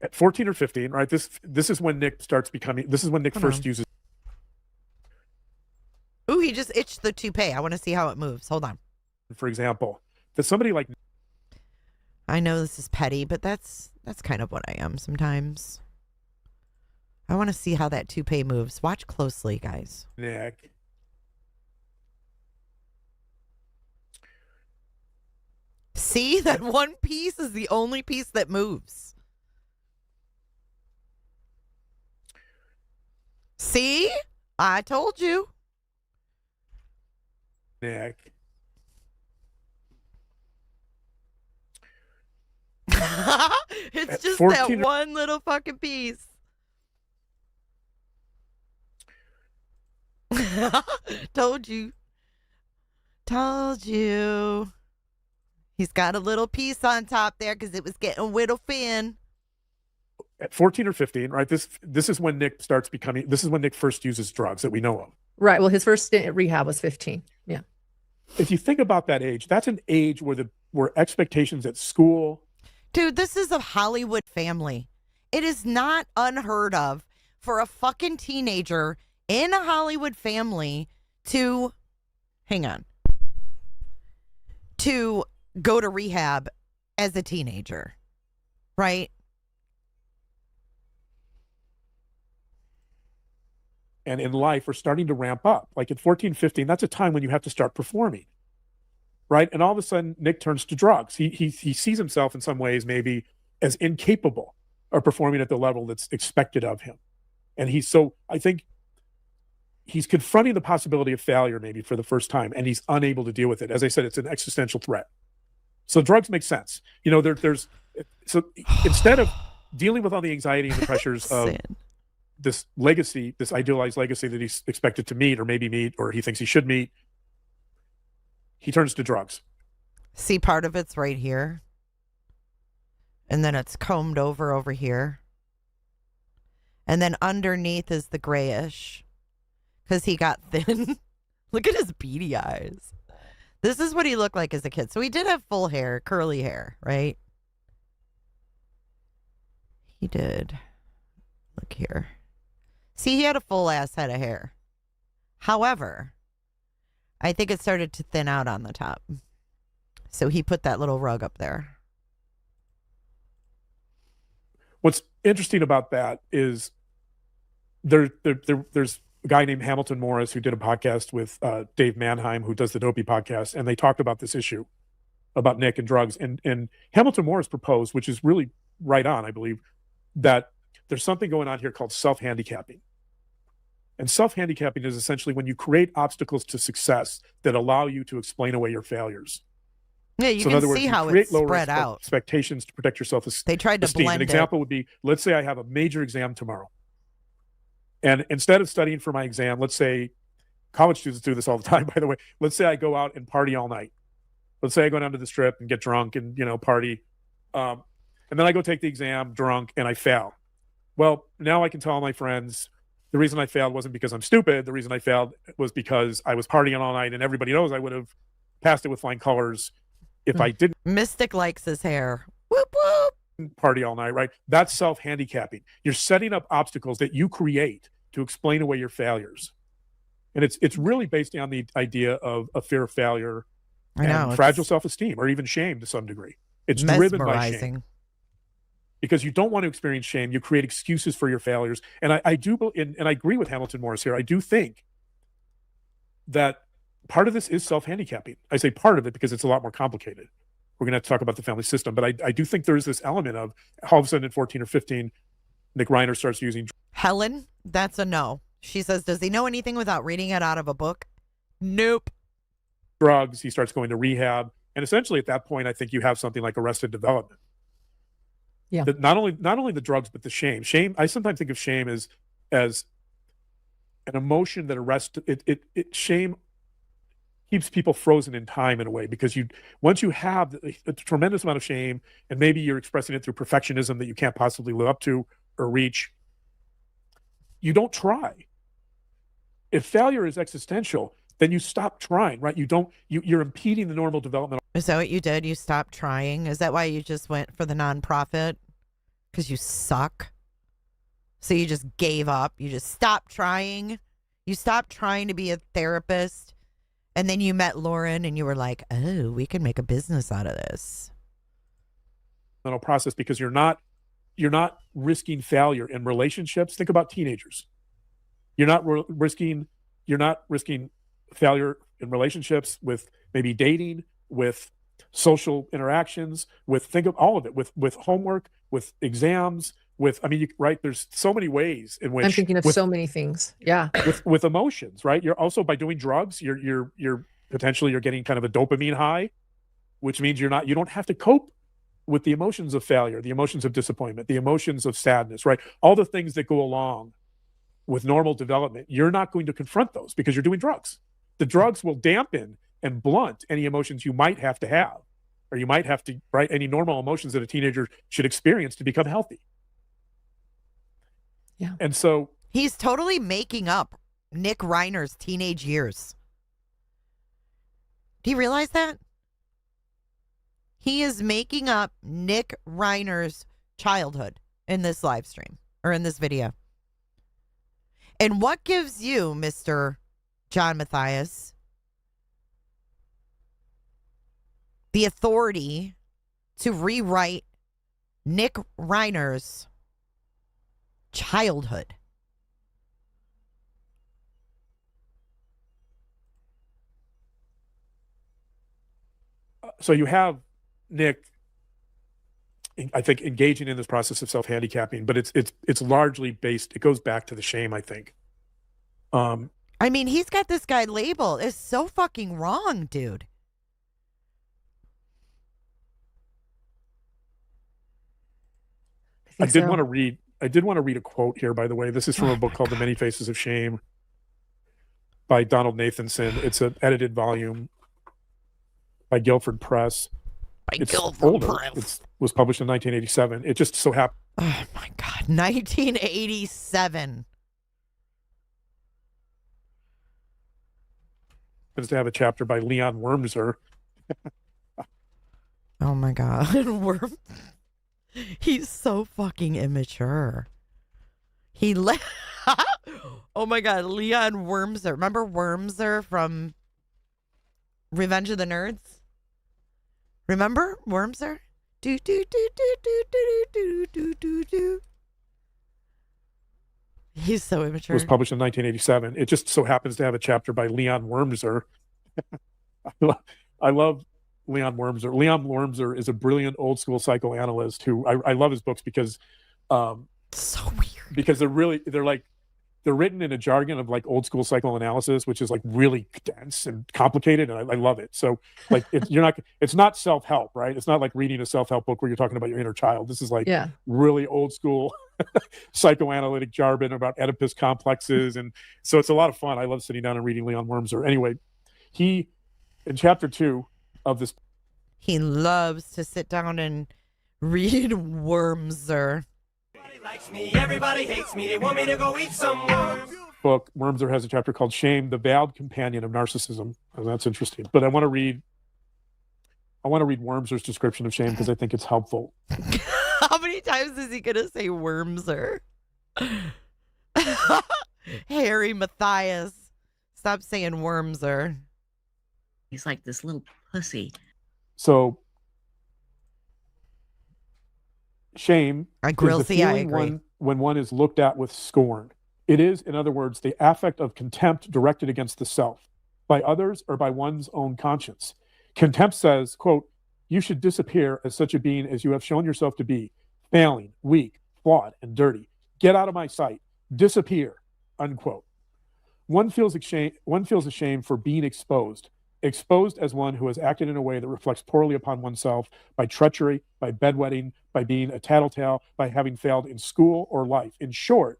Speaker 11: at 14 or 15, right? This is when Nick starts becoming, this is when Nick first uses.
Speaker 1: Ooh, he just itched the toupee. I want to see how it moves. Hold on.
Speaker 11: For example, that somebody like,
Speaker 1: I know this is petty, but that's kind of what I am sometimes. I want to see how that toupee moves. Watch closely, guys.
Speaker 11: Nick.
Speaker 1: See, that one piece is the only piece that moves. See? I told you.
Speaker 11: Nick.
Speaker 1: It's just that one little fucking piece. Told you. Told you. He's got a little piece on top there because it was getting whittled thin.
Speaker 11: At 14 or 15, right? This is when Nick starts becoming, this is when Nick first uses drugs that we know of.
Speaker 4: Right. Well, his first stint at rehab was 15. Yeah.
Speaker 11: If you think about that age, that's an age where expectations at school.
Speaker 1: Dude, this is a Hollywood family. It is not unheard of for a fucking teenager in a Hollywood family to, to go to rehab as a teenager, right?
Speaker 11: And in life, we're starting to ramp up. Like at 14, 15, that's a time when you have to start performing, right? And all of a sudden, Nick turns to drugs. He sees himself in some ways maybe as incapable of performing at the level that's expected of him. And I think he's confronting the possibility of failure maybe for the first time, and he's unable to deal with it. As I said, it's an existential threat. So drugs make sense. You know, so instead of dealing with all the anxiety and the pressures of this legacy, this idealized legacy that he's expected to meet or maybe meet, or he thinks he should meet, he turns to drugs.
Speaker 1: See, part of it's right here. And then it's combed over here. And then underneath is the grayish. Because he got thin. Look at his beady eyes. This is what he looked like as a kid. So he did have full hair, curly hair, right? He did. Look here. See, he had a full ass head of hair. However, I think it started to thin out on the top. So he put that little rug up there.
Speaker 11: What's interesting about that is there's a guy named Hamilton Morris who did a podcast with Dave Mannheim, who does the Dopey podcast, and they talked about this issue about Nick and drugs. And Hamilton Morris proposed, which is really right on, I believe, that there's something going on here called self-handicapping. And self-handicapping is essentially when you create obstacles to success that allow you to explain away your failures.
Speaker 1: Yeah, you can see how it's spread out.
Speaker 11: Expectations to protect yourself.
Speaker 1: They tried to blend it.
Speaker 11: An example would be, let's say I have a major exam tomorrow. And instead of studying for my exam, let's say, college students do this all the time, by the way. Let's say I go out and party all night. Let's say I go down to the strip and get drunk and, party. And then I go take the exam drunk and I fail. Well, now I can tell all my friends, the reason I failed wasn't because I'm stupid. The reason I failed was because I was partying all night, and everybody knows I would have passed it with flying colors if I didn't.
Speaker 1: Mystic likes his hair. Whoop, whoop.
Speaker 11: Party all night, right? That's self-handicapping. You're setting up obstacles that you create to explain away your failures. And it's really based on the idea of a fear of failure and fragile self-esteem, or even shame to some degree. It's driven by shame. Because you don't want to experience shame. You create excuses for your failures. And I agree with Hamilton Morris here. I do think that part of this is self-handicapping. I say part of it because it's a lot more complicated. We're going to have to talk about the family system. But I do think there is this element of all of a sudden at 14 or 15, Nick Reiner starts using.
Speaker 1: Helen, that's a no. She says, does he know anything without reading it out of a book? Nope.
Speaker 11: Drugs. He starts going to rehab. And essentially at that point, I think you have something like arrested development.
Speaker 4: Yeah.
Speaker 11: That not only the drugs, but the shame. Shame. I sometimes think of shame as an emotion that arrests it. Shame keeps people frozen in time in a way, because once you have a tremendous amount of shame, and maybe you're expressing it through perfectionism that you can't possibly live up to or reach, you don't try. If failure is existential, then you stop trying, right? You're impeding the normal development.
Speaker 1: Is that what you did? You stopped trying? Is that why you just went for the nonprofit? Because you suck? So you just gave up? You just stopped trying? You stopped trying to be a therapist? And then you met Lauren and you were like, oh, we can make a business out of this.
Speaker 11: Process, because you're not risking failure in relationships. Think about teenagers. You're not risking failure in relationships, with maybe dating, with social interactions, think of all of it, with homework, with exams, right? There's so many ways in which
Speaker 4: I'm thinking of so many things. Yeah.
Speaker 11: With emotions, right? You're also, by doing drugs, you're potentially getting kind of a dopamine high, which means you don't have to cope with the emotions of failure, the emotions of disappointment, the emotions of sadness, right? All the things that go along with normal development. You're not going to confront those because you're doing drugs. The drugs will dampen and blunt any emotions you might have, or you might have to, right? Any normal emotions that a teenager should experience to become healthy.
Speaker 4: Yeah.
Speaker 11: And so
Speaker 1: he's totally making up Nick Reiner's teenage years. Do you realize that? He is making up Nick Reiner's childhood in this live stream or in this video. And what gives you, Mr. John Matthias, the authority to rewrite Nick Reiner's childhood?
Speaker 11: So you have Nick, I think, engaging in this process of self-handicapping, but it's largely based, it goes back to the shame, I think.
Speaker 1: He's got this guy labeled. It's so fucking wrong, dude.
Speaker 11: I did want to read a quote here, by the way. This is from a book called The Many Faces of Shame by Donald Nathanson. It's an edited volume by Guilford Press. It's older. It was published in 1987. It just so happened.
Speaker 1: Oh my God, 1987.
Speaker 11: Happens to have a chapter by Leon Wormser.
Speaker 1: Oh my God, he's so fucking immature. Oh my God, Leon Wormser. Remember Wormser from Revenge of the Nerds? Remember Wormser? Do do do do do do do do do do. He's so immature.
Speaker 11: It was published in 1987. It just so happens to have a chapter by Leon Wormser. I love Leon Wormser. Leon Wormser is a brilliant old school psychoanalyst who I love his books because
Speaker 1: so weird. Because
Speaker 11: they're written in a jargon of like old school psychoanalysis, which is like really dense and complicated, and I love it. So like it's not self-help, right? It's not like reading a self-help book where you're talking about your inner child. This is like really old school psychoanalytic jargon about Oedipus complexes, and so it's a lot of fun. I love sitting down and reading Leon Wormser. Anyway, he in chapter 2 of this,
Speaker 1: he loves to sit down and read Wormser.
Speaker 7: Likes me, everybody hates me, they want me to go eat some worms.
Speaker 11: Book, Wormser has a chapter called Shame, the Veiled Companion of Narcissism. Oh, that's interesting. But I want to read Wormser's description of shame because I think it's helpful.
Speaker 1: How many times is he going to say Wormser? Harry Matthias, stop saying Wormser.
Speaker 2: He's like this little pussy.
Speaker 11: So shame
Speaker 1: I
Speaker 11: is the feeling when one is looked at with scorn. It is, in other words, the affect of contempt directed against the self, by others or by one's own conscience. Contempt says, quote, "You should disappear as such a being as you have shown yourself to be, failing, weak, flawed, and dirty. Get out of my sight. Disappear," unquote. One feels ashamed for being exposed, exposed as one who has acted in a way that reflects poorly upon oneself by treachery, by bedwetting, by being a tattletale, by having failed in school or life. In short,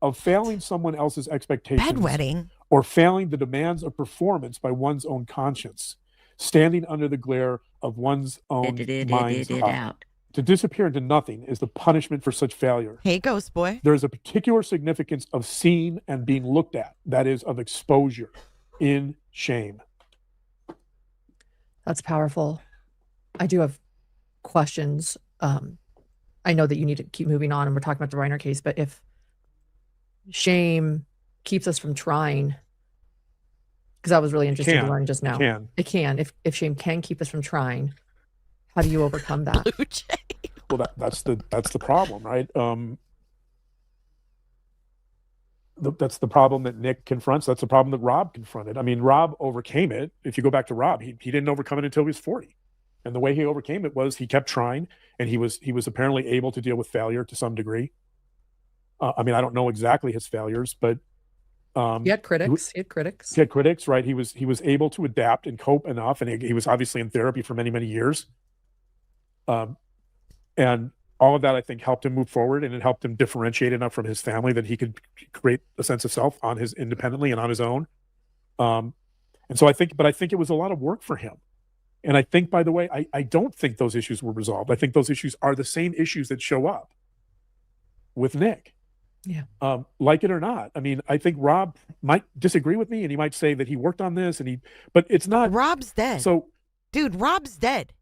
Speaker 11: of failing someone else's expectations
Speaker 1: Bedwetting.
Speaker 11: or failing the demands of performance by one's own conscience, standing under the glare of one's own mind's eye. To disappear into nothing is the punishment for such failure.
Speaker 1: Hey, Ghost Boy.
Speaker 11: There is a particular significance of seeing and being looked at, that is, of exposure in shame.
Speaker 4: That's powerful. I do have questions. I know that you need to keep moving on, and we're talking about the Reiner case, but if shame keeps us from trying, because I was really interested to learn just now. It can. If shame can keep us from trying, how do you overcome that?
Speaker 1: Blue Jay.
Speaker 11: Well, that's the problem, right? That's the problem that Nick confronts. That's the problem that Rob confronted. I mean, Rob overcame it. If you go back to Rob, he didn't overcome it until he was 40. And the way he overcame it was he kept trying, and he was apparently able to deal with failure to some degree. I mean, I don't know exactly his failures, but
Speaker 4: he had critics.
Speaker 11: He had critics, right? He was able to adapt and cope enough, and he was obviously in therapy for many, many years. And all of that, I think, helped him move forward, and it helped him differentiate enough from his family that he could create a sense of self on his independently and on his own. And so I think it was a lot of work for him. And I think, by the way, I don't think those issues were resolved. I think those issues are the same issues that show up with Nick.
Speaker 4: Yeah.
Speaker 11: Like it or not. I mean, I think Rob might disagree with me, and he might say that he worked on this, but it's not.
Speaker 1: Rob's dead.
Speaker 11: So,
Speaker 1: dude, Rob's dead.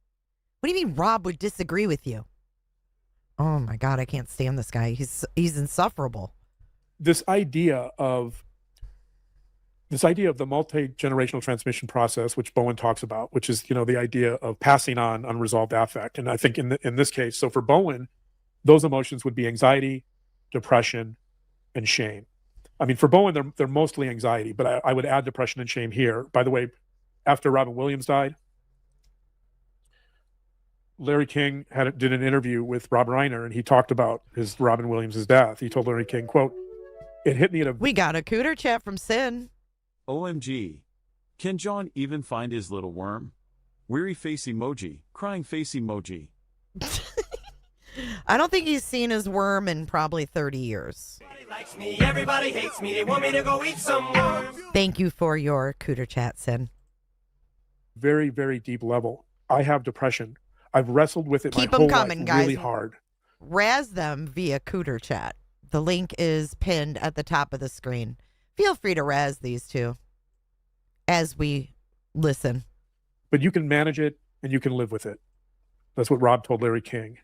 Speaker 1: What do you mean Rob would disagree with you? Oh my God, I can't stand this guy. He's insufferable.
Speaker 11: This idea of the multi-generational transmission process, which Bowen talks about, which is, the idea of passing on unresolved affect. And I think in this case, so for Bowen, those emotions would be anxiety, depression, and shame. I mean, for Bowen, they're mostly anxiety, but I would add depression and shame here. By the way, after Robin Williams died, Larry King did an interview with Rob Reiner, and he talked about Robin Williams' death. He told Larry King, quote, "It hit me at a..."
Speaker 1: We got a cooter chat from Sin.
Speaker 8: OMG. Can John even find his little worm? Weary face emoji. Crying face emoji.
Speaker 1: I don't think he's seen his worm in probably 30 years.
Speaker 7: Everybody likes me, everybody hates me. They want me to go eat some worms.
Speaker 1: Thank you for your cooter chat, Sin.
Speaker 11: Very, very deep level. I have depression. I've wrestled with it
Speaker 1: Keep
Speaker 11: my
Speaker 1: them
Speaker 11: whole
Speaker 1: coming,
Speaker 11: life
Speaker 1: guys.
Speaker 11: really hard.
Speaker 1: Razz them via cooter chat. The link is pinned at the top of the screen. Feel free to razz these two as we listen.
Speaker 11: But you can manage it, and you can live with it. That's what Rob told Larry King.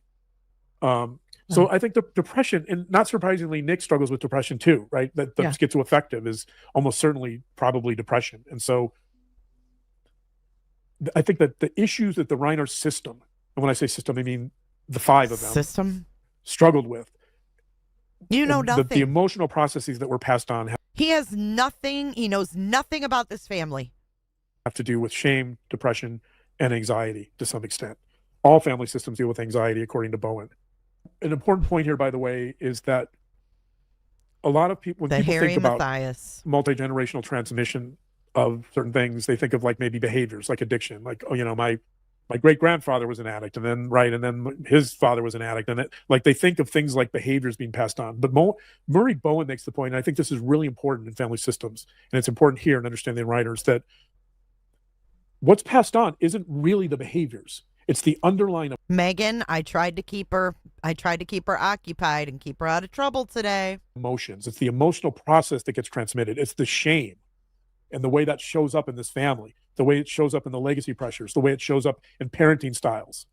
Speaker 11: So I think the depression, and not surprisingly, Nick struggles with depression too, right? That the schizoaffective is almost certainly probably depression. And so I think that the issues that the Reiner system, and when I say system, I mean the five of them, struggled with.
Speaker 1: Nothing.
Speaker 11: The emotional processes that were passed on
Speaker 1: He has nothing. He knows nothing about this family.
Speaker 11: Have to do with shame, depression, and anxiety to some extent. All family systems deal with anxiety, according to Bowen. An important point here, by the way, is that a lot of people, when people think about multi-generational transmission of certain things, they think of like maybe behaviors like addiction, like, my great-grandfather was an addict, and then his father was an addict, and they think of things like behaviors being passed on. But Murray Bowen makes the point, and I think this is really important in family systems, and it's important here in understanding writers, that what's passed on isn't really the behaviors. It's the underlying.
Speaker 1: Megan, I tried to keep her occupied and keep her out of trouble today.
Speaker 11: Emotions. It's the emotional process that gets transmitted. It's the shame and the way that shows up in this family, the way it shows up in the legacy pressures, the way it shows up in parenting styles,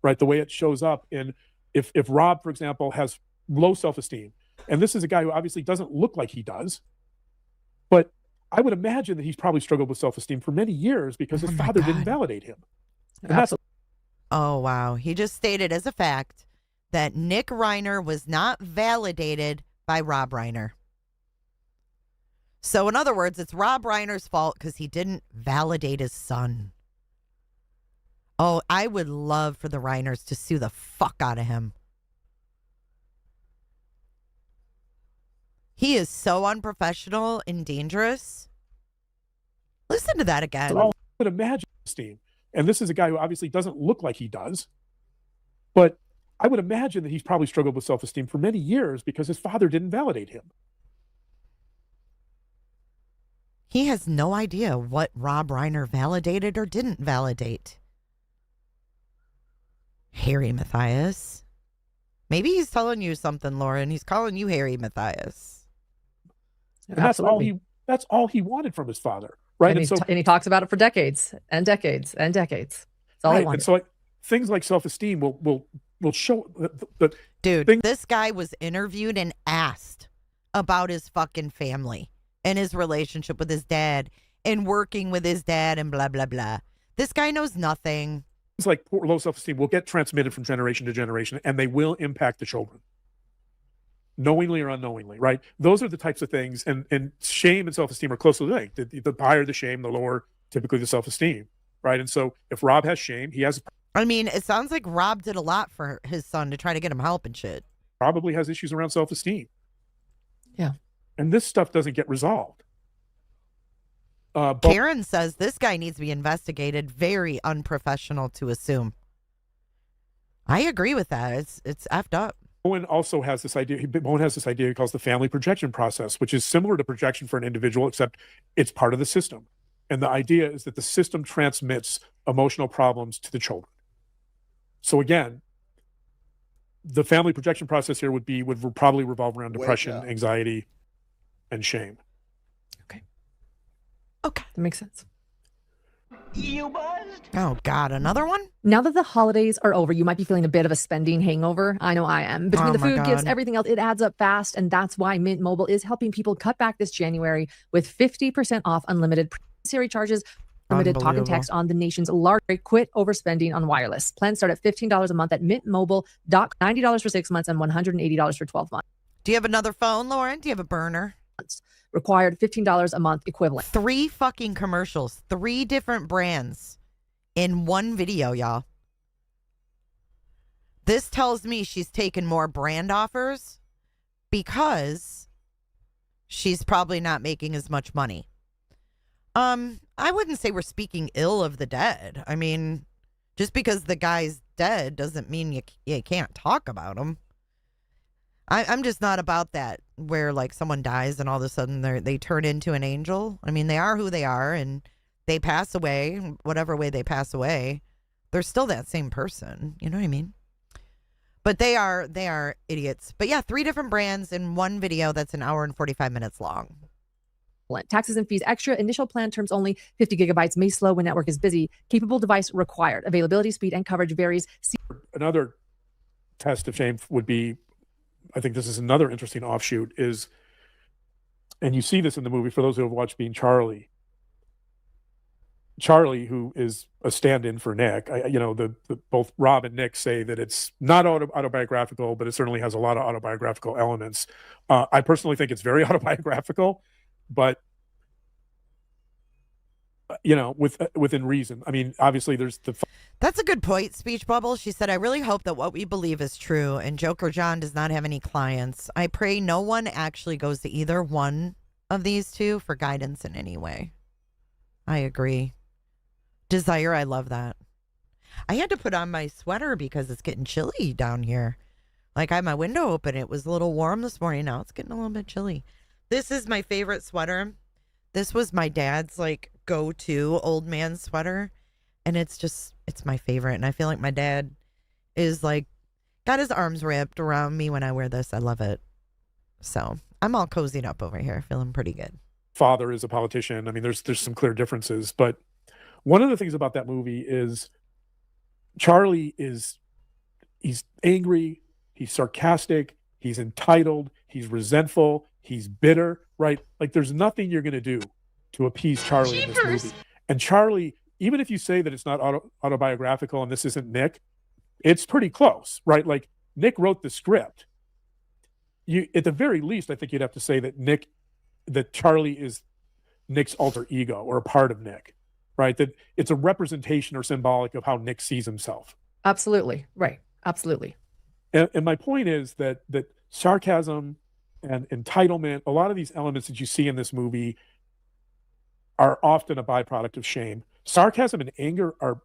Speaker 11: right? The way it shows up in if Rob, for example, has low self-esteem, and this is a guy who obviously doesn't look like he does, but I would imagine that he's probably struggled with self-esteem for many years because his father didn't validate him.
Speaker 1: Oh, wow. He just stated as a fact that Nick Reiner was not validated by Rob Reiner. So, in other words, it's Rob Reiner's fault because he didn't validate his son. Oh, I would love for the Reiners to sue the fuck out of him. He is so unprofessional and dangerous. Listen to that again.
Speaker 11: would imagine esteem, and this is a guy who obviously doesn't look like he does, but I would imagine that he's probably struggled with self-esteem for many years because his father didn't validate him.
Speaker 1: He has no idea what Rob Reiner validated or didn't validate. Harry Matthias. Maybe he's telling you something, Lauren. He's calling you Harry Matthias.
Speaker 11: And that's all he wanted from his father, right?
Speaker 4: And he talks about it for decades and decades and decades. That's all he wanted.
Speaker 11: And so things like self-esteem will show the
Speaker 1: dude. This guy was interviewed and asked about his fucking family and his relationship with his dad and working with his dad and blah blah blah. This guy knows nothing.
Speaker 11: It's like poor, low self-esteem will get transmitted from generation to generation, and they will impact the children, knowingly or unknowingly, right? Those are the types of things, and shame and self-esteem are closely linked. The higher the shame, the lower typically the self-esteem, right? And so if Rob has shame, he has...
Speaker 1: I mean, it sounds like Rob did a lot for his son to try to get him help and shit.
Speaker 11: Probably has issues around self-esteem.
Speaker 4: Yeah.
Speaker 11: And this stuff doesn't get resolved.
Speaker 1: Karen says this guy needs to be investigated. Very unprofessional to assume. I agree with that. It's effed up.
Speaker 11: Bowen also has this idea. Bowen has this idea he calls the family projection process, which is similar to projection for an individual, except it's part of the system. And the idea is that the system transmits emotional problems to the children. So again, the family projection process here would probably revolve around depression, anxiety, and shame.
Speaker 1: Okay.
Speaker 4: That makes sense.
Speaker 7: You buzzed?
Speaker 1: Oh, God. Another one?
Speaker 13: Now that the holidays are over, you might be feeling a bit of a spending hangover. I know I am. Between the food, gifts, everything else, it adds up fast. And that's why Mint Mobile is helping people cut back this January with 50% off unlimited Siri charges, limited talk and text on the nation's largest. Quit overspending on wireless. Plans start at $15 a month at mintmobile.com. $90 for 6 months and $180 for 12 months.
Speaker 1: Do you have another phone, Lauren? Do you have a burner?
Speaker 13: Required $15 a month equivalent.
Speaker 1: 3 fucking commercials, 3 different brands in one video, y'all. This tells me she's taken more brand offers because she's probably not making as much money. I wouldn't say we're speaking ill of the dead. I mean, just because the guy's dead doesn't mean you can't talk about him. I'm just not about that where like someone dies and all of a sudden they turn into an angel. I mean, they are who they are and they pass away, whatever way they pass away. They're still that same person. You know what I mean? But they are idiots. But yeah, 3 different brands in one video that's an hour and 45 minutes long.
Speaker 13: Taxes and fees extra. Initial plan terms only. 50 gigabytes. May slow when network is busy. Capable device required. Availability, speed, and coverage varies.
Speaker 11: Another test of shame would be, I think this is another interesting offshoot, is, and you see this in the movie for those who have watched Being Charlie. Charlie, who is a stand-in for Nick, both Rob and Nick say that it's not autobiographical, but it certainly has a lot of autobiographical elements. I personally think it's very autobiographical, but within reason. I mean, obviously there's
Speaker 1: That's a good point, Speech Bubble. She said, I really hope that what we believe is true and Joker John does not have any clients. I pray no one actually goes to either one of these two for guidance in any way. I agree. Desire, I love that. I had to put on my sweater because it's getting chilly down here. Like I had my window open. It was a little warm this morning. Now it's getting a little bit chilly. This is my favorite sweater. This was my dad's like go-to old man sweater. And it's my favorite. And I feel like my dad is like, got his arms wrapped around me when I wear this. I love it. So I'm all cozied up over here, feeling pretty good.
Speaker 11: Father is a politician. I mean, there's some clear differences. But one of the things about that movie is Charlie he's angry, he's sarcastic, he's entitled, he's resentful, he's bitter, right? Like there's nothing you're going to do to appease Charlie in this movie. And Charlie, even if you say that it's not autobiographical and this isn't Nick, it's pretty close, right? Like Nick wrote the script. At the very least, I think you'd have to say that Charlie is Nick's alter ego or a part of Nick, right? That it's a representation or symbolic of how Nick sees himself.
Speaker 13: Absolutely. Right. Absolutely.
Speaker 11: And my point is that sarcasm and entitlement, a lot of these elements that you see in this movie are often a byproduct of shame. sarcasm and anger are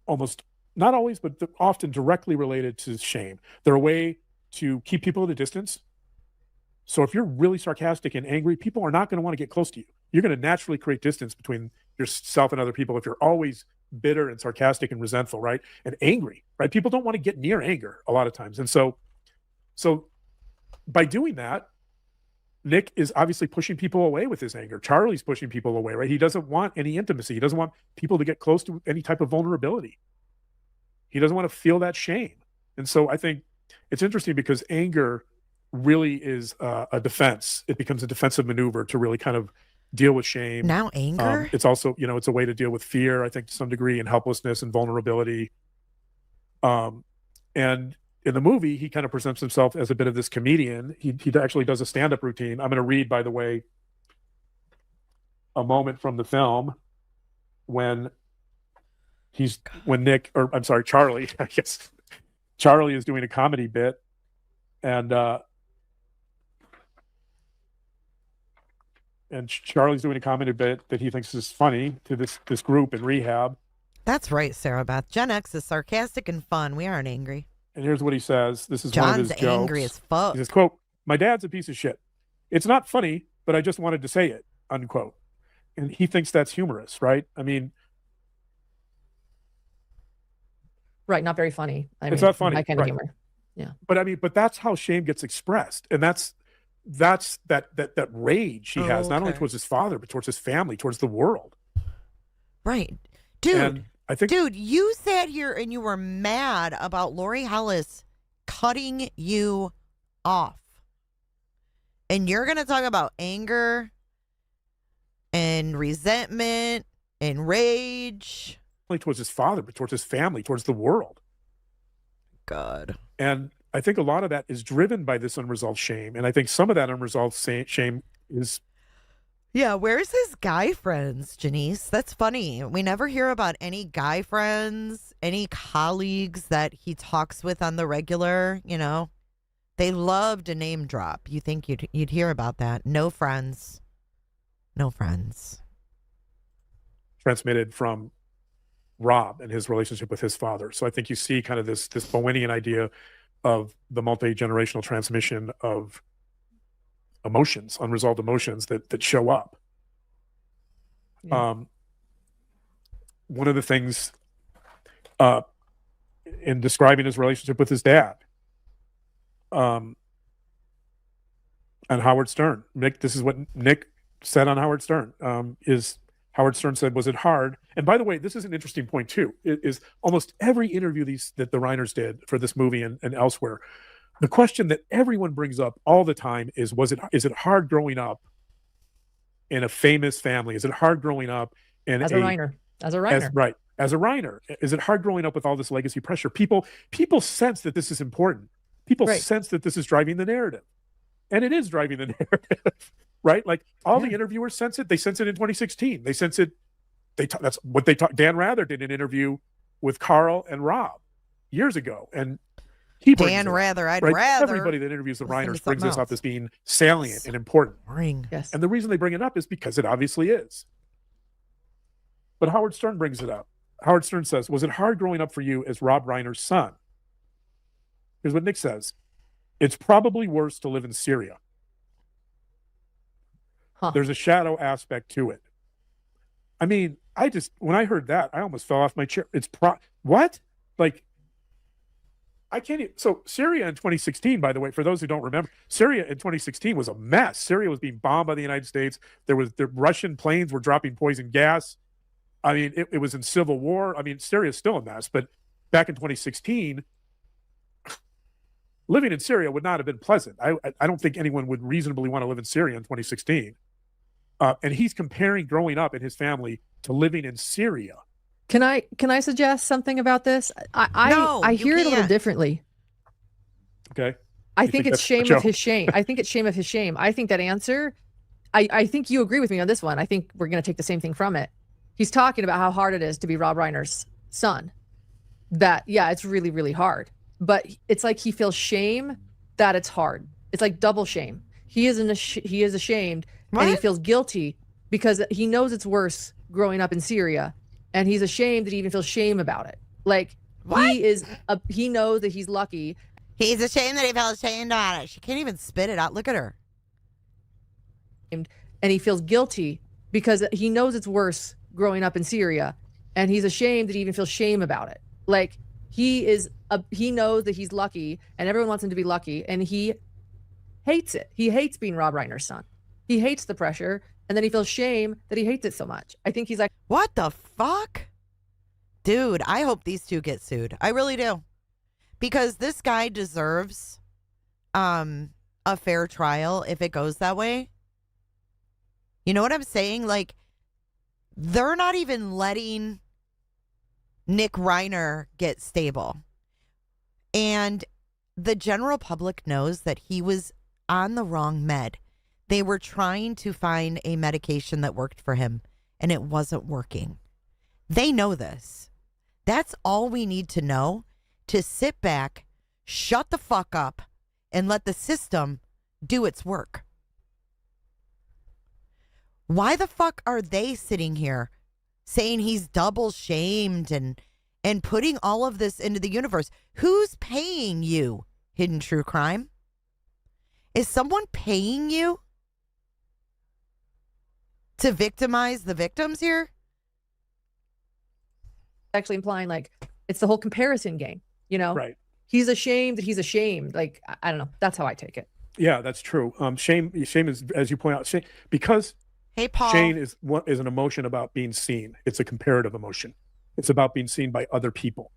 Speaker 11: almost, not always, but often directly related to shame. They're a way to keep people at a distance. So if you're really sarcastic and angry, people are not going to want to get close to you. You're going to naturally create distance between yourself and other people if you're always bitter and sarcastic and resentful, right? And angry, right? People don't want to get near anger a lot of times. And so by doing that, Nick is obviously pushing people away with his anger. Charlie's pushing people away, right? He doesn't want any intimacy. He doesn't want people to get close to any type of vulnerability. He doesn't want to feel that shame. And so I think it's interesting because anger really is a defense. It becomes a defensive maneuver to really kind of deal with shame.
Speaker 1: Now anger?
Speaker 11: It's also, it's a way to deal with fear, I think, to some degree, and helplessness and vulnerability. And in the movie, he kind of presents himself as a bit of this comedian. He actually does a stand-up routine. I'm going to read, by the way, a moment from the film when Charlie, I guess, Charlie is doing a comedy bit, and Charlie's doing a comedy bit that he thinks is funny to this group in rehab.
Speaker 1: That's right, Sarah Beth. Gen X is sarcastic and fun. We aren't angry.
Speaker 11: And here's what he says. This is
Speaker 1: John's
Speaker 11: one of his jokes.
Speaker 1: angry as fuck.
Speaker 11: He says, quote, "My dad's a piece of shit. It's not funny, but I just wanted to say it," unquote. And he thinks that's humorous, right? I mean,
Speaker 13: right, not very funny.
Speaker 11: It's not funny.
Speaker 13: My kind of
Speaker 11: Right.
Speaker 13: humor. Yeah.
Speaker 11: But that's how shame gets expressed. And that's that rage he has, not only towards his father, but towards his family, towards the world.
Speaker 1: Right. Dude,
Speaker 11: And I think,
Speaker 1: you sat here and you were mad about Lori Hellis cutting you off. And you're going to talk about anger and resentment and rage.
Speaker 11: not only towards his father, but towards his family, towards the world.
Speaker 1: God.
Speaker 11: And I think a lot of that is driven by this unresolved shame. And I think some of that unresolved shame is...
Speaker 1: Yeah, where's his guy friends, Janice? That's funny. We never hear about any guy friends, any colleagues that he talks with on the regular, you know. They love to name drop. You think you'd hear about that. No friends. No friends.
Speaker 11: Transmitted from Rob and his relationship with his father. So I think you see kind of this Bowenian idea of the multi-generational transmission of emotions, unresolved emotions that show up.
Speaker 13: Yeah.
Speaker 11: One of the things in describing his relationship with his dad, and Howard Stern, this is what Nick said on Howard Stern, Howard Stern said, was it hard? And by the way, this is an interesting point too, is almost every interview that the Reiners did for this movie and elsewhere, the question that everyone brings up all the time is it hard growing up in a famous family? Is it hard growing up in
Speaker 13: as a Reiner? As a Reiner.
Speaker 11: As a Reiner. Is it hard growing up with all this legacy pressure? People sense that this is important. People sense that this is driving the narrative. And it is driving the narrative, right? Like all the interviewers sense it. They sense it in 2016. They sense it. That's what they talk. Dan Rather did an interview with Carl and Rob years ago. And he brings
Speaker 1: Dan Rather, I'd
Speaker 11: right?
Speaker 1: rather.
Speaker 11: Everybody that interviews the Reiners brings this
Speaker 1: else.
Speaker 11: up as being salient and important.
Speaker 1: Boring.
Speaker 13: Yes.
Speaker 11: And the reason they bring it up is because it obviously is. But Howard Stern brings it up. Howard Stern says, was it hard growing up for you as Rob Reiner's son? Here's what Nick says. It's probably worse to live in Syria.
Speaker 13: Huh.
Speaker 11: There's a shadow aspect to it. I mean, when I heard that, I almost fell off my chair. What? Like, I can't even. So Syria in 2016, by the way, for those who don't remember, Syria in 2016 was a mess. Syria was being bombed by the United States. The Russian planes were dropping poison gas. I mean, it was in civil war. I mean, Syria is still a mess, but back in 2016, living in Syria would not have been pleasant. I don't think anyone would reasonably want to live in Syria in 2016. And he's comparing growing up in his family to living in Syria.
Speaker 13: Can I suggest something about this? I hear it a little differently.
Speaker 11: Okay.
Speaker 13: I think it's shame of his shame. I think it's shame of his shame. I think that answer, I think you agree with me on this one. I think we're going to take the same thing from it. He's talking about how hard it is to be Rob Reiner's son. That, yeah, it's really, really hard. But it's like he feels shame that it's hard. It's like double shame. He is ashamed and he feels guilty because he knows it's worse growing up in Syria.
Speaker 4: and he's ashamed that he even feels shame about it. Like he knows that he's lucky.
Speaker 1: He's ashamed that he felt ashamed about it. She can't even spit it out. Look at her.
Speaker 4: And he feels guilty because he knows it's worse growing up in Syria, and he's ashamed that he even feels shame about it. Like he knows that he's lucky, and everyone wants him to be lucky, and he hates it. He hates being Rob Reiner's son. He hates the pressure, and then he feels shame that he hates it so much. I think he's like,
Speaker 1: what the fuck? Dude, I hope these two get sued. I really do. Because this guy deserves a fair trial if it goes that way. You know what I'm saying? Like, they're not even letting Nick Reiner get stable. And the general public knows that he was on the wrong med. They were trying to find a medication that worked for him, and it wasn't working. They know this. That's all we need to know, to sit back, shut the fuck up, and let the system do its work. Why the fuck are they sitting here saying he's double shamed and putting all of this into the universe? Who's paying you, Hidden True Crime? Is someone paying you to victimize the victims here?
Speaker 4: actually implying like it's the whole comparison game, you know?
Speaker 11: Right.
Speaker 4: He's ashamed that he's ashamed. Like, I don't know. That's how I take it.
Speaker 11: Yeah, that's true. Shame is, as you point out, shame, because
Speaker 1: hey, Paul.
Speaker 11: shame is an emotion about being seen. It's a comparative emotion. It's about being seen by other people,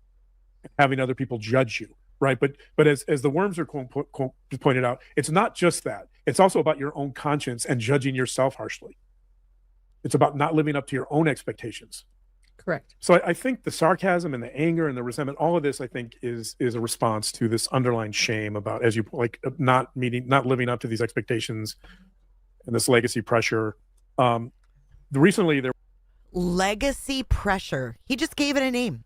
Speaker 11: having other people judge you, right? But as the worms are pointed out, it's not just that. It's also about your own conscience and judging yourself harshly. It's about not living up to your own expectations.
Speaker 4: Correct.
Speaker 11: So I think the sarcasm and the anger and the resentment, all of this, I think, is a response to this underlying shame about, as you like, not living up to these expectations and this legacy pressure. Recently there
Speaker 1: legacy pressure. He just gave it a name.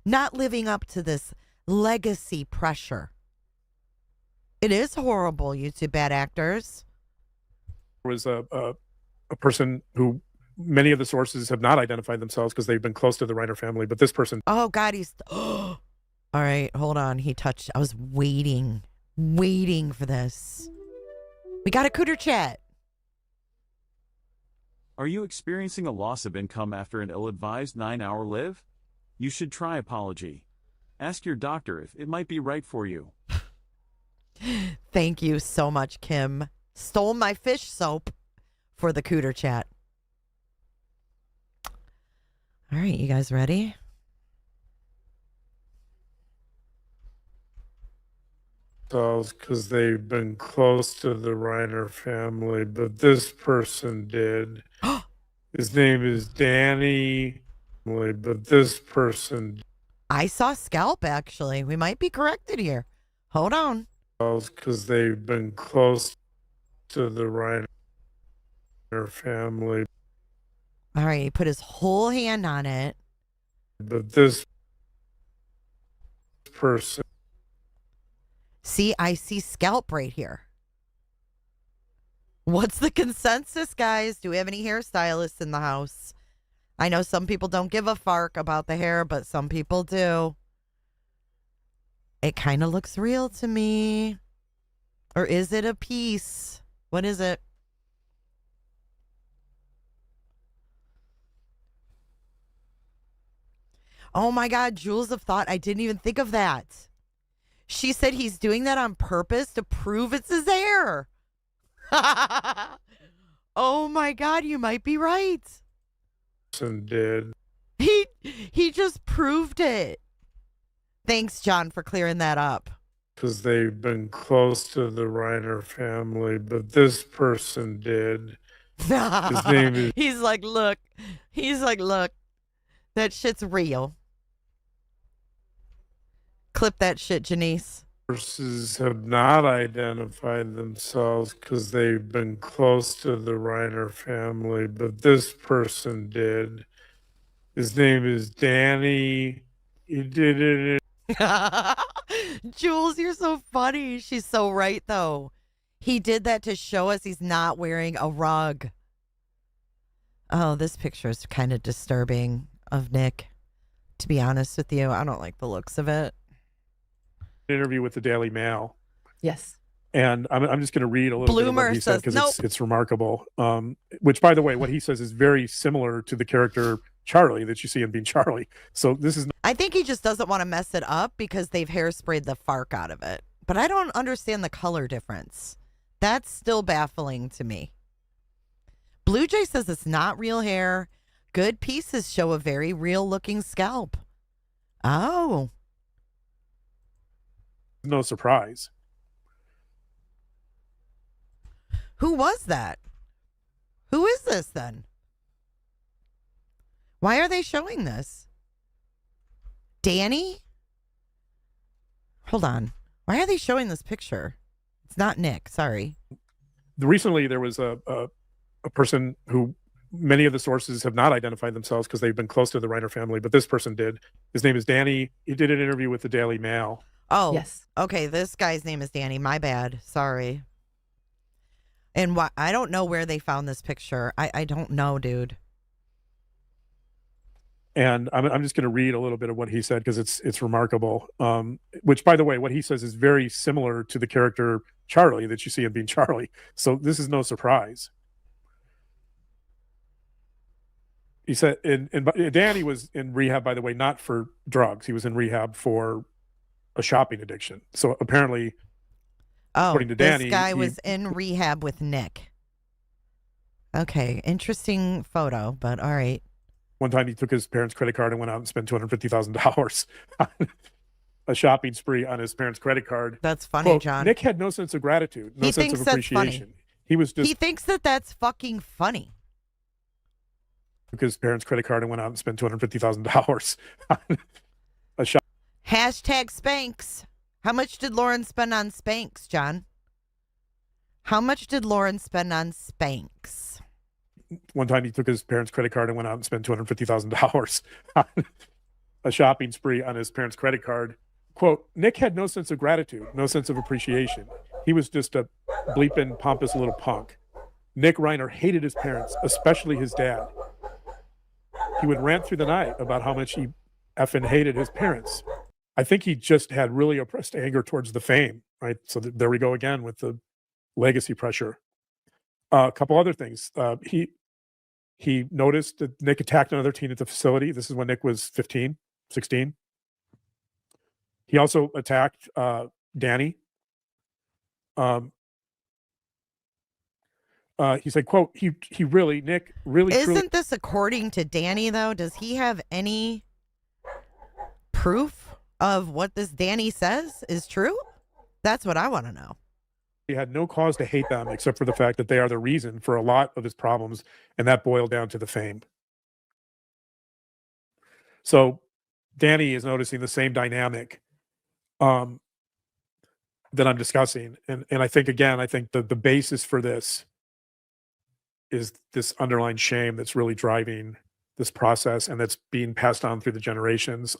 Speaker 1: Not living up to this legacy pressure. It is horrible, you two bad actors.
Speaker 11: There was a person who many of the sources have not identified themselves because they've been close to the Reiner family, but this person.
Speaker 1: Oh God, he's. All right, hold on. He touched. I was waiting for this. We got a cooter chat.
Speaker 8: Are you experiencing a loss of income after an ill-advised 9-hour live? You should try Apology. Ask your doctor if it might be right for you.
Speaker 1: Thank you so much, Kim. Stole my fish soap for the cooter chat. All right, you guys ready?
Speaker 11: Because they've been close to the Reiner family, but this person did. His name is Danny, but this person.
Speaker 1: I saw scalp, actually. We might be corrected here. Hold on.
Speaker 11: Because they've been close to the Reiner family.
Speaker 1: All right, he put his whole hand on it.
Speaker 11: But this person.
Speaker 1: See, I see scalp right here. What's the consensus, guys? Do we have any hairstylists in the house? I know some people don't give a fark about the hair, but some people do. It kind of looks real to me. Or is it a piece? What is it? Oh my God, Jules of Thought. I didn't even think of that. She said he's doing that on purpose to prove it's his hair. Oh my God, you might be right.
Speaker 11: Did.
Speaker 1: He just proved it. Thanks, John, for clearing that up.
Speaker 11: Because they've been close to the Reiner family, but this person did. His name is.
Speaker 1: He's like, look. That shit's real. Clip that shit, Janice.
Speaker 11: Sources have not identified themselves because they've been close to the Reiner family, but this person did. His name is Danny. He did it.
Speaker 1: Jules, you're so funny. She's so right, though. He did that to show us he's not wearing a rug. Oh, this picture is kind of disturbing. of Nick, to be honest with you. I don't like the looks of it.
Speaker 11: Interview with the Daily Mail.
Speaker 4: Yes.
Speaker 11: And I'm just going to read a little bit of what he said because
Speaker 1: nope.
Speaker 11: it's remarkable. Which, by the way, what he says is very similar to the character Charlie that you see in Being Charlie. So this is.
Speaker 1: I think he just doesn't want to mess it up because they've hairsprayed the fark out of it. But I don't understand the color difference. That's still baffling to me. Blue Jay says it's not real hair. Good pieces show a very real looking scalp. Oh.
Speaker 11: No surprise.
Speaker 1: Who was that? Who is this then? Why are they showing this? Danny? Hold on. Why are they showing this picture? It's not Nick. Sorry.
Speaker 11: Recently, there was a person who many of the sources have not identified themselves because they've been close to the Reiner family, but this person did. His name is Danny. He did an interview with the Daily Mail.
Speaker 1: Oh,
Speaker 4: yes.
Speaker 1: Okay, this guy's name is Danny. My bad. Sorry. And I don't know where they found this picture. I don't know, dude.
Speaker 11: And I'm just going to read a little bit of what he said because it's remarkable. Which, by the way, what he says is very similar to the character Charlie that you see in Being Charlie. So this is no surprise. He said, and Danny was in rehab, by the way, not for drugs. He was in rehab for a shopping addiction. So apparently, according to Danny,
Speaker 1: this guy was in rehab with Nick. Okay, interesting photo, but all right.
Speaker 11: One time he took his parents' credit card and went out and spent $250,000 on a shopping spree on his parents' credit card.
Speaker 1: That's funny,
Speaker 11: Quote,
Speaker 1: John.
Speaker 11: Nick had no sense of gratitude, no sense of appreciation. He was just.
Speaker 1: He thinks that that's fucking funny.
Speaker 11: Took his parents' credit card and went out and spent $250,000 on a shop.
Speaker 1: Hashtag Spanx. How much did Lauren spend on Spanx, John? How much did Lauren spend on Spanx?
Speaker 11: One time he took his parents' credit card and went out and spent $250,000 on a shopping spree on his parents' credit card. Quote, Nick had no sense of gratitude, no sense of appreciation. He was just a bleeping, pompous little punk. Nick Reiner hated his parents, especially his dad. He would rant through the night about how much he effing hated his parents. I think he just had really oppressed anger towards the fame, right? So there we go again with the legacy pressure. A couple other things. He noticed that Nick attacked another teen at the facility. This is when Nick was 15, 16. He also attacked Danny. He said, quote, he really, Nick really.
Speaker 1: Isn't
Speaker 11: truly...
Speaker 1: this according to Danny, though? Does he have any proof of what this Danny says is true? That's what I want to know.
Speaker 11: He had no cause to hate them except for the fact that they are the reason for a lot of his problems, and that boiled down to the fame. So Danny is noticing the same dynamic that I'm discussing. And I think, again, the basis for this is this underlying shame that's really driving this process and that's being passed on through the generations.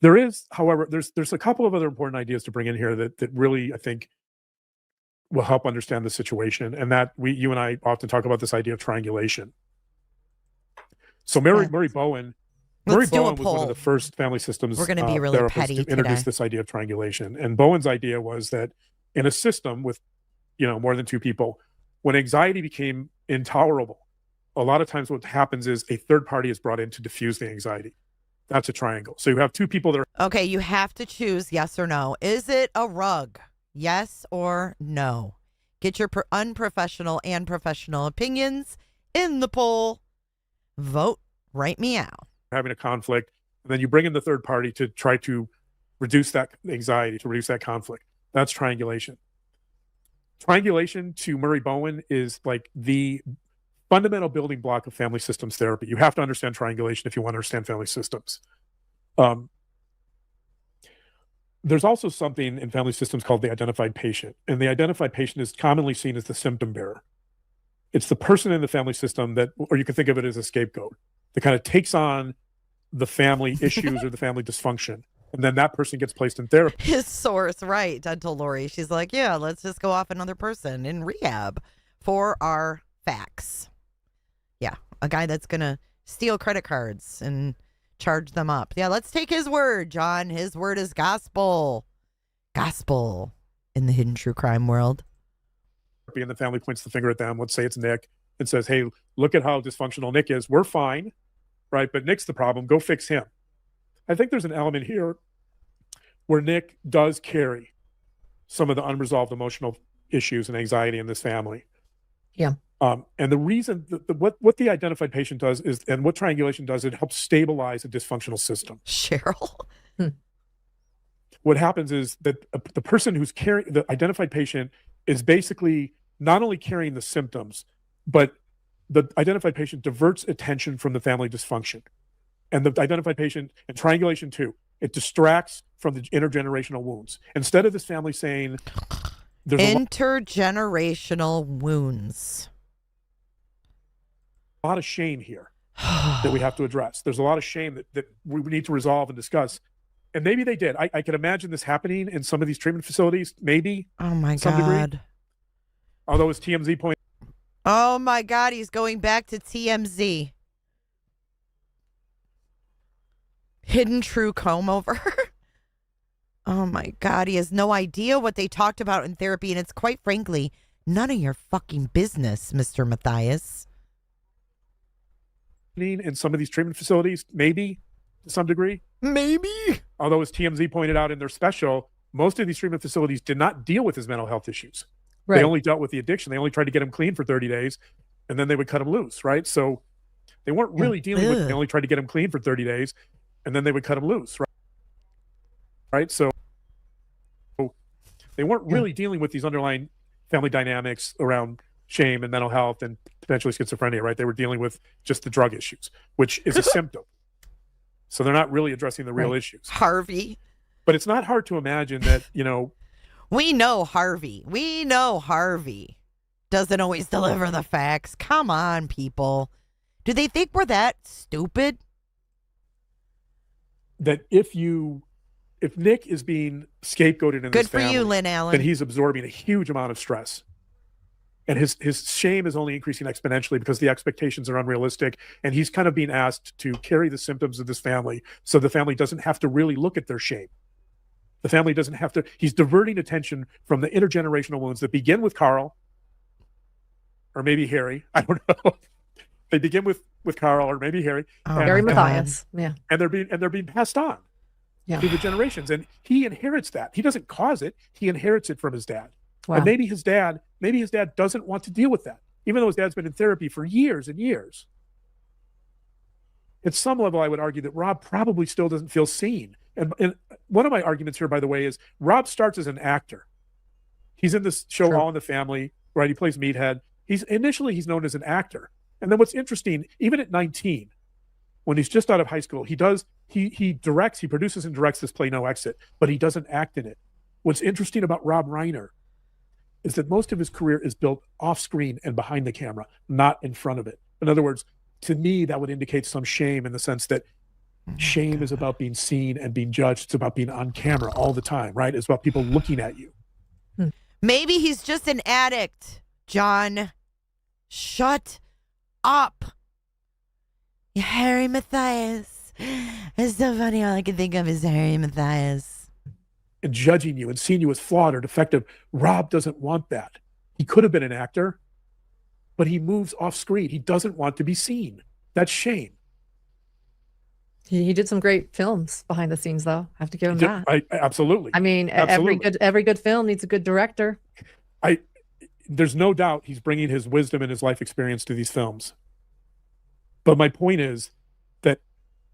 Speaker 11: There is, however, there's a couple of other important ideas to bring in here that really, I think, will help understand the situation. And that you and I often talk about this idea of triangulation. So Murray Bowen was one of the first family systems
Speaker 1: We're going to be really
Speaker 11: therapists
Speaker 1: petty
Speaker 11: to introduce this idea of triangulation. And Bowen's idea was that in a system with, more than two people, when anxiety became intolerable, a lot of times what happens is a third party is brought in to diffuse the anxiety. That's a triangle. So you have two people that are...
Speaker 1: Okay, you have to choose yes or no. Is it a rug? Yes or no? Get your unprofessional and professional opinions in the poll. Vote right meow.
Speaker 11: Having a conflict, and then you bring in the third party to try to reduce that anxiety, to reduce that conflict. That's triangulation. Triangulation to Murray Bowen is like the fundamental building block of family systems therapy. You have to understand triangulation if you want to understand family systems. There's also something in family systems called the identified patient. And the identified patient is commonly seen as the symptom bearer. It's the person in the family system that, or you can think of it as a scapegoat, that kind of takes on the family issues or the family dysfunction. And then that person gets placed in therapy.
Speaker 1: His source, right, Dental Lori. She's like, yeah, let's just go off another person in rehab for our facts. Yeah, a guy that's going to steal credit cards and charge them up. Yeah, let's take his word, John. His word is gospel. Gospel in the hidden true crime world.
Speaker 11: And the family points the finger at them. Let's say it's Nick and says, hey, look at how dysfunctional Nick is. We're fine, right? But Nick's the problem. Go fix him. I think there's an element here where Nick does carry some of the unresolved emotional issues and anxiety in this family.
Speaker 4: Yeah.
Speaker 11: And the reason what the identified patient does is, and what triangulation does, it helps stabilize a dysfunctional system.
Speaker 1: Cheryl.
Speaker 11: What happens is that the person who's carrying the identified patient is basically not only carrying the symptoms, but the identified patient diverts attention from the family dysfunction. And the identified patient, and triangulation too, it distracts from the intergenerational wounds. Instead of this family saying, there's
Speaker 1: intergenerational wounds.
Speaker 11: A lot of shame here that we have to address. There's a lot of shame that we need to resolve and discuss. And maybe they did. I can imagine this happening in some of these treatment facilities, maybe.
Speaker 1: Oh my
Speaker 11: some
Speaker 1: God.
Speaker 11: Degree. Although as TMZ point.
Speaker 1: Oh my God, he's going back to TMZ. Hidden true comb over. Oh my God, he has no idea what they talked about in therapy, and it's quite frankly none of your fucking business, Mr. Matthias.
Speaker 11: In some of these treatment facilities, maybe to some degree.
Speaker 1: Maybe.
Speaker 11: Although as TMZ pointed out in their special, most of these treatment facilities did not deal with his mental health issues. Right. They only dealt with the addiction. They only tried to get him clean for 30 days, and then they would cut him loose, right? So they weren't really dealing with it. They only tried to get him clean for 30 days, and then they would cut him loose, right? So they weren't really dealing with these underlying family dynamics around shame and mental health and potentially schizophrenia, right? They were dealing with just the drug issues, which is a symptom. So they're not really addressing the real issues.
Speaker 1: Harvey.
Speaker 11: But it's not hard to imagine that,
Speaker 1: We know Harvey doesn't always deliver the facts. Come on, people. Do they think we're that stupid?
Speaker 11: That if Nick is being scapegoated in
Speaker 1: Good
Speaker 11: this family,
Speaker 1: for you, Lynn Allen,
Speaker 11: then he's absorbing a huge amount of stress. And his shame is only increasing exponentially because the expectations are unrealistic. And he's kind of being asked to carry the symptoms of this family so the family doesn't have to really look at their shame. The family doesn't have to. He's diverting attention from the intergenerational wounds that begin with Carl, or maybe Harry. I don't know. They begin with Carl or maybe Harry.
Speaker 4: Harry Matthias. Yeah.
Speaker 11: And they're being passed on through the generations. And he inherits that. He doesn't cause it. He inherits it from his dad. Wow. And maybe his dad doesn't want to deal with that, even though his dad's been in therapy for years and years. At some level, I would argue that Rob probably still doesn't feel seen. And one of my arguments here, by the way, is Rob starts as an actor. He's in this show All in the Family, right? He plays Meathead. He's known as an actor. And then what's interesting, even at 19, when he's just out of high school, he produces and directs this play No Exit, but he doesn't act in it. What's interesting about Rob Reiner is that most of his career is built off screen and behind the camera, not in front of it. In other words, to me, that would indicate some shame in the sense that shame is about being seen and being judged. It's about being on camera all the time, right? It's about people looking at you.
Speaker 1: Maybe he's just an addict, John. Shut up. Harry Matthias. It's so funny. All I can think of is Harry Matthias.
Speaker 11: And judging you and seeing you as flawed or defective. Rob doesn't want that. He could have been an actor, but he moves off screen. He doesn't want to be seen. That's shame.
Speaker 4: He did some great films behind the scenes, though. I have to give him that.
Speaker 11: Absolutely.
Speaker 4: I mean,
Speaker 11: absolutely.
Speaker 4: every good film needs a good director.
Speaker 11: There's no doubt he's bringing his wisdom and his life experience to these films. But my point is that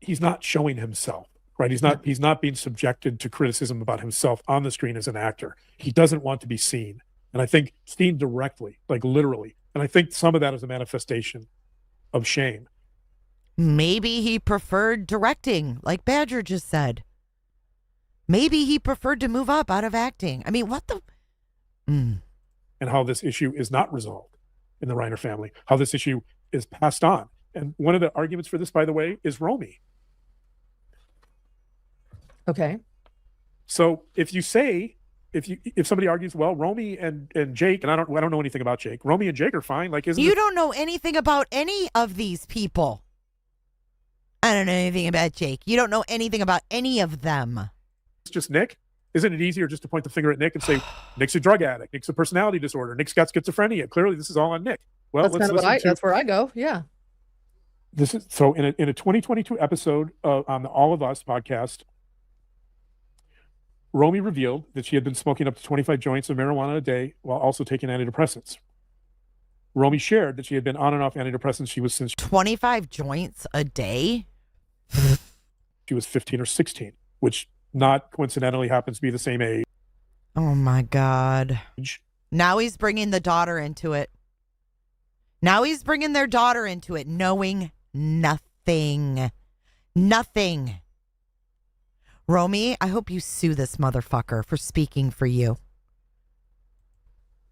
Speaker 11: he's not showing himself, right? He's not being subjected to criticism about himself on the screen as an actor. He doesn't want to be seen. And I think seen directly, like literally. And I think some of that is a manifestation of shame.
Speaker 1: Maybe he preferred directing, like Badger just said. Maybe he preferred to move up out of acting. I mean, what the...
Speaker 11: And how this issue is not resolved in the Reiner family, how this issue is passed on. And one of the arguments for this, by the way, is Romy.
Speaker 4: Okay.
Speaker 11: So if somebody argues, well, Romy and Jake, and I don't know anything about Jake. Romy and Jake are fine. Like,
Speaker 1: you don't know anything about any of these people. I don't know anything about Jake. You don't know anything about any of them.
Speaker 11: It's just Nick. Isn't it easier just to point the finger at Nick and say, Nick's a drug addict, Nick's a personality disorder, Nick's got schizophrenia. Clearly, this is all on Nick. Well,
Speaker 4: That's kind of that's where I go. Yeah.
Speaker 11: This is so in a 2022 episode on the All of Us podcast, Romy revealed that she had been smoking up to 25 joints of marijuana a day while also taking antidepressants. Romy shared that she had been on and off antidepressants since
Speaker 1: 25 joints a day?
Speaker 11: She was 15 or 16, which not coincidentally happens to be the same age.
Speaker 1: Oh my God. Now he's bringing the daughter into it. Now he's bringing their daughter into it, knowing nothing. Nothing. Romy, I hope you sue this motherfucker for speaking for you.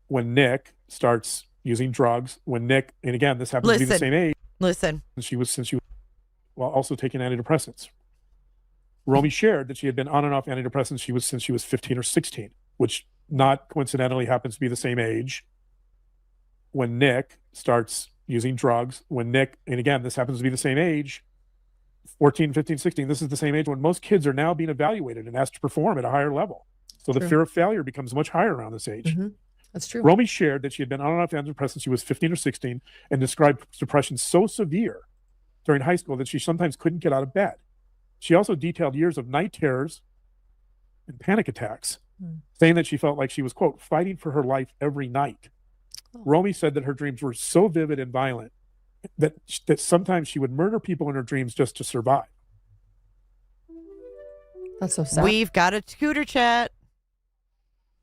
Speaker 11: When Nick starts using drugs, and again, this happens to be the same age.
Speaker 1: Listen.
Speaker 11: Since she was while also taking antidepressants. Romy shared that she had been on and off antidepressants since she was 15 or 16, which not coincidentally happens to be the same age when Nick starts using drugs. And again, this happens to be the same age, 14, 15, 16. This is the same age when most kids are now being evaluated and asked to perform at a higher level. So the fear of failure becomes much higher around this age.
Speaker 4: Mm-hmm. That's true.
Speaker 11: Romy shared that she had been on and off antidepressants. She was 15 or 16 and described depression so severe during high school that she sometimes couldn't get out of bed. She also detailed years of night terrors and panic attacks, saying that she felt like she was, quote, fighting for her life every night. Oh. Romy said that her dreams were so vivid and violent that sometimes she would murder people in her dreams just to survive.
Speaker 4: That's so sad.
Speaker 1: We've got a scooter chat.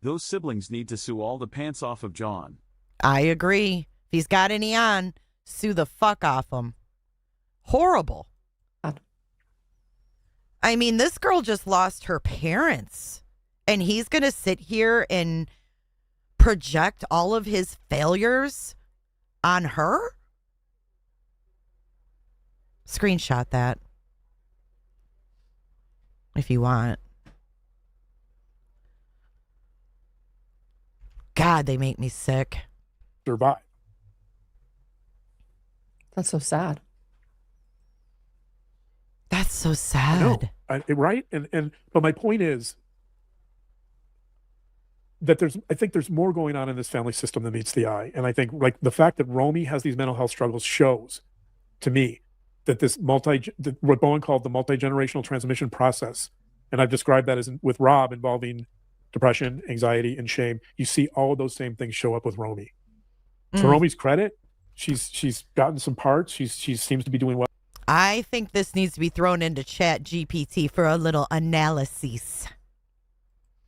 Speaker 8: Those siblings need to sue all the pants off of John.
Speaker 1: I agree. If he's got any on, sue the fuck off him. Horrible. I mean, this girl just lost her parents, and he's going to sit here and project all of his failures on her? Screenshot that if you want. God, they make me sick.
Speaker 11: Survive.
Speaker 4: That's so sad.
Speaker 1: That's so sad.
Speaker 11: Right? But my point is that I think there's more going on in this family system than meets the eye. And I think like the fact that Romy has these mental health struggles shows to me that this what Bowen called the multi-generational transmission process. And I've described that as with Rob involving depression, anxiety, and shame. You see all of those same things show up with Romy. To Romy's credit, she's gotten some parts. She seems to be doing well.
Speaker 1: I think this needs to be thrown into Chat GPT for a little analysis.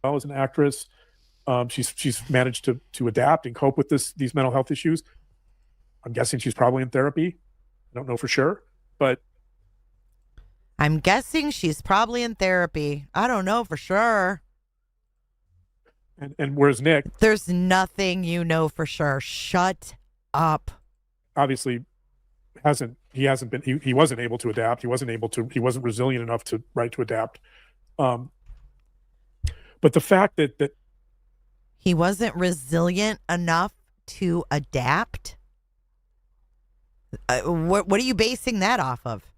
Speaker 11: As an actress, she's managed to adapt and cope with these mental health issues. I'm guessing she's probably in therapy. I don't know for sure, but
Speaker 1: I'm guessing she's probably in therapy. I don't know for sure.
Speaker 11: And whereas Nick,
Speaker 1: there's nothing you know for sure. Shut up.
Speaker 11: Obviously, he wasn't able to adapt. He wasn't resilient enough to adapt. But the fact that
Speaker 1: he wasn't resilient enough to adapt. What are you basing that off of?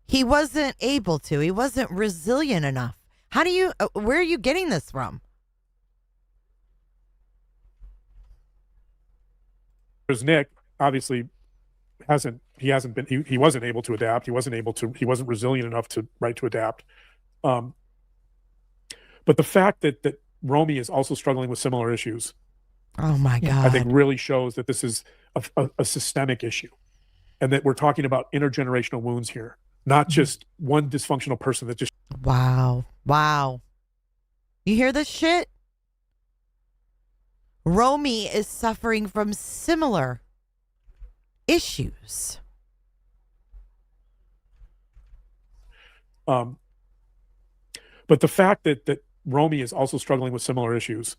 Speaker 1: He wasn't able to. He wasn't resilient enough. How do you? Where are you getting this from?
Speaker 11: Whereas Nick obviously he wasn't able to adapt. He wasn't resilient enough to adapt. But the fact that Romy is also struggling with similar issues,
Speaker 1: oh my God,
Speaker 11: I think really shows that this is a systemic issue, and that we're talking about intergenerational wounds here, not just one dysfunctional person that just.
Speaker 1: Wow. You hear this shit? Romy is suffering from similar issues.
Speaker 11: But the fact that Romy is also struggling with similar issues.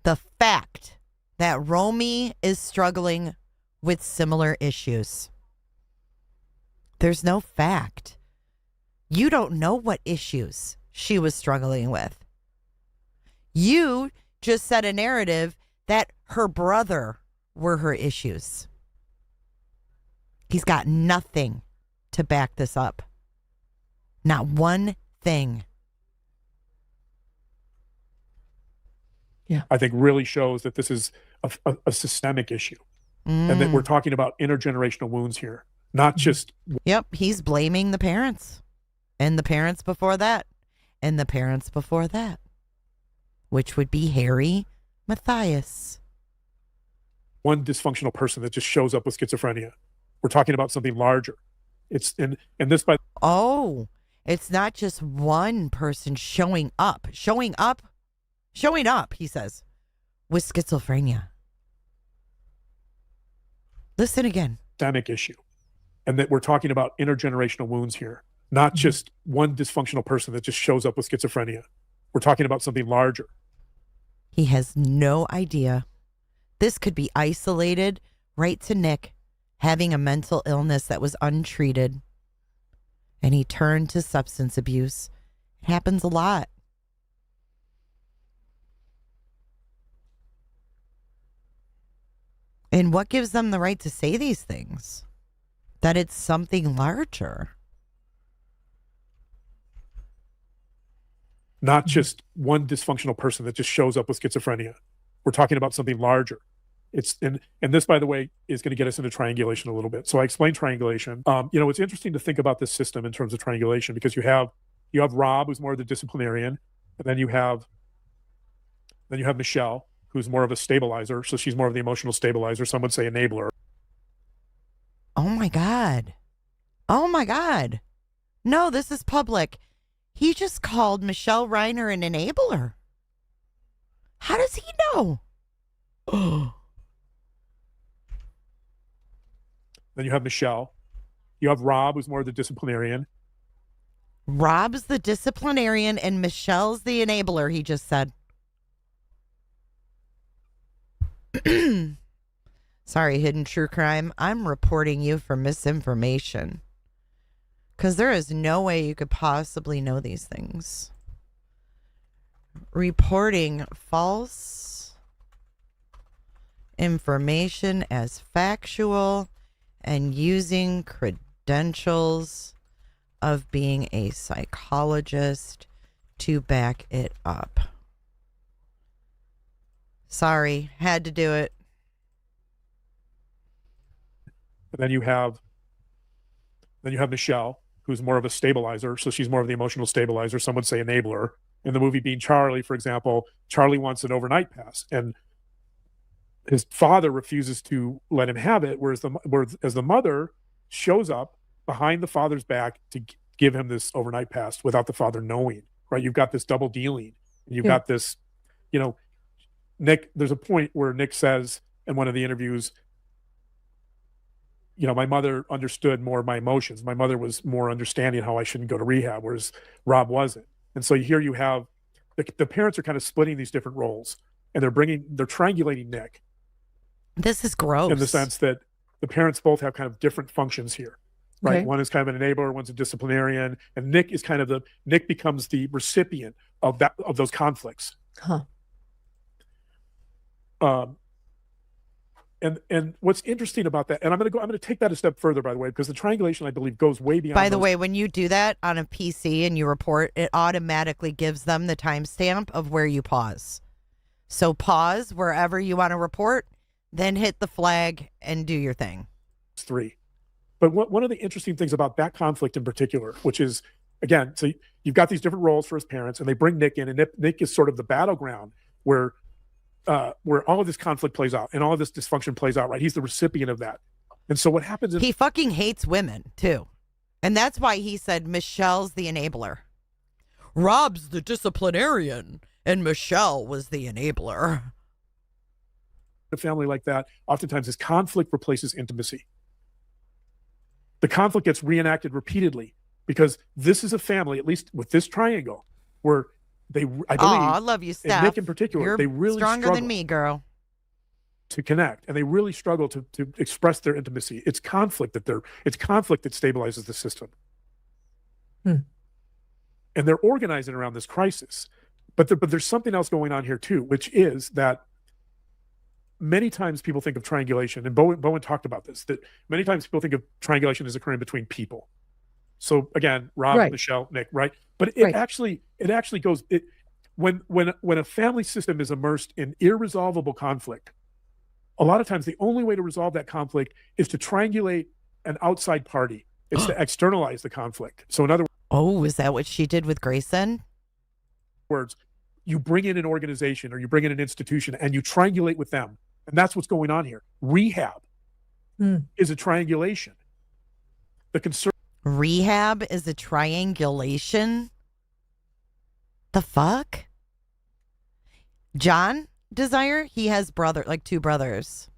Speaker 1: The fact that Romy is struggling with similar issues. There's no fact. You don't know what issues she was struggling with. You just said a narrative that her brother were her issues. He's got nothing to back this up. Not one thing.
Speaker 11: Yeah. I think really shows that this is a systemic issue and that we're talking about intergenerational wounds here, not just.
Speaker 1: Yep. He's blaming the parents and the parents before that and the parents before that, which would be Harry Matthias.
Speaker 11: One dysfunctional person that just shows up with schizophrenia. We're talking about something larger. It's and this by.
Speaker 1: Oh, it's not just one person showing up, he says, with schizophrenia. Listen again.
Speaker 11: Systemic issue. And that we're talking about intergenerational wounds here, not just one dysfunctional person that just shows up with schizophrenia. We're talking about something larger.
Speaker 1: He has no idea. This could be isolated right to Nick having a mental illness that was untreated. And he turned to substance abuse. It happens a lot. And what gives them the right to say these things? That it's something larger.
Speaker 11: Not just one dysfunctional person that just shows up with schizophrenia. We're talking about something larger. It's and this, by the way, is going to get us into triangulation a little bit. So I explained triangulation. It's interesting to think about this system in terms of triangulation because you have Rob, who's more of the disciplinarian, and then you have Michelle, who's more of a stabilizer. So she's more of the emotional stabilizer. Some would say enabler.
Speaker 1: Oh my God. No, this is public. He just called Michelle Reiner an enabler. How does he know?
Speaker 11: Then you have Michelle. You have Rob, who's more of the disciplinarian.
Speaker 1: Rob's the disciplinarian and Michelle's the enabler, he just said. Sorry, Hidden True Crime. I'm reporting you for misinformation. Because there is no way you could possibly know these things. Reporting false information as factual and using credentials of being a psychologist to back it up. Sorry, had to do it.
Speaker 11: And then you have Michelle, who's more of a stabilizer. So she's more of the emotional stabilizer. Some would say enabler. In the movie being Charlie, for example, Charlie wants an overnight pass, and his father refuses to let him have it. Whereas the mother shows up behind the father's back to give him this overnight pass without the father knowing. Right? You've got this double dealing. And you've got this, Nick. There's a point where Nick says in one of the interviews, my mother understood more of my emotions. My mother was more understanding how I shouldn't go to rehab, whereas Rob wasn't. And so here you have the parents are kind of splitting these different roles, and they're triangulating Nick.
Speaker 1: This is gross.
Speaker 11: In the sense that the parents both have kind of different functions here, right?
Speaker 1: Okay.
Speaker 11: One is kind of an enabler, one's a disciplinarian, and Nick is kind of Nick becomes the recipient of those conflicts.
Speaker 4: Huh.
Speaker 11: And what's interesting about that, and I'm going to take that a step further, by the way, because the triangulation, I believe, goes way beyond.
Speaker 1: By the way, when you do that on a PC and you report, it automatically gives them the timestamp of where you pause. So pause wherever you want to report, then hit the flag and do your thing.
Speaker 11: 3. But one of the interesting things about that conflict in particular, which is, again, so you've got these different roles for his parents, and they bring Nick in, and Nick is sort of the battleground where all of this conflict plays out and all of this dysfunction plays out, right? He's the recipient of that. And so what happens is
Speaker 1: he fucking hates women too. And that's why he said Michelle's the enabler. Rob's the disciplinarian and Michelle was the enabler.
Speaker 11: A family like that, oftentimes this conflict replaces intimacy. The conflict gets reenacted repeatedly because this is a family, at least with this triangle, where I believe,
Speaker 1: I love you, Steph.
Speaker 11: Nick in particular, they really
Speaker 1: stronger
Speaker 11: struggle
Speaker 1: than me, girl,
Speaker 11: to connect, and they really struggle to express their intimacy. It's conflict that stabilizes the system, and they're organizing around this crisis. But there's something else going on here too, which is that many times people think of triangulation, and Bowen talked about this, that many times people think of triangulation as occurring between people. So again, Rob,
Speaker 4: Right.
Speaker 11: Michelle, Nick, right? But it actually goes, when a family system is immersed in irresolvable conflict, a lot of times the only way to resolve that conflict is to triangulate an outside party. It's to externalize the conflict. So in other
Speaker 1: Oh, is that what she did with Grayson?
Speaker 11: words, you bring in an organization or you bring in an institution and you triangulate with them. And that's what's going on here. Rehab is a triangulation.
Speaker 1: Rehab is a triangulation? The fuck? John Desire, he has two brothers.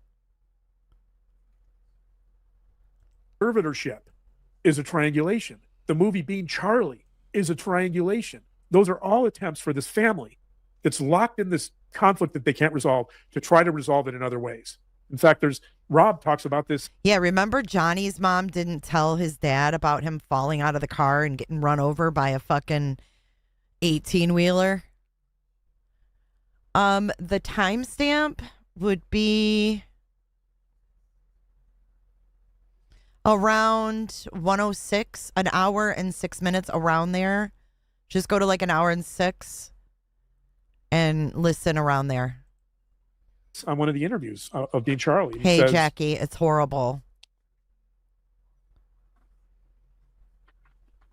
Speaker 11: Conservatorship is a triangulation. The movie Being Charlie is a triangulation. Those are all attempts for this family that's locked in this conflict that they can't resolve to try to resolve it in other ways. In fact, Rob talks about this.
Speaker 1: Yeah, remember Johnny's mom didn't tell his dad about him falling out of the car and getting run over by a fucking 18-wheeler? The timestamp would be around 1:06, an hour and 6 minutes, around there. Just go to like an hour and 6 and listen around there.
Speaker 11: On one of the interviews of Being Charlie.
Speaker 1: Hey, says, Jackie, it's horrible.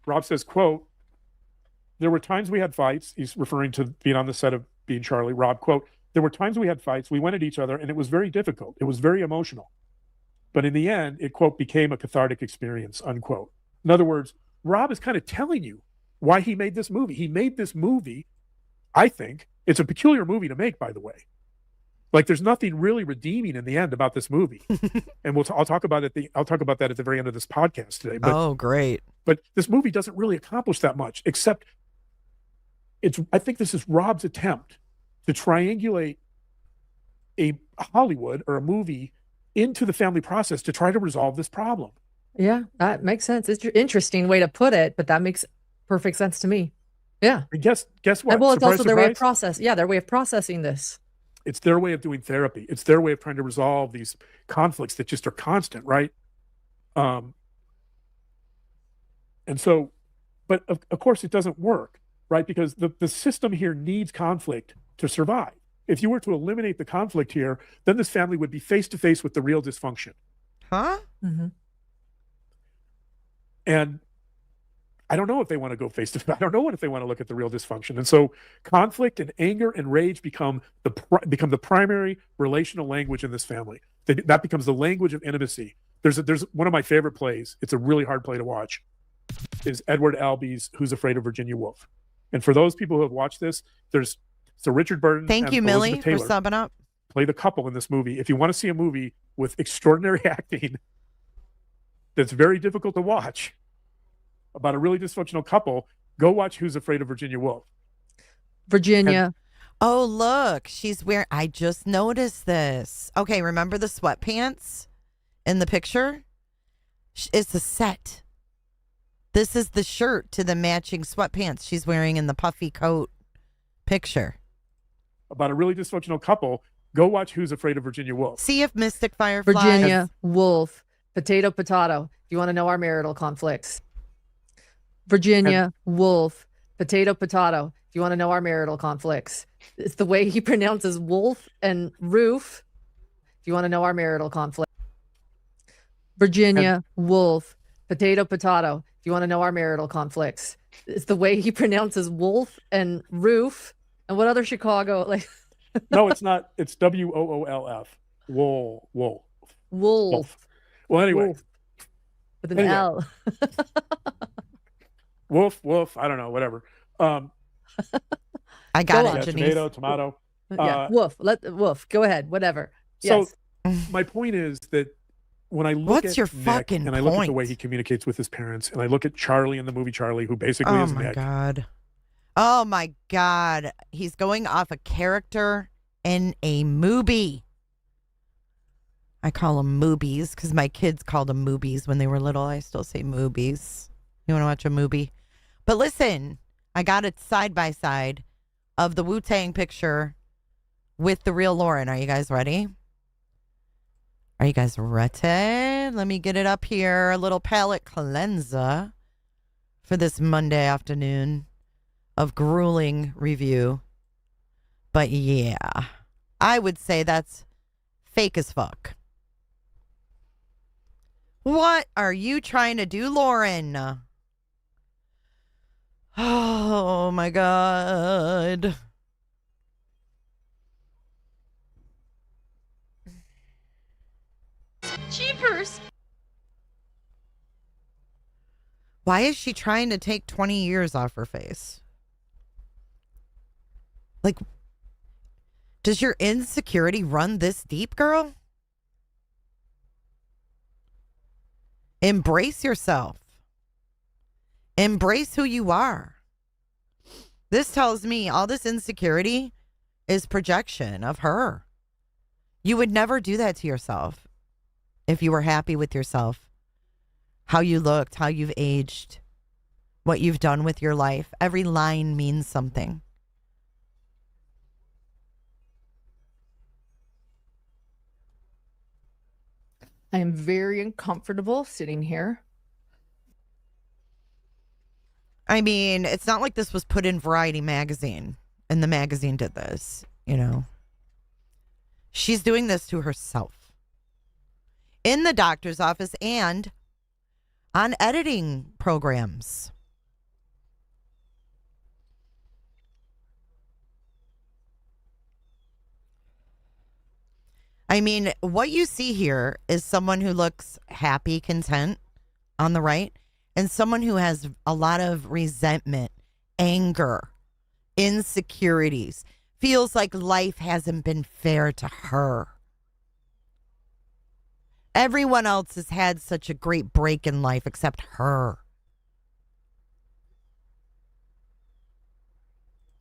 Speaker 11: Rob says, quote, there were times we had fights. He's referring to being on the set of Being Charlie. Rob, quote, there were times we had fights. We went at each other and it was very difficult. It was very emotional. But in the end, it, quote, became a cathartic experience, unquote. In other words, Rob is kind of telling you why he made this movie. He made this movie, I think, it's a peculiar movie to make, by the way. Like, there's nothing really redeeming in the end about this movie, and I'll talk about it. I'll talk about that at the very end of this podcast today. But,
Speaker 1: oh, great!
Speaker 11: But this movie doesn't really accomplish that much, except I think this is Rob's attempt to triangulate a Hollywood or a movie into the family process to try to resolve this problem.
Speaker 4: Yeah, that makes sense. It's an interesting way to put it, but that makes perfect sense to me. Yeah.
Speaker 11: And guess what?
Speaker 4: And well, it's
Speaker 11: surprise,
Speaker 4: also their way of
Speaker 11: surprise.
Speaker 4: their way of processing this.
Speaker 11: It's their way of doing therapy. It's their way of trying to resolve these conflicts that just are constant, right? And so, but of course it doesn't work, right? Because the system here needs conflict to survive. If you were to eliminate the conflict here, then this family would be face to face with the real dysfunction.
Speaker 1: Huh?
Speaker 4: Mm-hmm.
Speaker 11: And I don't know if they want to go face to face. I don't know if they want to look at the real dysfunction. And so conflict and anger and rage become the primary relational language in this family. That becomes the language of intimacy. There's one of my favorite plays. It's a really hard play to watch. Is Edward Albee's Who's Afraid of Virginia Woolf? And for those people who have watched this, so Richard Burton.
Speaker 1: Thank you, Millie,
Speaker 11: Elizabeth Taylor
Speaker 1: for subbing up.
Speaker 11: Play the couple in this movie. If you want to see a movie with extraordinary acting that's very difficult to watch about a really dysfunctional couple, go watch Who's Afraid of Virginia Woolf.
Speaker 4: Virginia.
Speaker 1: Oh, look, she's wearing, I just noticed this. Okay, remember the sweatpants in the picture? It's a set. This is the shirt to the matching sweatpants she's wearing in the puffy coat picture.
Speaker 11: About a really dysfunctional couple, go watch Who's Afraid of Virginia Woolf.
Speaker 1: See if Mystic Firefly.
Speaker 4: Virginia Woolf. Potato. If you want to know our marital conflicts. Virginia Woolf. Potato. If you want to know our marital conflicts. It's the way he pronounces wolf and roof. If you want to know our marital conflict. Virginia Woolf. Potato. If you want to know our marital conflicts. It's the way he pronounces wolf and roof. And what other Chicago? Like,
Speaker 11: no, it's not. It's WOOLF. Wolf. Well, anyway.
Speaker 4: Wolf. With an L.
Speaker 11: Wolf. I don't know. Whatever.
Speaker 1: I got it.
Speaker 11: Yeah, tomato.
Speaker 4: Yeah. Wolf. Go ahead. Whatever.
Speaker 11: So
Speaker 4: yes.
Speaker 11: My point is that when I look
Speaker 1: What's
Speaker 11: at
Speaker 1: your
Speaker 11: Nick
Speaker 1: fucking
Speaker 11: and I look
Speaker 1: point?
Speaker 11: at the way he communicates with his parents, and I look at Charlie in the movie Charlie, who basically is Nick.
Speaker 1: Oh my God. He's going off a character in a movie. I call them movies because my kids called them movies when they were little. I still say movies. You want to watch a movie? But listen, I got it side by side of the Wu-Tang picture with the real Lauren. Are you guys ready? Are you guys ready? Let me get it up here. A little palate cleanser for this Monday afternoon of grueling review. But yeah, I would say that's fake as fuck. What are you trying to do, Lauren? Oh my God.
Speaker 6: Jeepers!
Speaker 1: Why is she trying to take 20 years off her face? Like, does your insecurity run this deep, girl? Embrace yourself. Embrace who you are. This tells me all this insecurity is projection of her. You would never do that to yourself if you were happy with yourself, how you looked, how you've aged, what you've done with your life. Every line means something.
Speaker 13: I am very uncomfortable sitting here.
Speaker 1: I mean, it's not like this was put in Variety magazine and the magazine did this, you know. She's doing this to herself in the doctor's office and on editing programs. I mean, what you see here is someone who looks happy, content on the right, and someone who has a lot of resentment, anger, insecurities, feels like life hasn't been fair to her. Everyone else has had such a great break in life except her.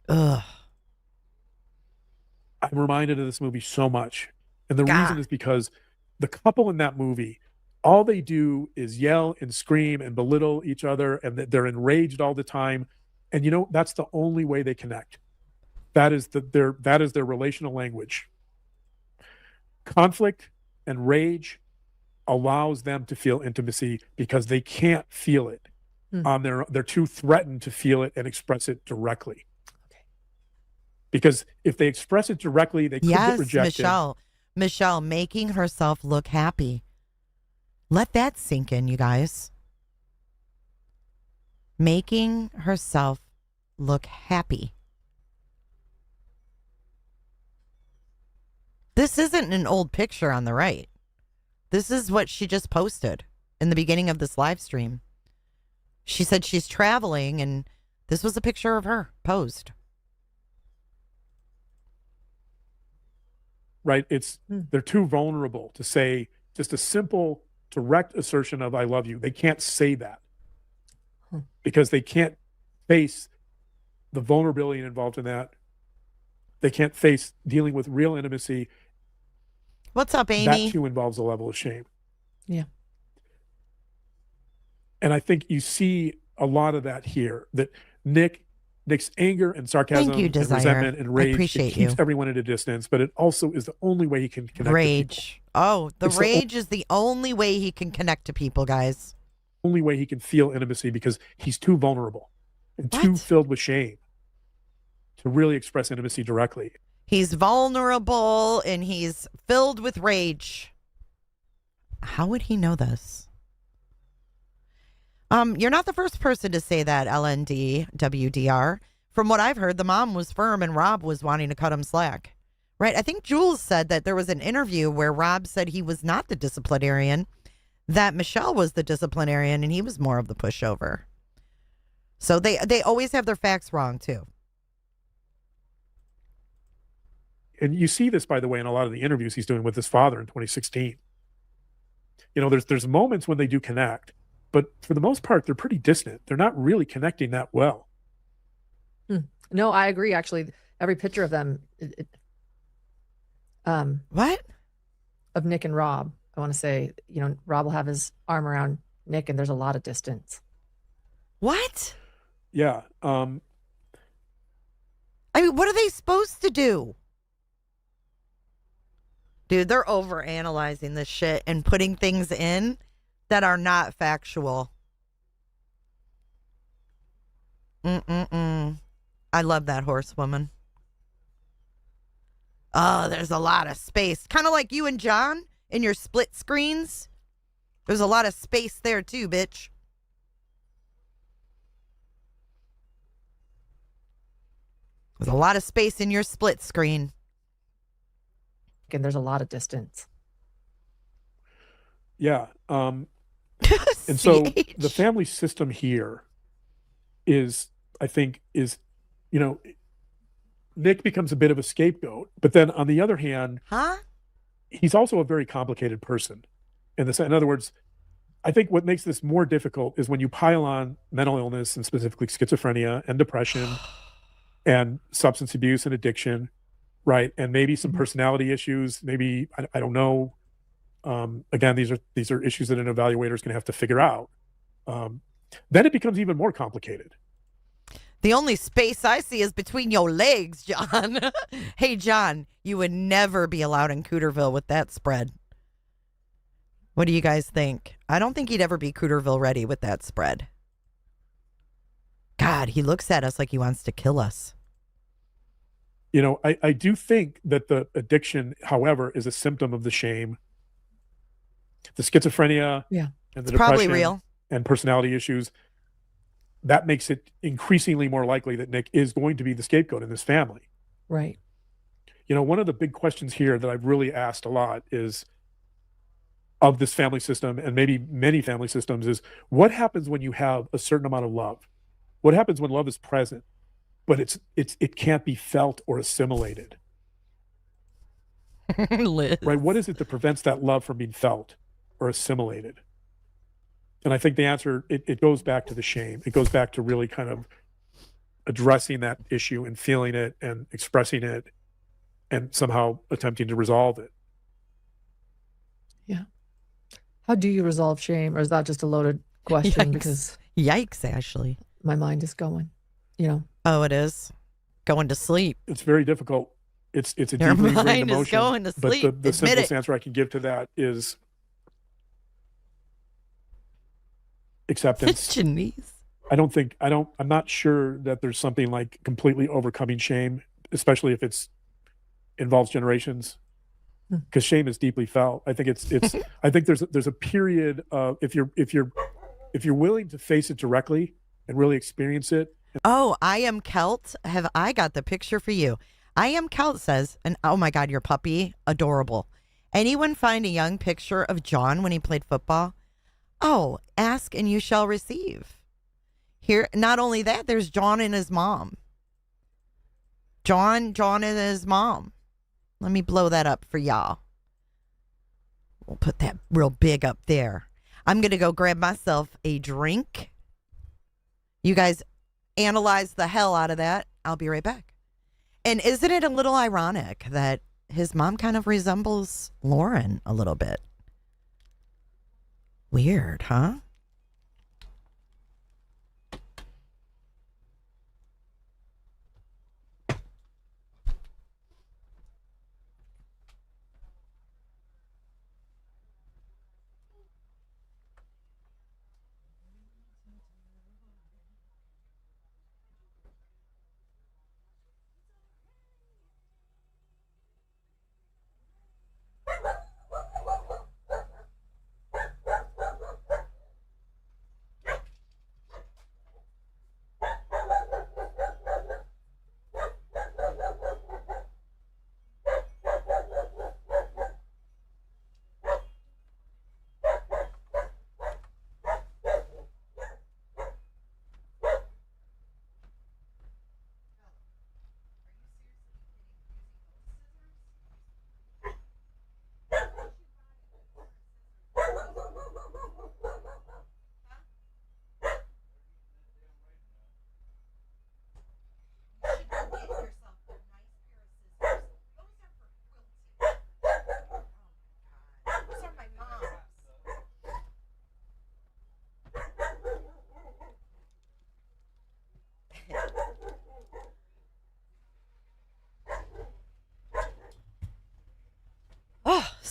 Speaker 1: Ugh.
Speaker 11: I'm reminded of this movie so much. And the reason is because the couple in that movie, all they do is yell and scream and belittle each other, and they're enraged all the time. And you know, that's the only way they connect. That is their relational language. Conflict and rage allows them to feel intimacy because they can't feel it on they're too threatened to feel it and express it directly. Okay. Because if they express it directly, they could get rejected.
Speaker 1: Michelle making herself look happy. Let that sink in, you guys. Making herself look happy. This isn't an old picture on the right. This is what she just posted in the beginning of this live stream. She said she's traveling, and this was a picture of her posed.
Speaker 11: Right? They're too vulnerable to say just a simple, direct assertion of I love you. They can't say that because they can't face the vulnerability involved in that. They can't face dealing with real intimacy.
Speaker 1: What's up, Amy?
Speaker 11: That too involves a level of shame.
Speaker 13: Yeah.
Speaker 11: And I think you see a lot of that here, that Nick's anger and sarcasm and resentment and rage, it keeps everyone at a distance, but it also is the only way he can connect
Speaker 1: rage.
Speaker 11: to people.
Speaker 1: Oh, the rage is the only way he can connect to people, guys.
Speaker 11: Only way he can feel intimacy because he's too vulnerable and too filled with shame to really express intimacy directly.
Speaker 1: He's vulnerable and he's filled with rage. How would he know this? You're not the first person to say that, LND, WDR. From what I've heard, the mom was firm and Rob was wanting to cut him slack. Right? I think Jules said that there was an interview where Rob said he was not the disciplinarian, that Michelle was the disciplinarian and he was more of the pushover. So they always have their facts wrong, too.
Speaker 11: And you see this, by the way, in a lot of the interviews he's doing with his father in 2016. You know, there's moments when they do connect, but for the most part, they're pretty distant. They're not really connecting that well.
Speaker 13: No, I agree. Actually, every picture of them,
Speaker 1: what?
Speaker 13: Of Nick and Rob, I want to say, you know, Rob will have his arm around Nick and there's a lot of distance.
Speaker 1: What?
Speaker 11: Yeah.
Speaker 1: I mean, what are they supposed to do? Dude, they're over analyzing this shit and putting things in that are not factual. I love that horsewoman. Oh, there's a lot of space. Kind of like you and John in your split screens. There's a lot of space there too, bitch. There's a lot of space in your split screen.
Speaker 4: And there's a lot of distance.
Speaker 11: Yeah. And so the family system here is, I think, Nick becomes a bit of a scapegoat. But then on the other hand, he's also a very complicated person. In other words, I think what makes this more difficult is when you pile on mental illness and specifically schizophrenia and depression and substance abuse and addiction, right? And maybe some personality issues, maybe, I don't know. Again, these are issues that an evaluator is going to have to figure out. Then it becomes even more complicated.
Speaker 1: The only space I see is between your legs, John. Hey, John, you would never be allowed in Cooterville with that spread. What do you guys think? I don't think he'd ever be Cooterville ready with that spread. God, he looks at us like he wants to kill us.
Speaker 11: I do think that the addiction, however, is a symptom of the shame. The schizophrenia and the
Speaker 1: probably
Speaker 11: depression
Speaker 1: real.
Speaker 11: And personality issues, that makes it increasingly more likely that Nick is going to be the scapegoat in this family.
Speaker 4: Right.
Speaker 11: One of the big questions here that I've really asked a lot is, of this family system, and maybe many family systems, is what happens when you have a certain amount of love? What happens when love is present, but it can't be felt or assimilated?
Speaker 1: Liz.
Speaker 11: Right? What is it that prevents that love from being felt or assimilated? And I think the answer, it goes back to the shame. It goes back to really kind of addressing that issue and feeling it and expressing it and somehow attempting to resolve it.
Speaker 4: Yeah. How do you resolve shame? Or is that just a loaded question?
Speaker 1: Yikes.
Speaker 4: Because
Speaker 1: Yikes, Ashley.
Speaker 4: my mind is going,
Speaker 1: Oh, it is? Going to sleep.
Speaker 11: It's very difficult. It's a
Speaker 1: Your
Speaker 11: deeply ingrained
Speaker 1: mind is
Speaker 11: emotion.
Speaker 1: going to sleep.
Speaker 11: But the
Speaker 1: Admit
Speaker 11: simplest
Speaker 1: it.
Speaker 11: answer I can give to that is acceptance.
Speaker 1: It's Janice.
Speaker 11: I'm not sure that there's something like completely overcoming shame, especially if it's involves generations, because shame is deeply felt. I think I think there's a period of, if you're willing to face it directly and really experience it.
Speaker 1: Oh, I Am Celt. Have I got the picture for you? I Am Celt says, and oh my God, your puppy, adorable. Anyone find a young picture of John when he played football? Oh, ask and you shall receive. Here, not only that, there's John and his mom. John and his mom. Let me blow that up for y'all. We'll put that real big up there. I'm going to go grab myself a drink. You guys analyze the hell out of that. I'll be right back. And isn't it a little ironic that his mom kind of resembles Lauren a little bit? Weird, huh?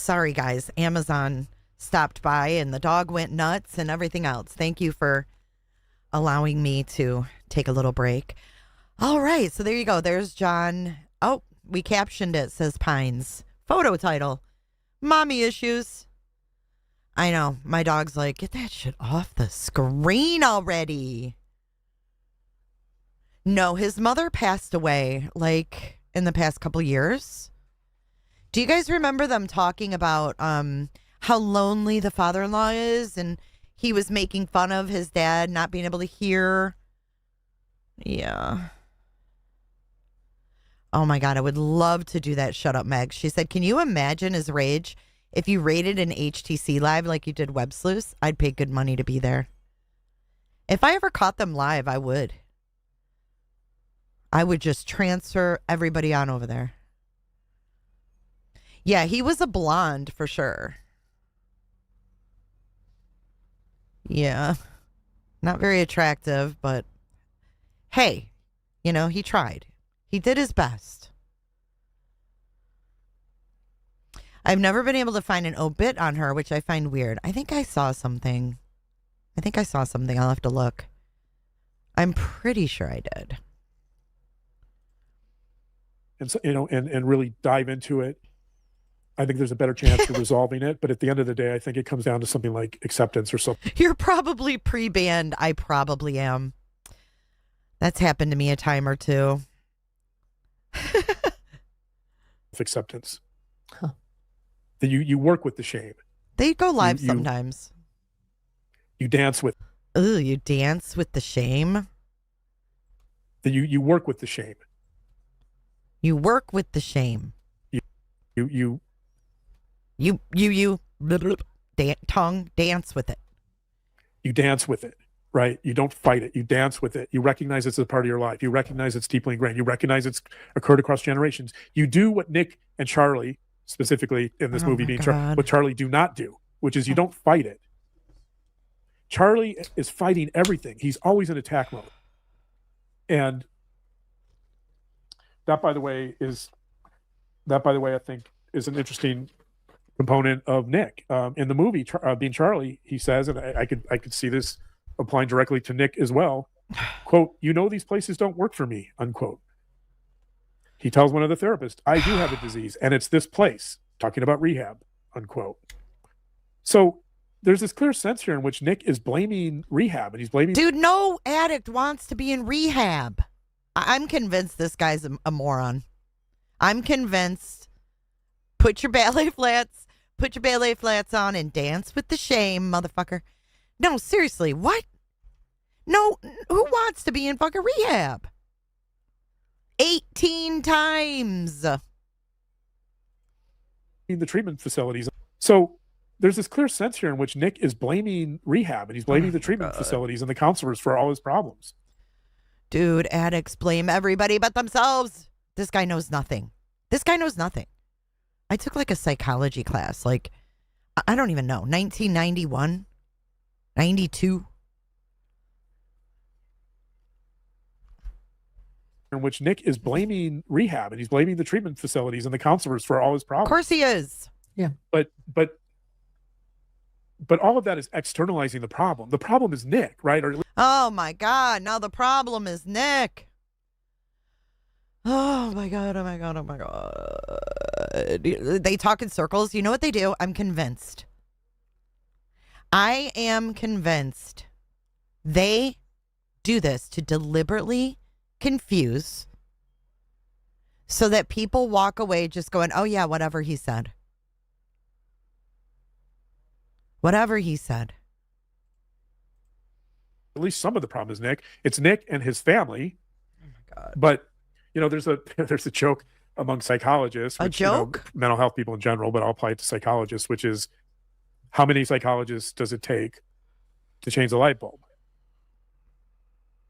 Speaker 1: Sorry, guys. Amazon stopped by and the dog went nuts and everything else. Thank you for allowing me to take a little break. All right. So there you go. There's John. Oh, we captioned it, says Pines. Photo title, Mommy Issues. I know. My dog's like, get that shit off the screen already. No, his mother passed away like in the past couple years. Do you guys remember them talking about how lonely the father-in-law is, and he was making fun of his dad not being able to hear? Yeah. Oh my God, I would love to do that. Shut up, Meg. She said, can you imagine his rage if you rated an HTC live like you did Web Sleuths? I'd pay good money to be there. If I ever caught them live, I would. I would just transfer everybody on over there. Yeah, he was a blonde for sure. Yeah. Not very attractive, but hey, you know, he tried. He did his best. I've never been able to find an obit on her, which I find weird. I think I saw something. I'll have to look. I'm pretty sure I did.
Speaker 11: And so, you know, and really dive into it. I think there's a better chance of resolving it. But at the end of the day, I think it comes down to something like acceptance or something.
Speaker 1: You're probably pre-banned. I probably am. That's happened to me a time or two.
Speaker 11: Acceptance. Huh. That you work with the shame.
Speaker 1: They go live sometimes.
Speaker 11: You dance with.
Speaker 1: Ooh, you dance with the shame.
Speaker 11: That you work with the shame.
Speaker 1: You work with the shame.
Speaker 11: You
Speaker 1: tongue dance with it.
Speaker 11: You dance with it, right? You don't fight it. You dance with it. You recognize it's a part of your life. You recognize it's deeply ingrained. You recognize it's occurred across generations. You do what Nick and Charlie, specifically in this movie being what Charlie do not do, which is you don't fight it. Charlie is fighting everything. He's always in attack mode. And that, by the way, I think is an interesting component of Nick. In the movie, being Charlie, he says, and I could see this applying directly to Nick as well, quote, you know, these places don't work for me, unquote. He tells one of the therapists, I do have a disease, and it's this place, talking about rehab, unquote. So there's this clear sense here in which Nick is blaming rehab, and he's blaming...
Speaker 1: Dude, no addict wants to be in rehab. I'm convinced this guy's a moron. I'm convinced. Put your ballet flats on and dance with the shame, motherfucker. No, seriously, what? No, who wants to be in fucking rehab? 18 times.
Speaker 11: In the treatment facilities. So there's this clear sense here in which Nick is blaming rehab, and he's blaming the treatment facilities and the counselors for all his problems.
Speaker 1: Dude, addicts blame everybody but themselves. This guy knows nothing. I took like a psychology class, like, I don't even know, 1991, 92.
Speaker 11: In which Nick is blaming rehab, and he's blaming the treatment facilities and the counselors for all his problems.
Speaker 1: Of course he is.
Speaker 11: Yeah. But all of that is externalizing the problem. The problem is Nick, right?
Speaker 1: Oh my God. Now the problem is Nick. Oh my God. They talk in circles. You know what they do? I'm convinced. I am convinced they do this to deliberately confuse so that people walk away just going, oh yeah, whatever he said. Whatever he said.
Speaker 11: At least some of the problem is Nick. It's Nick and his family.
Speaker 1: Oh my God.
Speaker 11: But, you know, there's a joke among psychologists. Which,
Speaker 1: joke?
Speaker 11: You know, mental health people in general, but I'll apply it to psychologists, which is how many psychologists does it take to change the light bulb?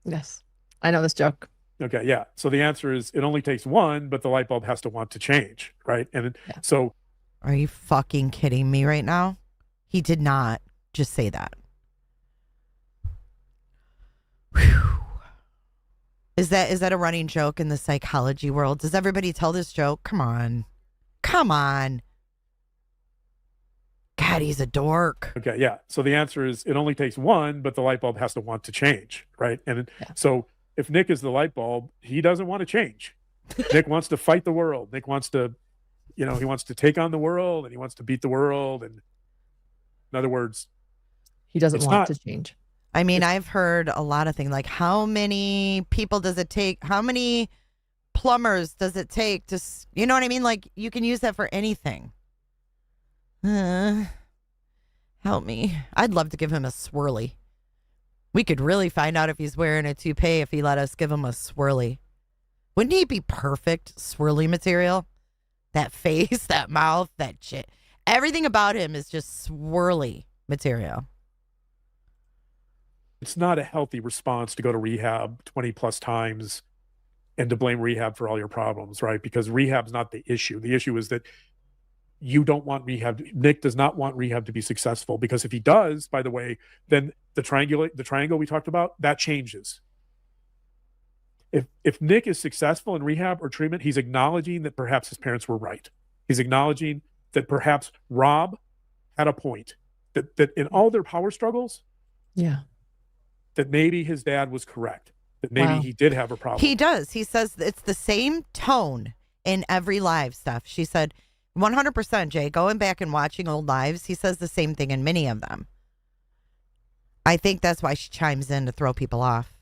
Speaker 4: Yes. I know this joke.
Speaker 11: Okay, yeah. So the answer is it only takes one, but the light bulb has to want to change, right? And so...
Speaker 1: Are you fucking kidding me right now? He did not just say that. Whew. Is that a running joke in the psychology world? Does everybody tell this joke? Come on. God, he's a dork.
Speaker 11: Okay, yeah. So the answer is it only takes one, but the light bulb has to want to change, right? And so if Nick is the light bulb, he doesn't want to change. Nick wants to fight the world. Nick wants to, he wants to take on the world, and he wants to beat the world. And in other words,
Speaker 4: he doesn't want to change.
Speaker 1: I mean, I've heard a lot of things like, how many people does it take? How many plumbers does it take to, you know what I mean? Like, you can use that for anything. Help me. I'd love to give him a swirly. We could really find out if he's wearing a toupee if he let us give him a swirly. Wouldn't he be perfect swirly material? That face, that mouth, that shit. Everything about him is just swirly material.
Speaker 11: It's not a healthy response to go to rehab 20 plus times and to blame rehab for all your problems, right? Because rehab's not the issue. The issue is that you don't want rehab. Nick does not want rehab to be successful, because if he does, by the way, then the triangle we talked about, that changes. If Nick is successful in rehab or treatment, he's acknowledging that perhaps his parents were right. He's acknowledging that perhaps Rob had a point, that in all their power struggles, that maybe his dad was correct, that maybe he did have a problem.
Speaker 1: He does. He says it's the same tone in every live stuff. She said 100%, Jay, going back and watching old lives, he says the same thing in many of them. I think that's why she chimes in to throw people off.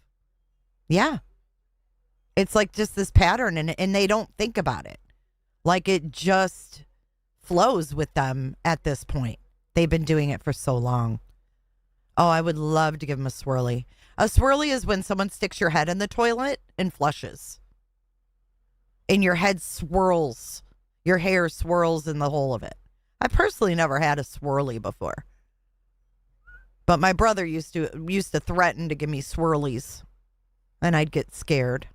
Speaker 1: Yeah. It's like just this pattern, and they don't think about it. Like, it just flows with them at this point. They've been doing it for so long. Oh, I would love to give him a swirly. A swirly is when someone sticks your head in the toilet and flushes. And your head swirls. Your hair swirls in the whole of it. I personally never had a swirly before. But my brother used to threaten to give me swirlies. And I'd get scared.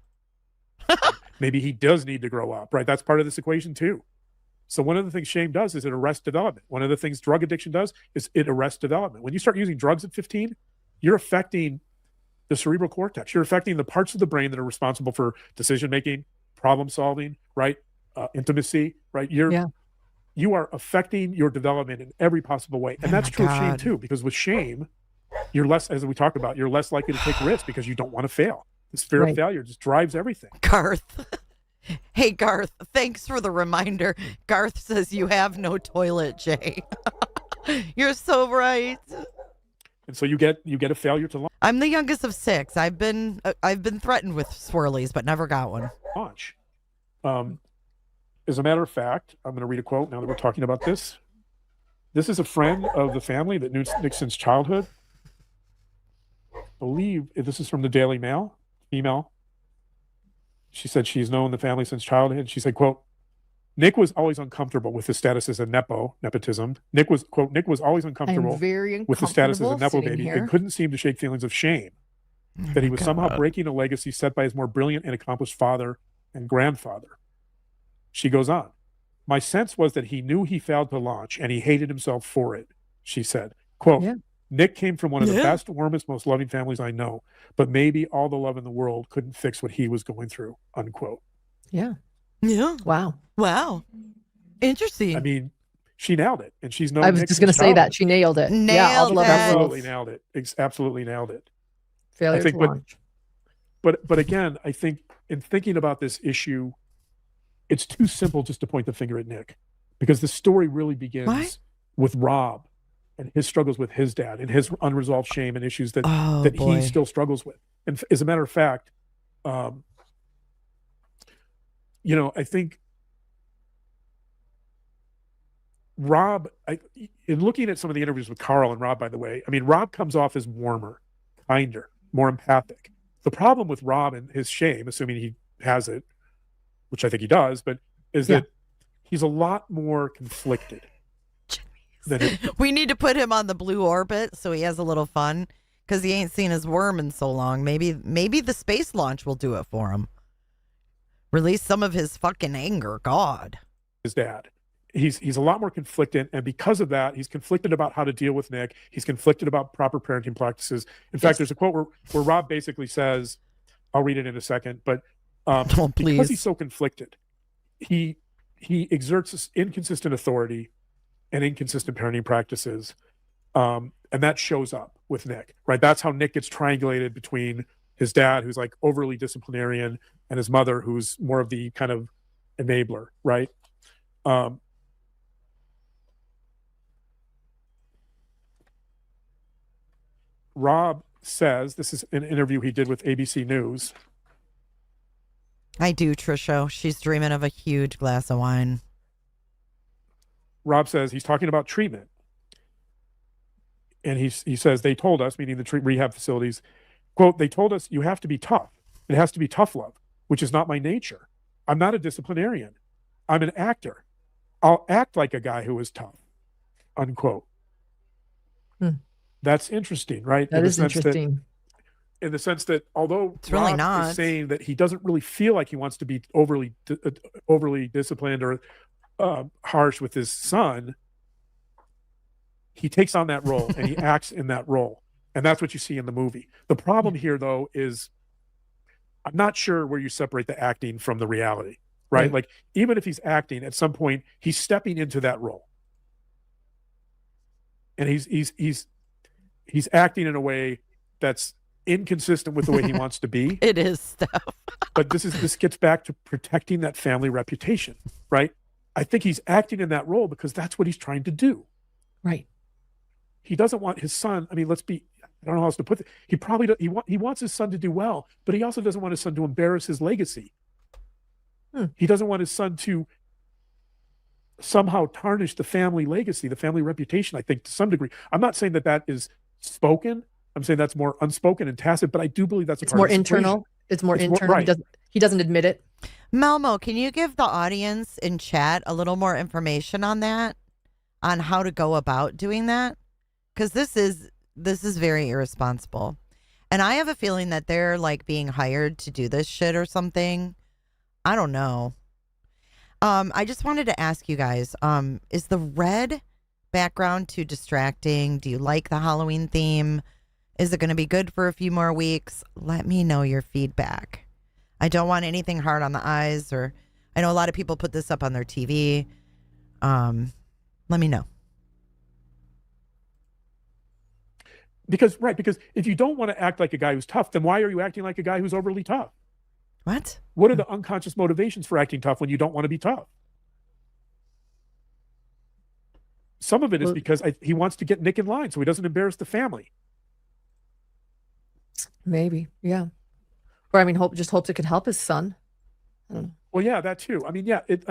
Speaker 11: Maybe he does need to grow up, right? That's part of this equation too. So one of the things shame does is it arrests development. One of the things drug addiction does is it arrests development. When you start using drugs at 15, you're affecting the cerebral cortex. You're affecting the parts of the brain that are responsible for decision-making, problem solving, right? Intimacy, right? You are affecting your development in every possible way. And that's true of shame too, because with shame, you're less, as we talked about, you're less likely to take risks because you don't want to fail. This fear of failure just drives everything.
Speaker 1: Garth. Hey, Garth, thanks for the reminder. Garth says you have no toilet, Jay. You're so right.
Speaker 11: And so you get a failure to launch.
Speaker 1: I'm the youngest of 6. I've been threatened with swirlies, but never got one.
Speaker 11: Launch. As a matter of fact, I'm going to read a quote now that we're talking about this. This is a friend of the family that knew Nick since childhood. I believe this is from the Daily Mail. Female. She said she's known the family since childhood. She said, quote, Nick was always uncomfortable with his status as a nepotism. Nick was, quote, Nick was always uncomfortable with his status as a nepo baby and couldn't seem to shake feelings of shame that he was somehow breaking a legacy set by his more brilliant and accomplished father and grandfather. She goes on, my sense was that he knew he failed to launch and he hated himself for it, she said. Quote, Nick came from one of the best, warmest, most loving families I know, but maybe all the love in the world couldn't fix what he was going through, unquote.
Speaker 4: Yeah.
Speaker 1: Wow. Interesting.
Speaker 11: I mean, she nailed it. And she's known
Speaker 4: I was
Speaker 11: Nick
Speaker 4: just going to say that. She nailed it.
Speaker 11: Absolutely nailed it. Absolutely nailed it.
Speaker 4: Failure to launch.
Speaker 11: But again, I think in thinking about this issue, it's too simple just to point the finger at Nick, because the story really begins with Rob and his struggles with his dad and his unresolved shame and issues that he still struggles with. And as a matter of fact, I think Rob, in looking at some of the interviews with Carl and Rob, by the way, I mean, Rob comes off as warmer, kinder, more empathic. The problem with Rob and his shame, assuming he has it, which I think he does, but is that he's a lot more conflicted.
Speaker 1: We need to put him on the blue orbit so he has a little fun, because he ain't seen his worm in so long. Maybe the space launch will do it for him. Release some of his fucking anger. God.
Speaker 11: His dad. He's a lot more conflicted, and because of that, he's conflicted about how to deal with Nick. He's conflicted about proper parenting practices. In fact, there's a quote where Rob basically says, I'll read it in a second, but because he's so conflicted, he exerts inconsistent authority and inconsistent parenting practices. And that shows up with Nick, right? That's how Nick gets triangulated between his dad, who's like overly disciplinarian, and his mother, who's more of the kind of enabler, right? Rob says, this is an interview he did with ABC News.
Speaker 1: I do, Trisha. She's dreaming of a huge glass of wine.
Speaker 11: Rob says he's talking about treatment. And he says, they told us, meaning the rehab facilities, quote, they told us you have to be tough. It has to be tough love, which is not my nature. I'm not a disciplinarian. I'm an actor. I'll act like a guy who is tough, unquote. That's interesting, right?
Speaker 4: That is interesting.
Speaker 11: In the sense that although
Speaker 1: it's really
Speaker 11: Rob
Speaker 1: not
Speaker 11: is saying that he doesn't really feel like he wants to be overly disciplined or harsh with his son, he takes on that role and he acts in that role. And that's what you see in the movie. The problem here, though, is I'm not sure where you separate the acting from the reality, right? Like, even if he's acting, at some point, he's stepping into that role. And he's acting in a way that's inconsistent with the way he wants to be.
Speaker 1: It is stuff.
Speaker 11: But this gets back to protecting that family reputation, right? I think he's acting in that role because that's what he's trying to do.
Speaker 4: Right.
Speaker 11: He doesn't want his son. I mean, I don't know how else to put it. He probably he wants his son to do well, but he also doesn't want his son to embarrass his legacy. He doesn't want his son to somehow tarnish the family legacy, the family reputation, I think, to some degree. I'm not saying that is spoken. I'm saying that's more unspoken and tacit, but I do believe that's
Speaker 4: more internal. It's more internal.
Speaker 11: Right.
Speaker 4: He doesn't admit it.
Speaker 1: Melmo, can you give the audience in chat a little more information on that, on how to go about doing that? Because this is very irresponsible. And I have a feeling that they're like being hired to do this shit or something. I don't know. I just wanted to ask you guys, is the red background too distracting? Do you like the Halloween theme? Is it going to be good for a few more weeks? Let me know your feedback. I don't want anything hard on the eyes, or I know a lot of people put this up on their TV. Let me know.
Speaker 11: Because if you don't want to act like a guy who's tough, then why are you acting like a guy who's overly tough? What are the unconscious motivations for acting tough when you don't want to be tough? Some of it is because he wants to get Nick in line so he doesn't embarrass the family.
Speaker 4: Maybe, yeah. Or I mean, hopes it could help his son. I don't know.
Speaker 11: Well, yeah, that too. I mean, yeah.
Speaker 4: If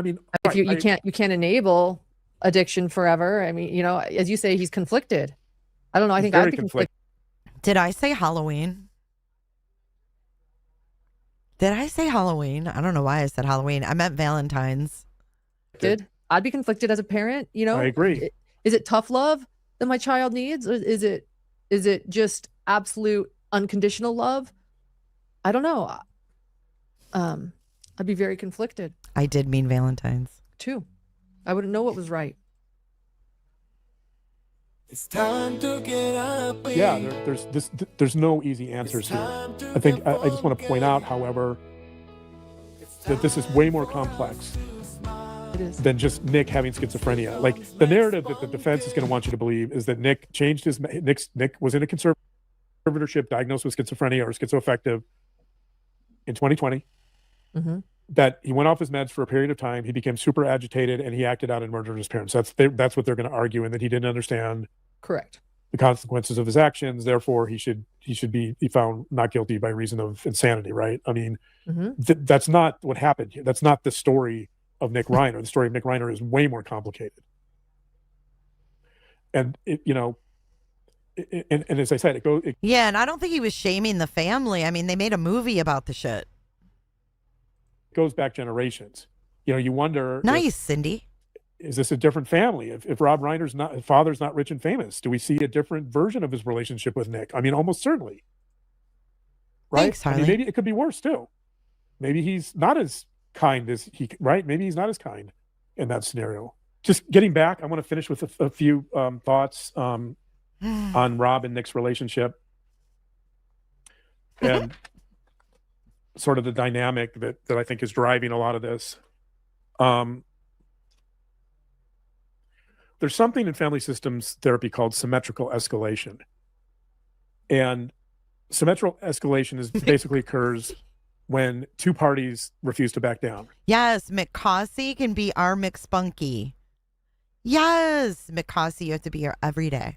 Speaker 4: you can't enable addiction forever. I mean, as you say, he's conflicted. I don't know. I think I'd be conflicted.
Speaker 1: Did I say Halloween? Did I say Halloween? I don't know why I said Halloween. I meant Valentine's.
Speaker 4: I'd be conflicted as a parent.
Speaker 11: I agree.
Speaker 4: Is it tough love that my child needs? Or is it just absolute unconditional love? I don't know. I'd be very conflicted.
Speaker 1: I did mean Valentine's
Speaker 4: too. I wouldn't know what was right.
Speaker 7: It's time to get up.
Speaker 11: Yeah, there's no easy answers here. I think I just want to point out, however, that this is way more complex than just Nick having schizophrenia. Like, the narrative that the defense is going to want you to believe is that Nick changed Nick was in a conservatorship, diagnosed with schizophrenia or schizoaffective in 2020. That he went off his meds for a period of time. He became super agitated and he acted out and murdered his parents. That's what they're going to argue, and that he didn't understand the consequences of his actions. Therefore, he should be found not guilty by reason of insanity. Right? I mean, that's not what happened here. That's not the story of Nick Reiner. The story of Nick Reiner is way more complicated. And and as I said,
Speaker 1: yeah, and I don't think he was shaming the family. I mean, they made a movie about the shit.
Speaker 11: Goes back generations. You wonder.
Speaker 1: Nice, Cindy.
Speaker 11: Is this a different family? If Rob Reiner's father's not rich and famous, do we see a different version of his relationship with Nick? I mean, almost certainly. Right?
Speaker 1: Thanks, Harley.
Speaker 11: I mean, maybe it could be worse too. Maybe he's not as kind as he. Right? Maybe he's not as kind in that scenario. Just getting back, I want to finish with a few thoughts on Rob and Nick's relationship, and sort of the dynamic that I think is driving a lot of this. there's something in family systems therapy called symmetrical escalation. And symmetrical escalation is basically occurs when two parties refuse to back down.
Speaker 1: Yes, McCossie can be our McSpunky. Yes, McCossie, you have to be here every day.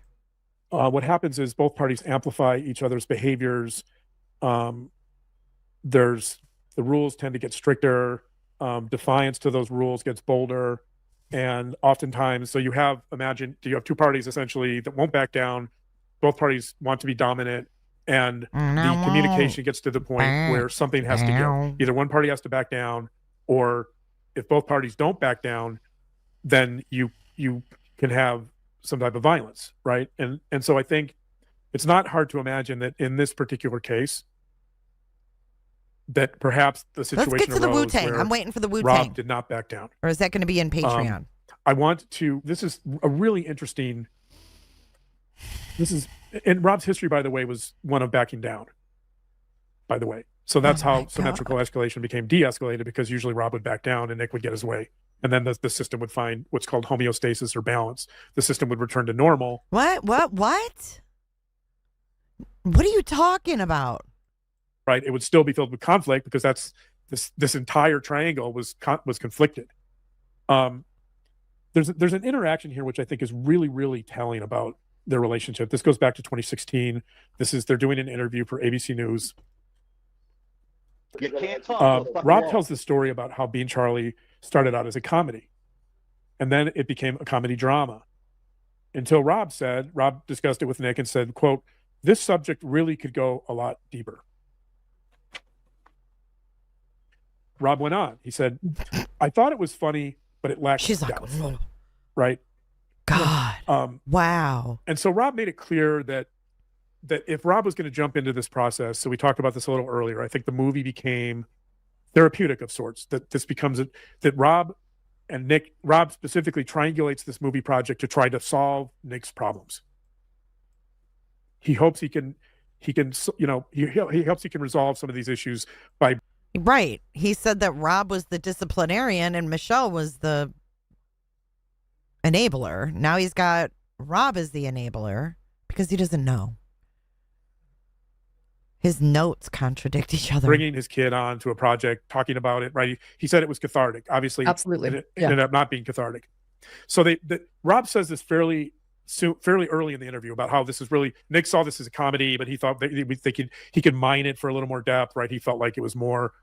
Speaker 11: What happens is both parties amplify each other's behaviors. There's the rules tend to get stricter. Defiance to those rules gets bolder. And oftentimes, so you have two parties essentially that won't back down. Both parties want to be dominant. And the communication gets to the point where something has to give. Either one party has to back down, or if both parties don't back down, then you can have some type of violence, right? And so I think it's not hard to imagine that in this particular case, that perhaps the situation
Speaker 1: Let's get to the
Speaker 11: arose
Speaker 1: Wu-Tang.
Speaker 11: where
Speaker 1: I'm waiting for the Wu-Tang.
Speaker 11: Rob did not back down.
Speaker 1: Or is that going to be in Patreon?
Speaker 11: This is a really interesting, and Rob's history, by the way, was one of backing down, by the way. So that's how symmetrical escalation became de-escalated, because usually Rob would back down and Nick would get his way. And then the system would find what's called homeostasis or balance. The system would return to normal.
Speaker 1: What? What are you talking about?
Speaker 11: Right. It would still be filled with conflict because that's this entire triangle was conflicted. There's an interaction here which I think is really, really telling about their relationship. This goes back to 2016. They're doing an interview for ABC News.
Speaker 14: You can't talk.
Speaker 11: Rob tells the story about how Being Charlie started out as a comedy, and then it became a comedy drama, until Rob discussed it with Nick and said, quote, "This subject really could go a lot deeper." Rob went on. He said, "I thought it was funny, but it lacked depth." Right?
Speaker 1: God. Wow.
Speaker 11: And so Rob made it clear that if Rob was going to jump into this process, so we talked about this a little earlier, I think the movie became therapeutic of sorts, that Rob specifically triangulates this movie project to try to solve Nick's problems. He hopes he can resolve some of these issues by.
Speaker 1: Right. He said that Rob was the disciplinarian and Michelle was the enabler. Now he's got Rob as the enabler because he doesn't know. His notes contradict each other.
Speaker 11: Bringing his kid on to a project, talking about it, right? He said it was cathartic. Obviously,
Speaker 4: absolutely,
Speaker 11: it ended up not being cathartic. So Rob says this fairly early in the interview about how this is really, Nick saw this as a comedy, but he thought he could mine it for a little more depth, right? He felt like it was more.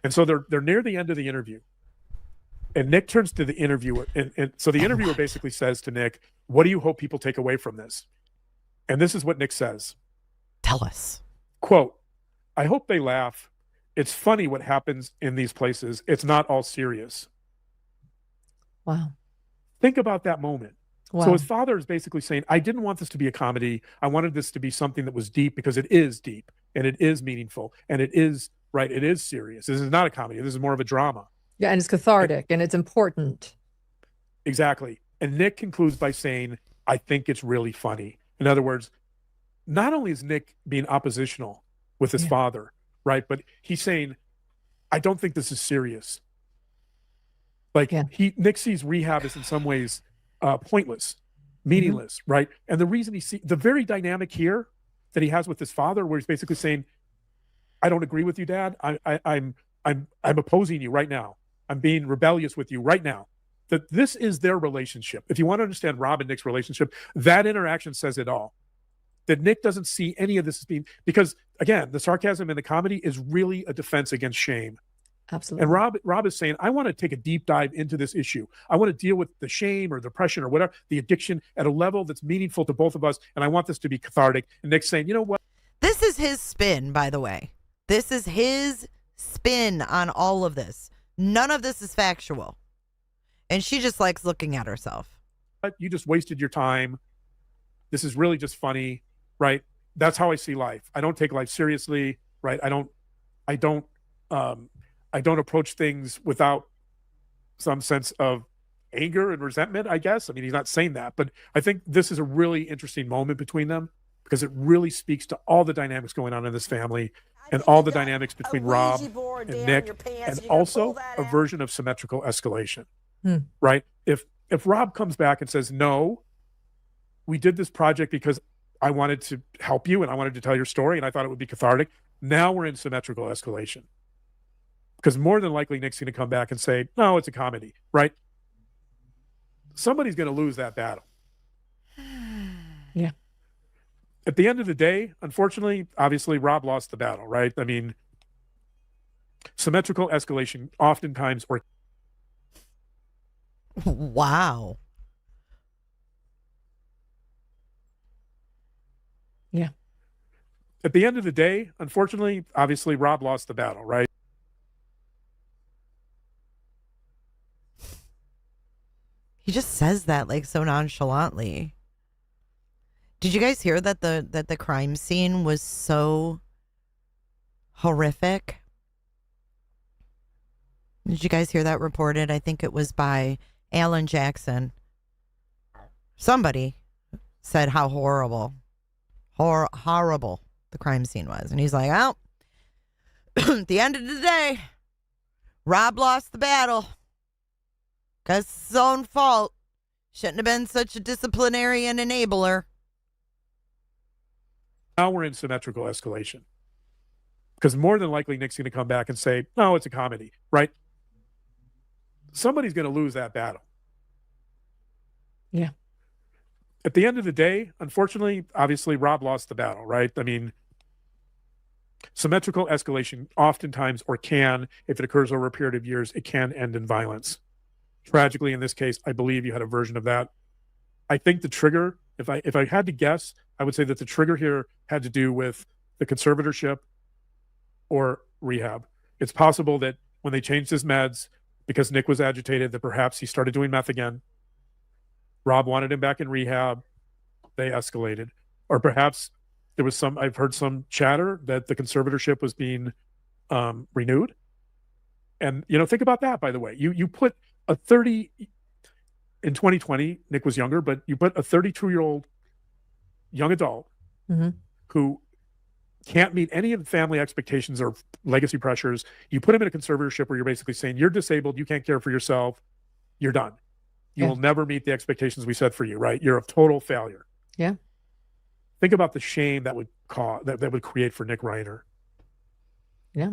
Speaker 11: And so they're near the end of the interview, and Nick turns to the interviewer, and so the interviewer basically says to Nick, "What do you hope people take away from this?" And this is what Nick says.
Speaker 1: Tell us.
Speaker 11: Quote, "I hope they laugh. It's funny what happens in these places. It's not all serious."
Speaker 4: Wow.
Speaker 11: Think about that moment.
Speaker 4: Wow.
Speaker 11: So his father is basically saying, I didn't want this to be a comedy. I wanted this to be something that was deep, because it is deep and it is meaningful and it is right. It is serious. This is not a comedy. This is more of a drama.
Speaker 4: Yeah. And it's cathartic and it's important.
Speaker 11: Exactly. And Nick concludes by saying, I think it's really funny. In other words, not only is Nick being oppositional with his father, right? But he's saying, I don't think this is serious. Like Nick sees rehab as in some ways pointless, meaningless, right? And the reason the very dynamic here that he has with his father, where he's basically saying, I don't agree with you, Dad. I'm opposing you right now. I'm being rebellious with you right now. That this is their relationship. If you want to understand Rob and Nick's relationship, that interaction says it all. That Nick doesn't see any of this as being, because again, the sarcasm in the comedy is really a defense against shame.
Speaker 4: Absolutely.
Speaker 11: And Rob is saying, I want to take a deep dive into this issue. I want to deal with the shame or depression or whatever, the addiction at a level that's meaningful to both of us. And I want this to be cathartic. And Nick's saying, you know what?
Speaker 1: This is his spin, by the way. This is his spin on all of this. None of this is factual. And she just likes looking at herself.
Speaker 11: You just wasted your time. This is really just funny, right? That's how I see life. I don't take life seriously, right? I don't approach things without some sense of anger and resentment, I guess. I mean, he's not saying that, but I think this is a really interesting moment between them, because it really speaks to all the dynamics going on in this family and all the dynamics between Rob and Nick, and also a version of symmetrical escalation, right? If if Rob comes back and says, no, we did this project because I wanted to help you and I wanted to tell your story and I thought it would be cathartic. Now we're in symmetrical escalation. Because more than likely, Nick's going to come back and say, no, it's a comedy, right? Somebody's going to lose that battle.
Speaker 4: Yeah.
Speaker 11: At the end of the day, unfortunately, obviously, Rob lost the battle, right? I mean, symmetrical escalation oftentimes or
Speaker 1: wow.
Speaker 4: Yeah.
Speaker 11: At the end of the day, unfortunately, obviously, Rob lost the battle, right?
Speaker 1: He just says that like so nonchalantly. Did you guys hear that the crime scene was so horrific? Did you guys hear that reported? I think it was by Alan Jackson. Somebody said how horrible the crime scene was. And he's like, oh, at the end of the day, Rob lost the battle. Because it's his own fault. Shouldn't have been such a disciplinarian enabler.
Speaker 11: Now we're in symmetrical escalation. Because more than likely, Nick's going to come back and say, no, it's a comedy, right? Somebody's going to lose that battle.
Speaker 4: Yeah.
Speaker 11: At the end of the day, unfortunately, obviously, Rob lost the battle, right? I mean, symmetrical escalation oftentimes, or can, if it occurs over a period of years, it can end in violence. Tragically, in this case, I believe you had a version of that. I think the trigger, if I had to guess, I would say that the trigger here had to do with the conservatorship or rehab. It's possible that when they changed his meds, because Nick was agitated, that perhaps he started doing meth again. Rob wanted him back in rehab. They escalated. Or perhaps there was I've heard some chatter that the conservatorship was being renewed. And, think about that, by the way. You put a 30, in 2020, Nick was younger, but you put a 32-year-old young adult who can't meet any of the family expectations or legacy pressures. You put him in a conservatorship where you're basically saying, you're disabled, you can't care for yourself, you're done. You will never meet the expectations we set for you, right? You're a total failure.
Speaker 4: Yeah.
Speaker 11: Think about the shame that would that would create for Nick Reiner.
Speaker 4: Yeah.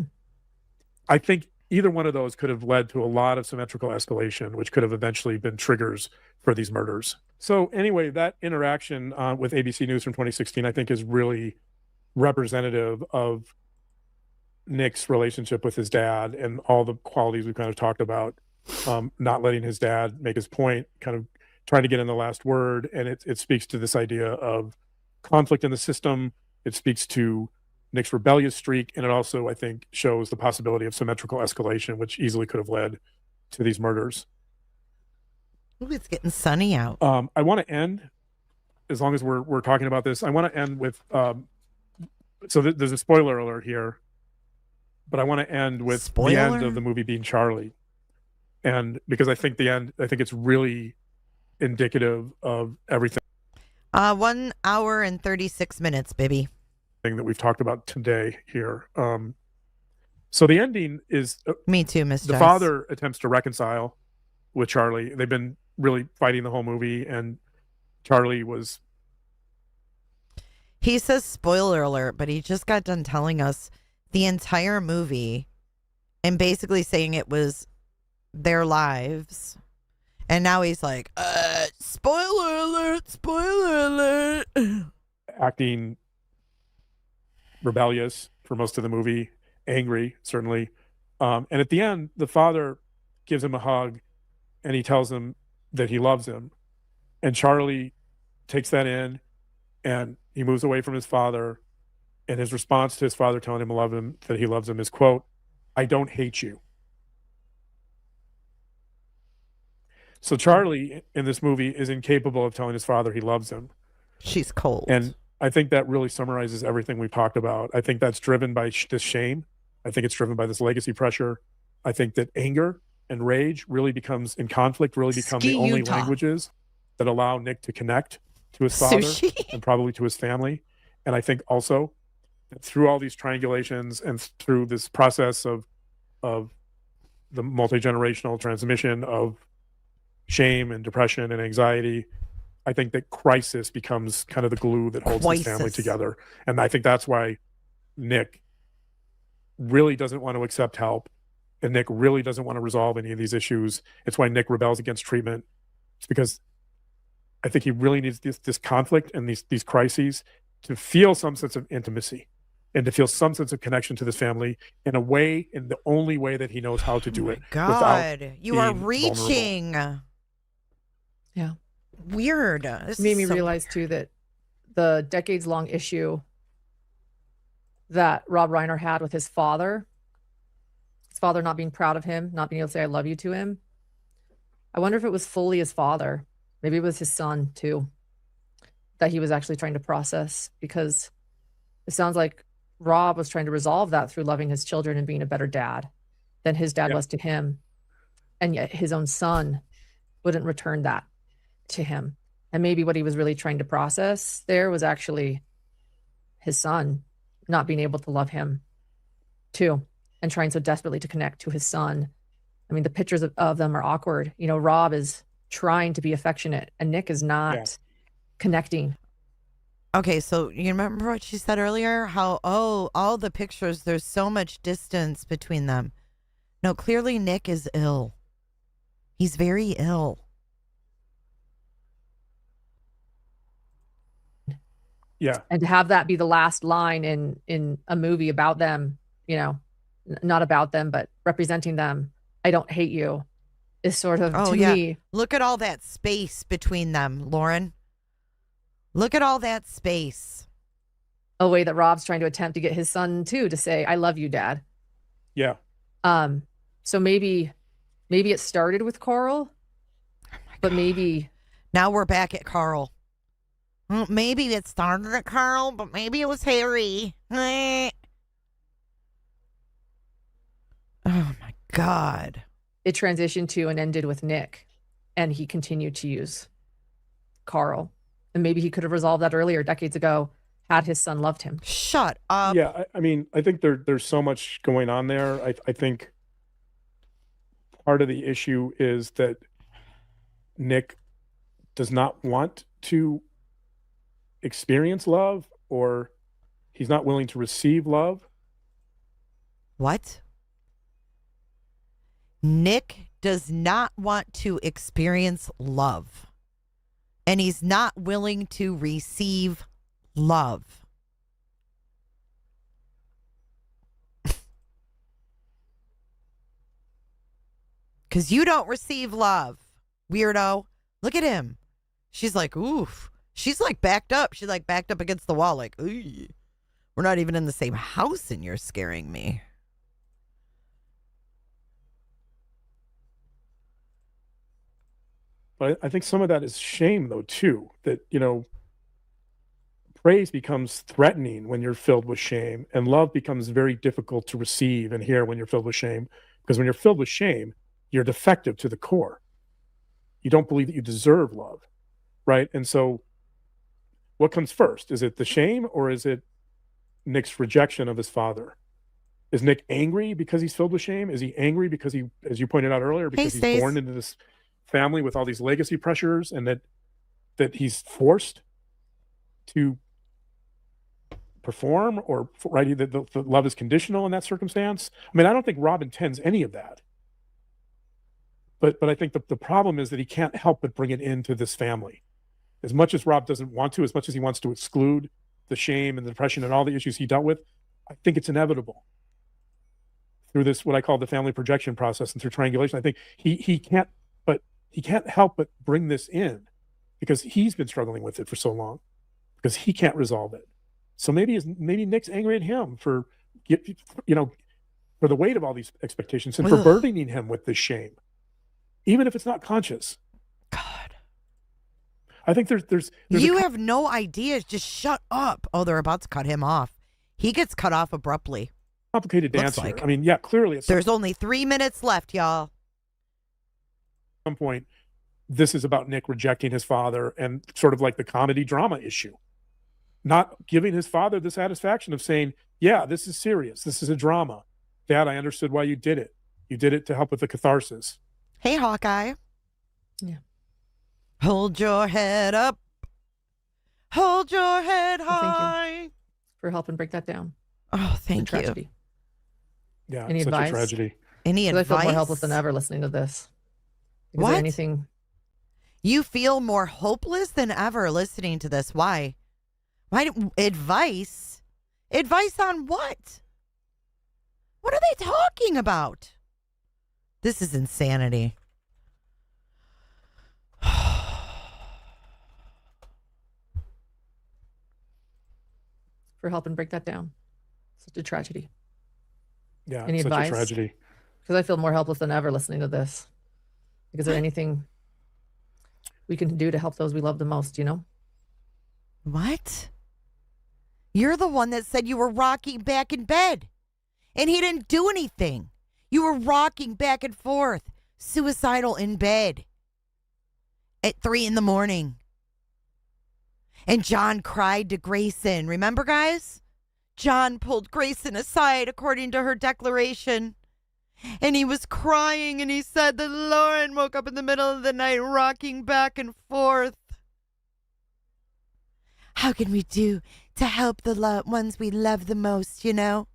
Speaker 11: I think either one of those could have led to a lot of symmetrical escalation, which could have eventually been triggers for these murders. So anyway, that interaction with ABC News from 2016, I think, is really representative of Nick's relationship with his dad and all the qualities we've kind of talked about. Not letting his dad make his point, kind of trying to get in the last word. And it speaks to this idea of conflict in the system. It speaks to Nick's rebellious streak. And it also, I think, shows the possibility of symmetrical escalation, which easily could have led to these murders.
Speaker 1: Ooh, it's getting sunny out.
Speaker 11: I want to end, as long as we're talking about this, I want to end with, so there's a spoiler alert here, but I want to end with the end of the movie being Charlie. And because I think it's really indicative of everything.
Speaker 1: 1 hour and 36 minutes, baby.
Speaker 11: That we've talked about today here. So the ending is
Speaker 1: me too, Miss.
Speaker 11: The father attempts to reconcile with Charlie. They've been really fighting the whole movie, and Charlie was.
Speaker 1: He says spoiler alert, but he just got done telling us the entire movie and basically saying it was their lives. And now he's like, spoiler alert.
Speaker 11: Acting rebellious for most of the movie, angry, certainly. And at the end, the father gives him a hug and he tells him that he loves him. And Charlie takes that in and he moves away from his father. And his response to his father telling him that he loves him is, quote, "I don't hate you." So Charlie in this movie is incapable of telling his father he loves him.
Speaker 1: She's cold.
Speaker 11: And I think that really summarizes everything we've talked about. I think that's driven by this shame. I think it's driven by this legacy pressure. I think that anger and rage really become the only languages that allow Nick to connect to his father and probably to his family. And I think also that through all these triangulations and through this process of the multi-generational transmission of shame and depression and anxiety, I think that crisis becomes kind of the glue that holds this family together. And I think that's why Nick really doesn't want to accept help, and Nick really doesn't want to resolve any of these issues. It's why Nick rebels against treatment. It's because I think he really needs this conflict and these crises to feel some sense of intimacy and to feel some sense of connection to this family in the only way that he knows how to do it.
Speaker 1: God, you are reaching.
Speaker 11: Vulnerable.
Speaker 4: Yeah.
Speaker 1: Weird.
Speaker 4: This made me realize too that the decades-long issue that Rob Reiner had with his father not being proud of him, not being able to say I love you to him. I wonder if it was fully his father. Maybe it was his son too, that he was actually trying to process, because it sounds like Rob was trying to resolve that through loving his children and being a better dad than his dad was to him. And yet his own son wouldn't return that to him. And maybe what he was really trying to process there was actually his son not being able to love him too, and trying so desperately to connect to his son. I mean, the pictures of them are awkward. You know, Rob is trying to be affectionate and Nick is not connecting.
Speaker 1: Okay, so you remember what she said earlier? How, all the pictures, there's so much distance between them. No, clearly Nick is ill. He's very ill.
Speaker 11: Yeah.
Speaker 4: And to have that be the last line in a movie about them, you know, not about them, but representing them, I don't hate you, is sort of, to me.
Speaker 1: Look at all that space between them, Lauren. Look at all that space.
Speaker 4: A way that Rob's trying to attempt to get his son too to say, I love you, Dad.
Speaker 11: Yeah.
Speaker 4: So maybe it started with Carl, but maybe
Speaker 1: now we're back at Carl. Well, maybe it started at Carl, but maybe it was Harry. Oh my God.
Speaker 4: It transitioned to and ended with Nick, and he continued to use Carl. And maybe he could have resolved that earlier, decades ago, had his son loved him.
Speaker 1: Shut up.
Speaker 11: Yeah, I mean, I think there's so much going on there. I think part of the issue is that Nick does not want to experience love, or he's not willing to receive love.
Speaker 1: What? Nick does not want to experience love, and he's not willing to receive love. Because you don't receive love, weirdo. Look at him. She's like, oof. She's like backed up. She's like backed up against the wall, like, ooh. We're not even in the same house and you're scaring me.
Speaker 11: But I think some of that is shame, though, too. That, you know, praise becomes threatening when you're filled with shame, and love becomes very difficult to receive and hear when you're filled with shame. Because when you're filled with shame, you're defective to the core. You don't believe that you deserve love, right? And so what comes first? Is it the shame, or is it Nick's rejection of his father? Is Nick angry because he's filled with shame? Is he angry because he, as you pointed out earlier, because he's born into this family with all these legacy pressures, and that he's forced to perform, or right, that the love is conditional in that circumstance? I mean, I don't think Rob intends any of that. But I think the problem is that he can't help but bring it into this family. As much as Rob doesn't want to, as much as he wants to exclude the shame and the depression and all the issues he dealt with, I think it's inevitable through this, what I call the family projection process, and through triangulation. I think he can't help but bring this in, because he's been struggling with it for so long, because he can't resolve it. So maybe Nick's angry at him for, you know, for the weight of all these expectations, and for burdening him with this shame, even if it's not conscious.
Speaker 1: God,
Speaker 11: I think there's
Speaker 1: you have no idea. Just shut up. Oh, they're about to cut him off. He gets cut off abruptly.
Speaker 11: Complicated dance
Speaker 1: like.
Speaker 11: here. I mean, yeah, clearly
Speaker 1: there's only 3 minutes left, y'all.
Speaker 11: At some point, this is about Nick rejecting his father, and sort of like the comedy drama issue, not giving his father the satisfaction of saying, yeah, this is serious, this is a drama, Dad, I understood why you did it to help with the catharsis.
Speaker 1: Hey, Hawkeye.
Speaker 4: Yeah.
Speaker 1: Hold your head up. Hold your head
Speaker 4: Well, thank you
Speaker 1: high.
Speaker 4: for helping break that down.
Speaker 1: Oh,
Speaker 4: It's a
Speaker 1: thank you.
Speaker 4: tragedy.
Speaker 11: Yeah,
Speaker 4: Any
Speaker 11: such
Speaker 4: advice?
Speaker 11: a tragedy.
Speaker 1: Any
Speaker 4: 'Cause I feel more
Speaker 1: advice?
Speaker 4: helpless than ever listening to this. Is there
Speaker 1: What?
Speaker 4: anything?
Speaker 1: You feel more hopeless than ever listening to this. Why? Advice? Advice on what? What are they talking about? This is insanity.
Speaker 4: For helping break that down. Such a tragedy.
Speaker 11: Yeah,
Speaker 4: Any
Speaker 11: such
Speaker 4: advice?
Speaker 11: a tragedy.
Speaker 4: Because I feel more helpless than ever listening to this. Is there anything we can do to help those we love the most, you know?
Speaker 1: What? You're the one that said you were rocking back in bed. And he didn't do anything. You were rocking back and forth, suicidal in bed at 3 a.m. And John cried to Grayson. Remember, guys? John pulled Grayson aside according to her declaration. And he was crying, and he said that Lauren woke up in the middle of the night rocking back and forth. How can we do to help the ones we love the most, you know?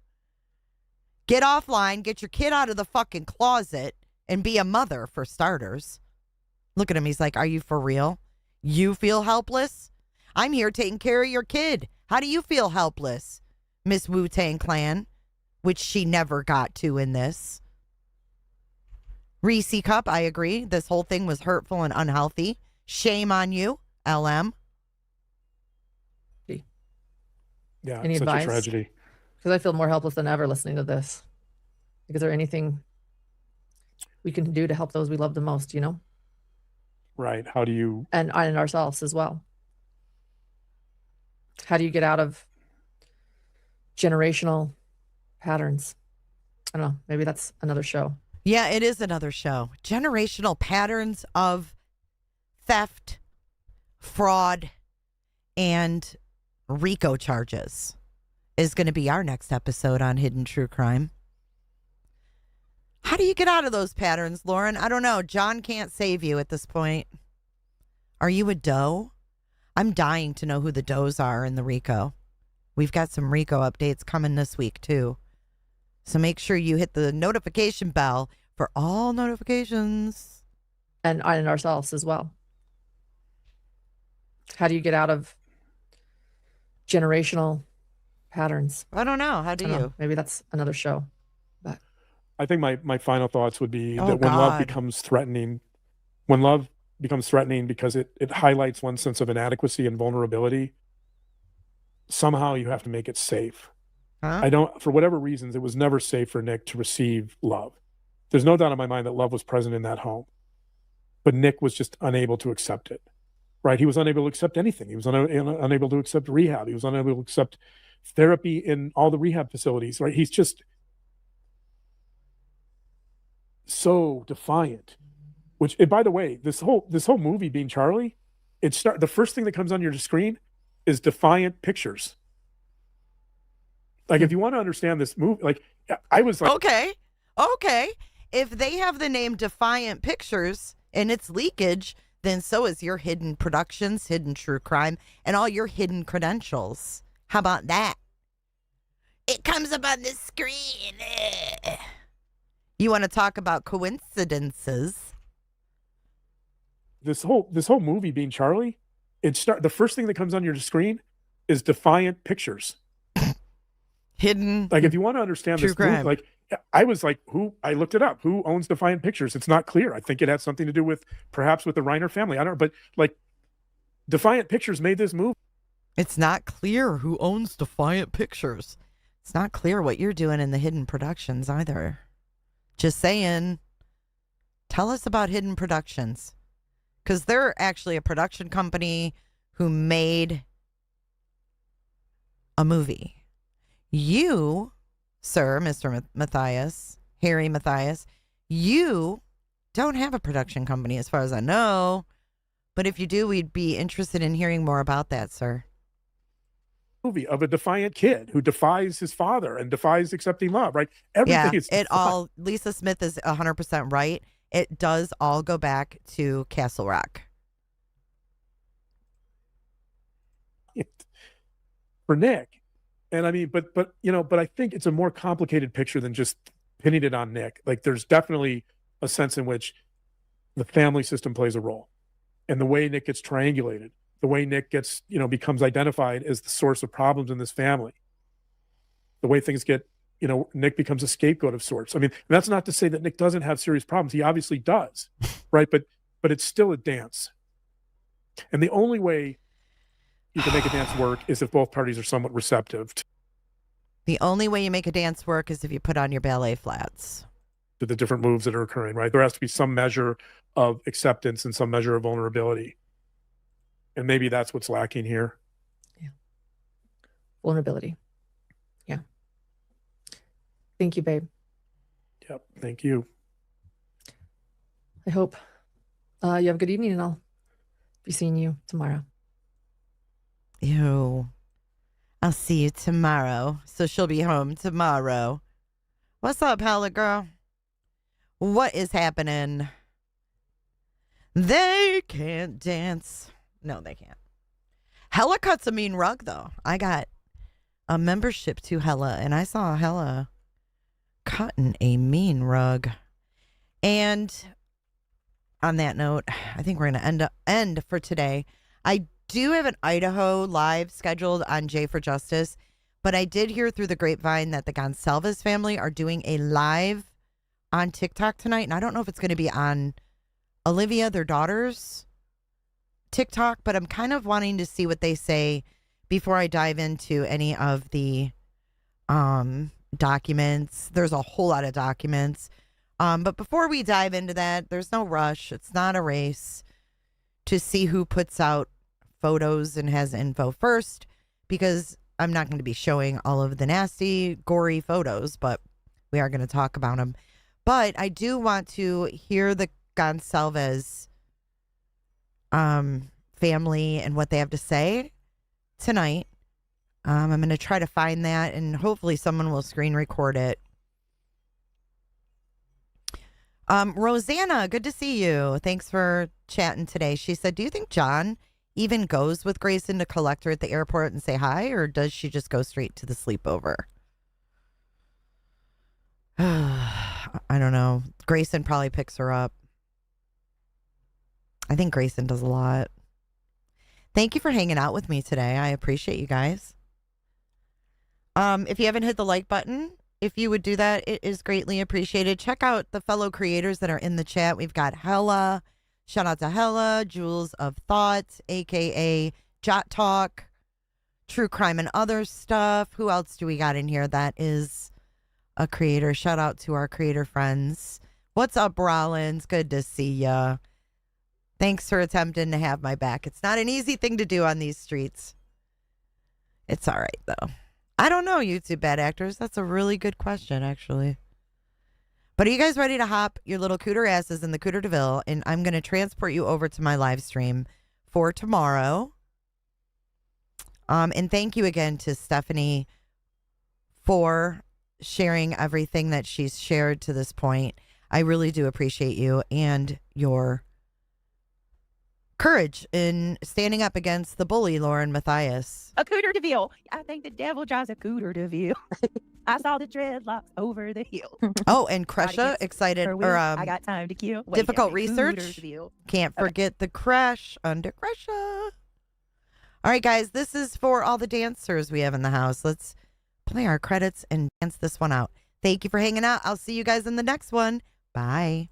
Speaker 1: Get offline, get your kid out of the fucking closet, and be a mother, for starters. Look at him. He's like, are you for real? You feel helpless? I'm here taking care of your kid. How do you feel helpless, Miss Wu-Tang Clan? Which she never got to in this. Reese Cup, I agree. This whole thing was hurtful and unhealthy. Shame on you, LM.
Speaker 11: Yeah,
Speaker 4: Any
Speaker 11: such
Speaker 4: advice?
Speaker 11: a tragedy.
Speaker 4: Because I feel more helpless than ever listening to this. Is there anything we can do to help those we love the most, you know?
Speaker 11: Right. How do you...
Speaker 4: And ourselves as well. How do you get out of generational patterns? I don't know. Maybe that's another show.
Speaker 1: Yeah, it is another show. Generational patterns of theft, fraud, and RICO charges is going to be our next episode on Hidden True Crime. How do you get out of those patterns, Lauren? I don't know. John can't save you at this point. Are you a doe? I'm dying to know who the does are in the RICO. We've got some RICO updates coming this week, too. So make sure you hit the notification bell for all notifications.
Speaker 4: And ourselves as well. How do you get out of generational patterns?
Speaker 1: I don't know. How do you?
Speaker 4: Maybe that's another show. But
Speaker 11: I think my final thoughts would be
Speaker 1: Oh,
Speaker 11: that when love
Speaker 1: God.
Speaker 11: becomes threatening, when love becomes threatening because it highlights one sense of inadequacy and vulnerability, somehow you have to make it safe.
Speaker 1: Huh?
Speaker 11: For whatever reasons, it was never safe for Nick to receive love. There's no doubt in my mind that love was present in that home, but Nick was just unable to accept it, right? He was unable to accept anything. He was unable to accept rehab. He was unable to accept therapy in all the rehab facilities, right? He's just so defiant, which, and by the way, this whole movie being Charlie, the first thing that comes on your screen is defiant pictures. Like, if you want to understand this movie, like, I was like,
Speaker 1: Okay. If they have the name Defiant Pictures and it's leakage, then so is your Hidden Productions, Hidden True Crime, and all your hidden credentials. How about that? It comes up on the screen. You want to talk about coincidences?
Speaker 11: this whole movie being Charlie, the first thing that comes on your screen is defiant pictures.
Speaker 1: Hidden.
Speaker 11: Like, if you want to understand
Speaker 1: True
Speaker 11: this movie,
Speaker 1: crime.
Speaker 11: like, I was like, I looked it up. Who owns Defiant Pictures? It's not clear. I think it has something to do with perhaps with the Reiner family. I don't know, but like, Defiant Pictures made this movie.
Speaker 1: It's not clear who owns Defiant Pictures. It's not clear what you're doing in the Hidden Productions either. Just saying. Tell us about Hidden Productions. Because they're actually a production company who made a movie. You, sir, Mr. Matthias, Harry Matthias, you don't have a production company as far as I know. But if you do, we'd be interested in hearing more about that, sir.
Speaker 11: Movie of a defiant kid who defies his father and defies accepting love, right? Everything
Speaker 1: Yeah,
Speaker 11: is
Speaker 1: it all, Lisa Smith is 100% right. it does all go back to Castle Rock.
Speaker 11: For Nick. And I mean, but I think it's a more complicated picture than just pinning it on Nick. Like, there's definitely a sense in which the family system plays a role, and the way Nick gets triangulated, the way Nick gets, becomes identified as the source of problems in this family, the way things get, Nick becomes a scapegoat of sorts. I mean, that's not to say that Nick doesn't have serious problems. He obviously does, right? But it's still a dance. And the only way you can make a dance work is if both parties are somewhat receptive
Speaker 1: The only way you make a dance work is if you put on your ballet flats.
Speaker 11: to the different moves that are occurring, right? There has to be some measure of acceptance and some measure of vulnerability. And maybe that's what's lacking here.
Speaker 4: Vulnerability. Yeah. Thank you, babe.
Speaker 11: Yep. Thank you.
Speaker 4: I hope you have a good evening, and I'll be seeing you tomorrow.
Speaker 1: Ew. I'll see you tomorrow. So she'll be home tomorrow. What's up, Hella girl? What is happening? They can't dance. No, they can't. Hella cuts a mean rug, though. I got a membership to Hella, and I saw Hella cutting a mean rug. And on that note, I think we're going to end for today. I do have an Idaho live scheduled on J for Justice, but I did hear through the grapevine that the Gonsalves family are doing a live on TikTok tonight, and I don't know if it's going to be on Olivia, their daughter's TikTok, but I'm kind of wanting to see what they say before I dive into any of the documents. There's a whole lot of documents. But before we dive into that, there's no rush. It's not a race to see who puts out photos and has info first, because I'm not going to be showing all of the nasty, gory photos, but we are going to talk about them. But I do want to hear the Gonsalves family and what they have to say tonight. I'm going to try to find that, and hopefully someone will screen record it. Rosanna, good to see you. Thanks for chatting today. She said, do you think John even goes with Grayson to collect her at the airport and say hi, or does she just go straight to the sleepover? I don't know. Grayson probably picks her up. I think Grayson does a lot. Thank you for hanging out with me today. I appreciate you guys. If you haven't hit the like button, if you would do that, it is greatly appreciated. Check out the fellow creators that are in the chat. We've got Hella. Shout out to Hella, Jewels of Thought, a.k.a. Jot Talk, True Crime and Other Stuff. Who else do we got in here that is a creator? Shout out to our creator friends. What's up, Rollins? Good to see ya. Thanks for attempting to have my back. It's not an easy thing to do on these streets. It's all right, though. I don't know, YouTube bad actors. That's a really good question, actually. But are you guys ready to hop your little cooter asses in the Cooter DeVille? And I'm going to transport you over to my live stream for tomorrow. And thank you again to Stephanie for sharing everything that she's shared to this point. I really do appreciate you and your courage in standing up against the bully, Lauren Matthias.
Speaker 15: A Cooter DeVille. I think the devil drives a Cooter DeVille. I saw the dreadlocks over the hill.
Speaker 1: Oh, and Kresha, excited, or
Speaker 15: I got time to kill. Wait,
Speaker 1: difficult research. Can't forget the crash under Kresha. All right, guys, this is for all the dancers we have in the house. Let's play our credits and dance this one out. Thank you for hanging out. I'll see you guys in the next one. Bye.